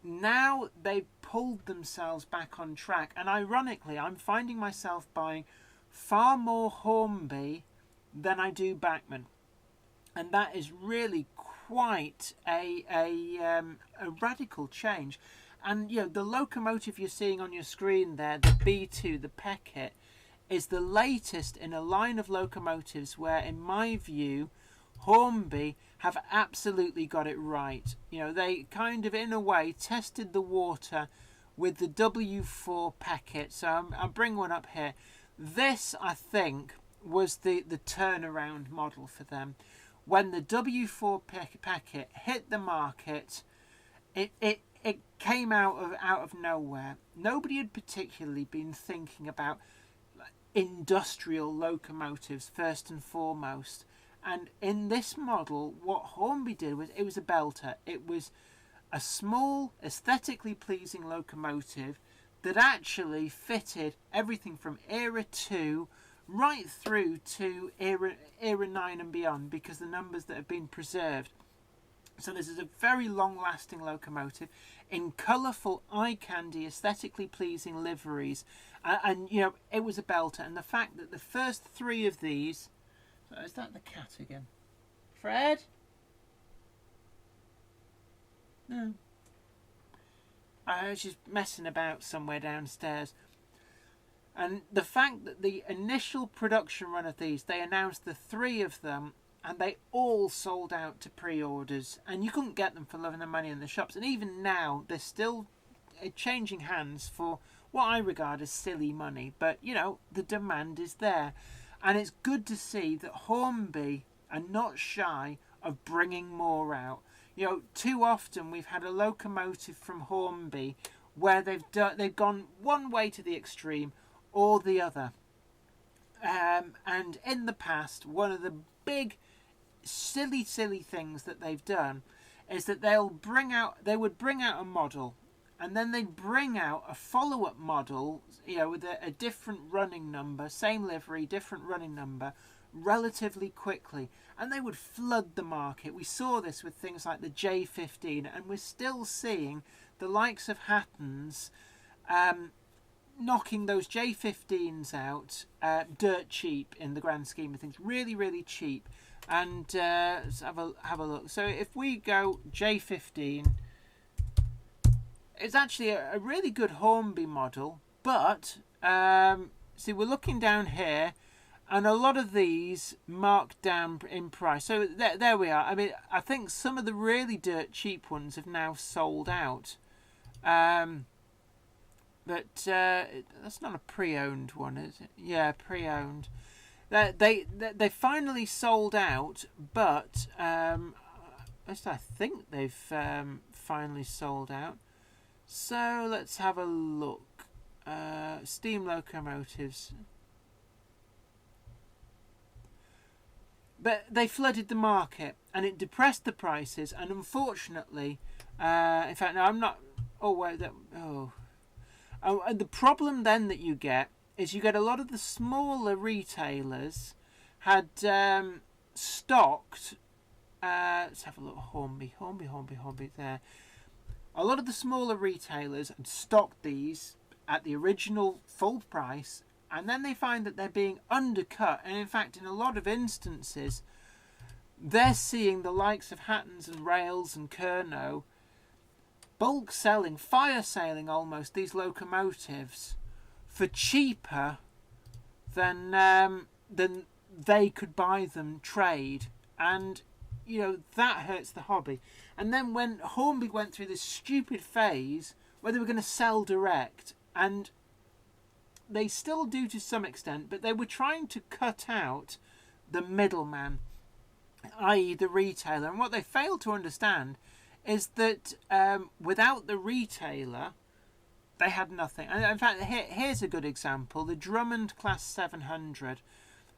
now they've pulled themselves back on track, and ironically, I'm finding myself buying far more Hornby than I do Bachmann. And that is really quite a radical change. And the locomotive you're seeing on your screen there, the B2, the Peckett, is the latest in a line of locomotives where, in my view, Hornby have absolutely got it right. You know, they kind of, in a way, tested the water with the W4 packet. So I'll bring one up here. This, I think, was the turnaround model for them. When the W4 packet hit the market, it came out of nowhere. Nobody had particularly been thinking about industrial locomotives first and foremost. And in this model, what Hornby did was, it was a belter. It was a small, aesthetically pleasing locomotive that actually fitted everything from Era 2 right through to Era 9 and beyond, because the numbers that have been preserved. So this is a very long-lasting locomotive in colourful, eye-candy, aesthetically pleasing liveries. And, you know, it was a belter. And the fact that the first 3 of these... Is that the cat again? Fred? No. She's messing about somewhere downstairs. And the fact that the initial production run of these, they announced the 3 of them, and they all sold out to pre-orders. And you couldn't get them for love and the money in the shops. And even now, they're still changing hands for what I regard as silly money. But, you know, the demand is there. And it's good to see that Hornby are not shy of bringing more out. You know, too often we've had a locomotive from Hornby where they've gone one way to the extreme or the other. And in the past, one of the big, silly things that they've done is that they would bring out a model, and then they'd bring out a follow-up model, you know, with a different running number, same livery, different running number, relatively quickly. And they would flood the market. We saw this with things like the J15, and we're still seeing the likes of Hattons knocking those J15s out dirt cheap in the grand scheme of things. Really cheap. And let's have a look. So if we go J15... It's actually a really good Hornby model, but see, we're looking down here, and a lot of these marked down in price. So there we are. I mean, I think some of the really dirt cheap ones have now sold out. But that's not a pre-owned one, is it? Yeah, pre-owned. They finally sold out, but at least I think they've finally sold out. So let's have a look. Steam locomotives. But they flooded the market, and it depressed the prices. And unfortunately, in fact, no, I'm not. Oh wait, and the problem then that you get is you get a lot of the smaller retailers had stocked. Let's have a look. Hornby there. A lot of the smaller retailers had stocked these at the original full price, and then they find that they're being undercut. And in fact, in a lot of instances, they're seeing the likes of Hattons and Rails and Kernow bulk selling, fire sailing almost, these locomotives for cheaper than they could buy them trade. And you know, that hurts the hobby. And then when Hornby went through this stupid phase where they were going to sell direct, and they still do to some extent, but they were trying to cut out the middleman, i.e. the retailer. And what they failed to understand is that without the retailer, they had nothing. And in fact, here's a good example. The Drummond Class 700.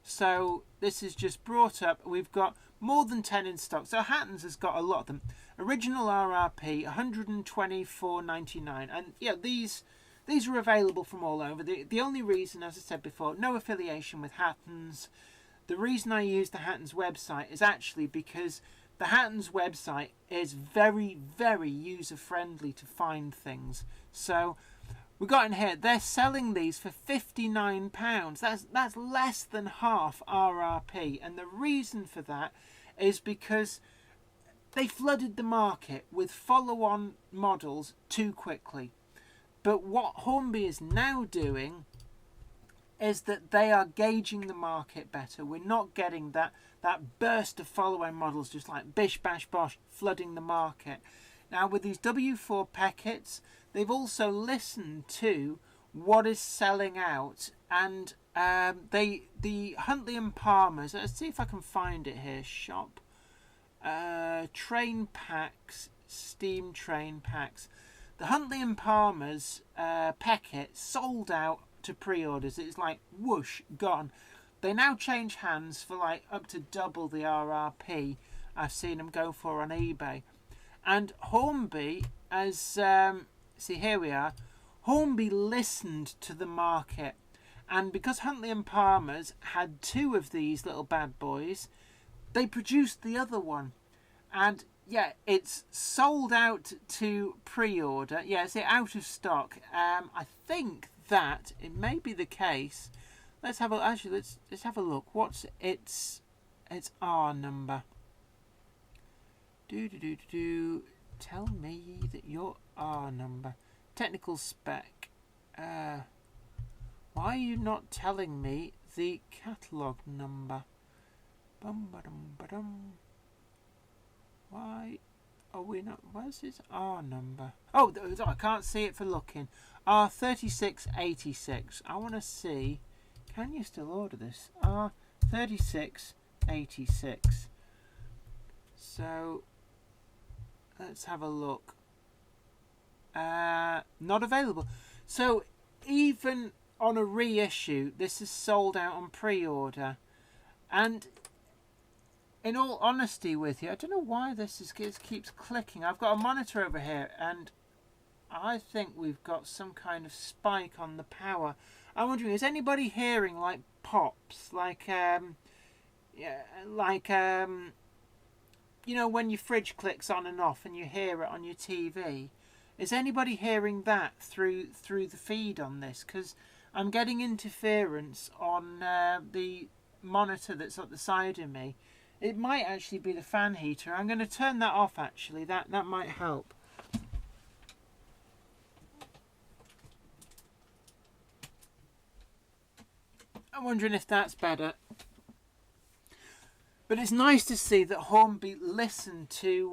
So this is just brought up. We've got more than 10 in stock. So Hattons has got a lot of them. Original RRP, $124.99. And yeah, these are available from all over. The only reason, as I said before, no affiliation with Hattons. The reason I use the Hattons website is actually because the Hattons website is very, very user-friendly to find things. So we got in here, they're selling these for £59. That's less than half RRP. And the reason for that is because they flooded the market with follow-on models too quickly. But what Hornby is now doing is that they are gauging the market better. We're not getting that burst of follow-on models just like bish bash bosh flooding the market. Now with these W4 packets, they've also listened to what is selling out, and the Huntley and Palmer's, let's see if I can find it here, shop, train packs, steam train packs. The Huntley and Palmer's packet sold out to pre-orders. It's like whoosh, gone. They now change hands for like up to double the RRP I've seen them go for on eBay. And Hornby, as see here we are, Hornby listened to the market, and because Huntley and Palmer's had 2 of these little bad boys, they produced the other one, and yeah, it's sold out to pre-order. Yeah, it's out of stock. I think that it may be the case. Let's have a let's have a look. What's its R number? Tell me that your R number. Technical spec. Why are you not telling me the catalogue number? Why are we not? Where's his R number? Oh, I can't see it for looking. R3686. I want to see. Can you still order this? R3686. So let's have a look. Not available. So even on a reissue, this is sold out on pre-order. And in all honesty with you, I don't know why this keeps clicking. I've got a monitor over here, and I think we've got some kind of spike on the power. I'm wondering, is anybody hearing like pops, like you know, when your fridge clicks on and off and you hear it on your TV? Is anybody hearing that through the feed on this? Because I'm getting interference on the monitor that's at the side of me. It might actually be the fan heater. I'm going to turn that off actually. That might help. I'm wondering if that's better. But it's nice to see that Hornby listened to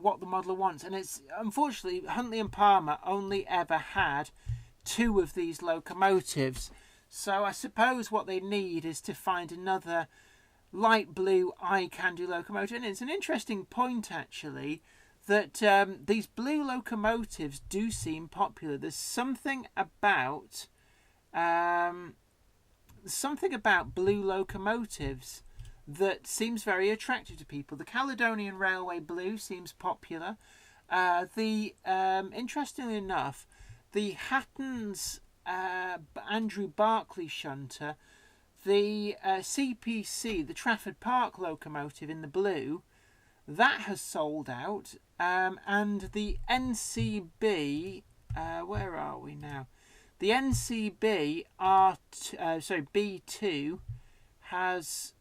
what the modeler wants. And it's unfortunately, Huntley and Palmer only ever had 2 of these locomotives. So I suppose what they need is to find another light blue eye-candy locomotive. And it's an interesting point actually that these blue locomotives do seem popular. There's something about blue locomotives that seems very attractive to people. The Caledonian Railway Blue seems popular. Interestingly enough, the Hatton's Andrew Barclay shunter, the CPC, the Trafford Park locomotive in the blue, that has sold out. And the NCB, where are we now? The NCB B2 has.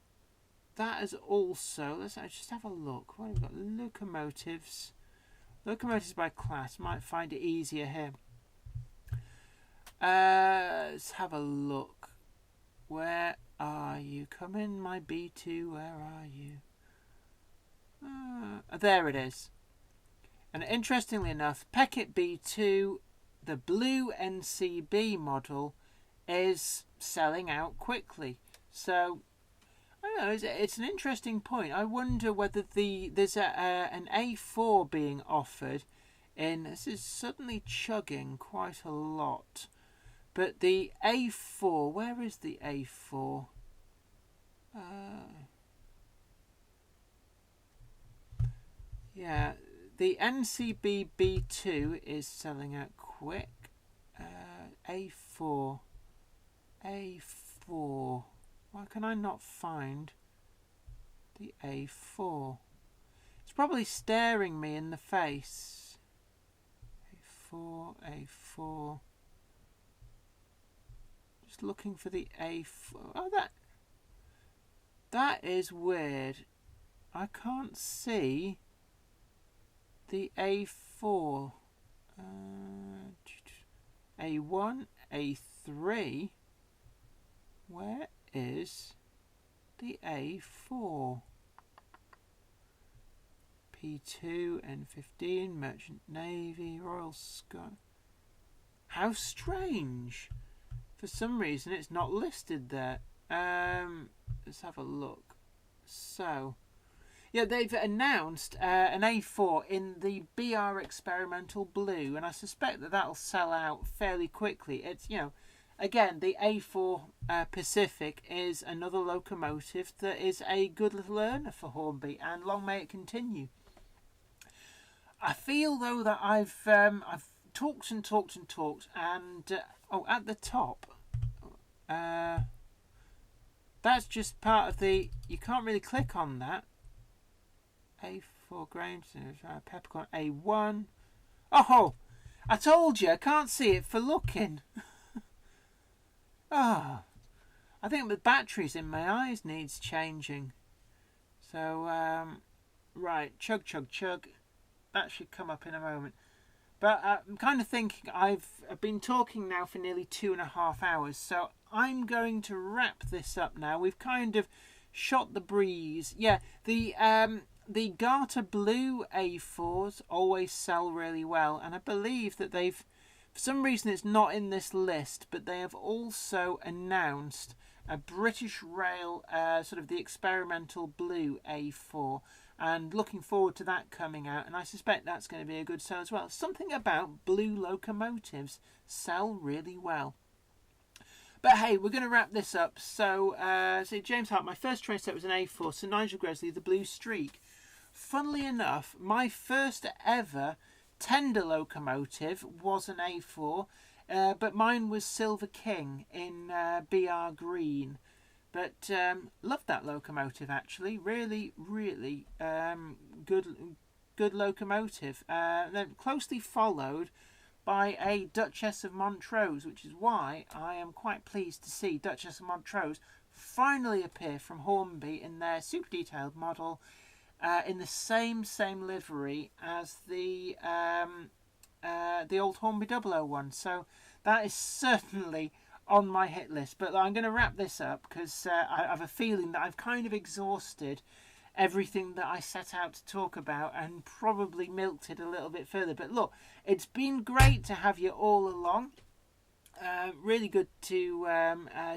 That is also. Let's just have a look. What have we got? Locomotives. Locomotives by class. Might find it easier here. Let's have a look. Where are you? Come in, my B2. Where are you? There it is. And interestingly enough, Peckett B2, the blue NCB model, is selling out quickly. So I don't know, it's an interesting point. I wonder whether there's an A4 being offered in. This is suddenly chugging quite a lot. But the A4, where is the A4? Yeah, the NCB B2 is selling out quick. A4. Why can I not find the A4? It's probably staring me in the face. A4. Just looking for the A4. Oh, that is weird. I can't see the A4. A1, A3. Where is the A4? P2, N15, Merchant Navy, Royal Sky. How strange. For some reason it's not listed there. Let's have a look. So, yeah, they've announced an A4 in the BR Experimental Blue, and I suspect that that'll sell out fairly quickly. It's, you know, again, the A4 Pacific is another locomotive that is a good little earner for Hornby, and long may it continue. I feel though that I've talked and talked and talked, and at the top, that's just part of the. You can't really click on that. A4 grain, peppercorn A1. Oh, I told you I can't see it for looking. I think the batteries in my eyes needs changing. So right, chug chug chug. That should come up in a moment. But I'm kind of thinking I've been talking now for nearly 2.5 hours, so I'm going to wrap this up now. We've kind of shot the breeze. Yeah, the Garter Blue A4s always sell really well, and I believe that they've, for some reason it's not in this list, but they have also announced a British Rail sort of the Experimental Blue A4. And looking forward to that coming out, and I suspect that's going to be a good sell as well. Something about blue locomotives sell really well. But hey, we're going to wrap this up. So, James Hart, my first train set was an A4, so Nigel Gresley, the Blue Streak. Funnily enough, my first ever tender locomotive was an A4, but mine was Silver King in BR Green. But loved that locomotive actually. Really, really good locomotive. Then closely followed by a Duchess of Montrose, which is why I am quite pleased to see Duchess of Montrose finally appear from Hornby in their super detailed model, in the same livery as the old Hornby 001. So that is certainly on my hit list. But I'm going to wrap this up because I have a feeling that I've kind of exhausted everything that I set out to talk about and probably milked it a little bit further. But look, it's been great to have you all along. Really good to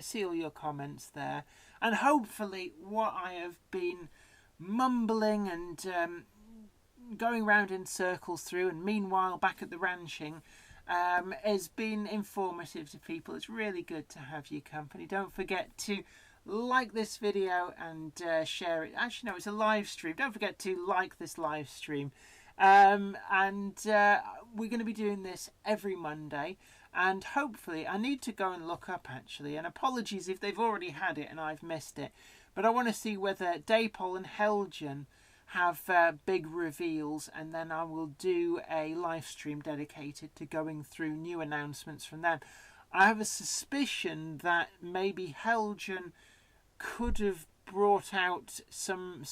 see all your comments there, and hopefully what I have been mumbling and going round in circles through, and meanwhile back at the ranching, has been informative to people. It's really good to have your company. Don't forget to like this video and share it. Actually, no, it's a live stream. Don't forget to like this live stream. And we're going to be doing this every Monday. And hopefully, I need to go and look up actually. And apologies if they've already had it and I've missed it. But I want to see whether Dapol and Helgen have big reveals, and then I will do a live stream dedicated to going through new announcements from them. I have a suspicion that maybe Helgen could have brought out some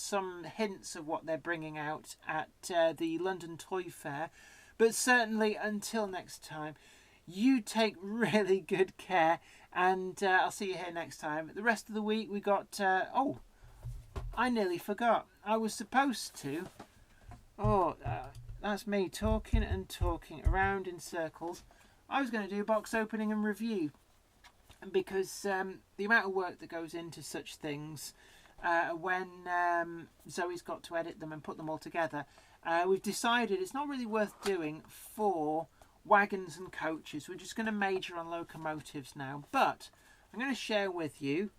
hints of what they're bringing out at the London Toy Fair, but certainly until next time, you take really good care, and I'll see you here next time. The rest of the week we got I nearly forgot. I was supposed to. That's me talking and talking around in circles. I was going to do box opening and review, because the amount of work that goes into such things, when Zoe's got to edit them and put them all together, we've decided it's not really worth doing for wagons and coaches. We're just going to major on locomotives now. But I'm going to share with you.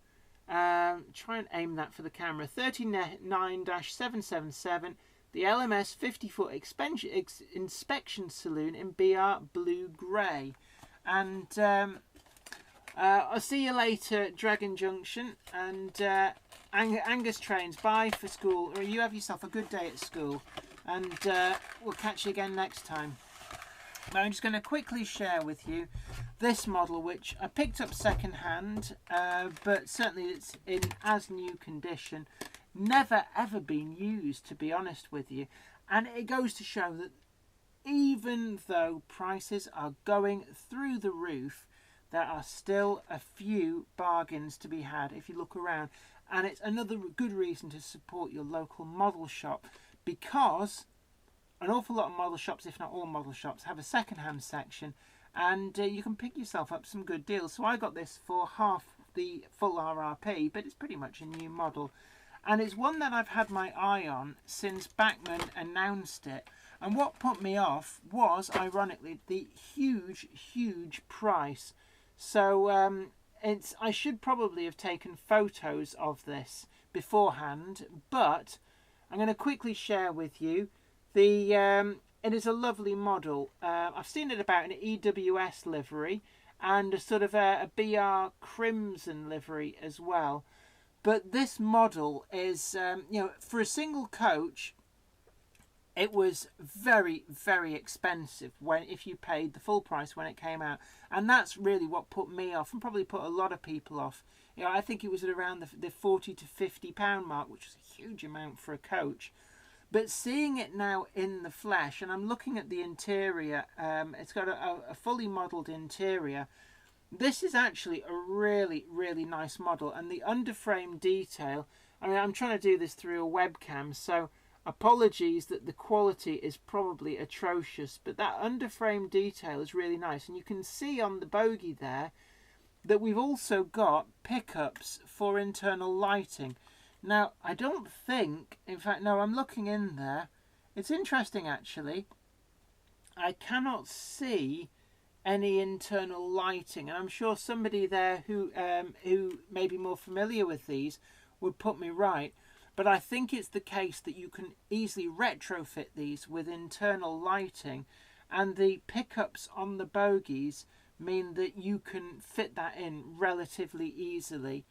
Try and aim that for the camera. 39-777, the LMS 50-foot inspection saloon in BR Blue Grey. And I'll see you later, Dragon Junction. And Angus Trains, bye for school. Or you have yourself a good day at school. And we'll catch you again next time. Now I'm just going to quickly share with you this model, which I picked up second hand, but certainly it's in as new condition. Never ever been used, to be honest with you. And it goes to show that even though prices are going through the roof, there are still a few bargains to be had if you look around. And it's another good reason to support your local model shop, because an awful lot of model shops, if not all model shops, have a second-hand section, and you can pick yourself up some good deals. So I got this for half the full RRP, but it's pretty much a new model. And it's one that I've had my eye on since Bachmann announced it. And what put me off was, ironically, the huge price. So I should probably have taken photos of this beforehand, but I'm going to quickly share with you it is a lovely model. I've seen it about an EWS livery and a sort of a BR Crimson livery as well. But this model is, for a single coach, it was very expensive if you paid the full price when it came out. And that's really what put me off, and probably put a lot of people off. I think it was at around the £40 to £50 mark, which is a huge amount for a coach. But seeing it now in the flesh, and I'm looking at the interior, it's got a fully modelled interior. This is actually a really nice model, and the underframe detail, I mean, I'm trying to do this through a webcam, so apologies that the quality is probably atrocious, but that underframe detail is really nice. And you can see on the bogie there that we've also got pickups for internal lighting. Now, I don't think, in fact, no, I'm looking in there. It's interesting, actually. I cannot see any internal lighting, and I'm sure somebody there who may be more familiar with these would put me right. But I think it's the case that you can easily retrofit these with internal lighting, and the pickups on the bogies mean that you can fit that in relatively easily.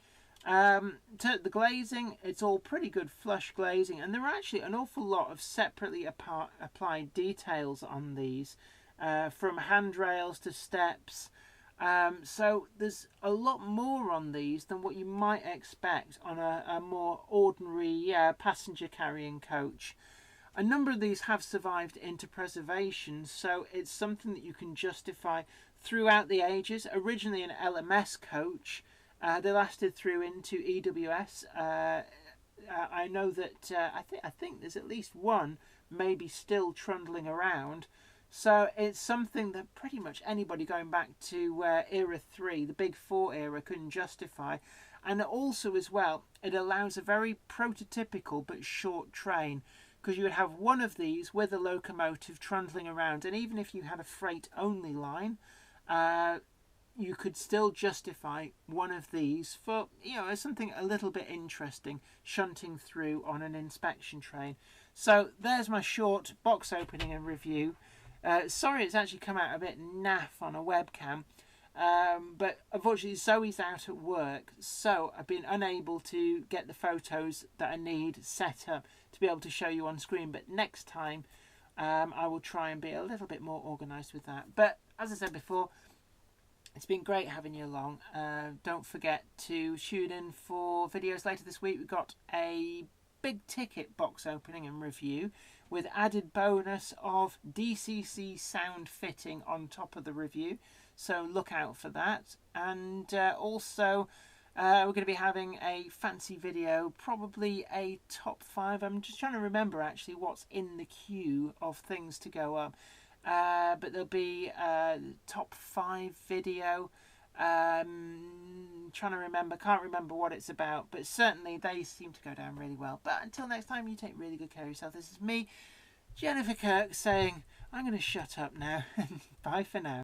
The glazing, it's all pretty good flush glazing, and there are actually an awful lot of separately applied details on these, from handrails to steps. So there's a lot more on these than what you might expect on a more ordinary passenger carrying coach. A number of these have survived into preservation, so it's something that you can justify throughout the ages. Originally an LMS coach, they lasted through into EWS. I know that I think there's at least one maybe still trundling around. So it's something that pretty much anybody going back to era 3, the Big 4 era, couldn't justify. And also as well, it allows a very prototypical but short train, because you would have one of these with a locomotive trundling around, and even if you had a freight only line, you could still justify one of these for, as something a little bit interesting, shunting through on an inspection train. So there's my short box opening and review. Sorry it's actually come out a bit naff on a webcam, but unfortunately Zoe's out at work, so I've been unable to get the photos that I need set up to be able to show you on screen. But next time I will try and be a little bit more organised with that. But as I said before, it's been great having you along. Don't forget to tune in for videos later this week. We've got a big ticket box opening and review with added bonus of DCC sound fitting on top of the review, so look out for that. And also we're going to be having a fancy video, probably a top 5. I'm just trying to remember actually what's in the queue of things to go up, but there'll be a top 5 video. Trying to remember, can't remember what it's about, but certainly they seem to go down really well. But until next time, you take really good care of yourself. This is me, Jennifer Kirk, saying I'm going to shut up now. Bye for now.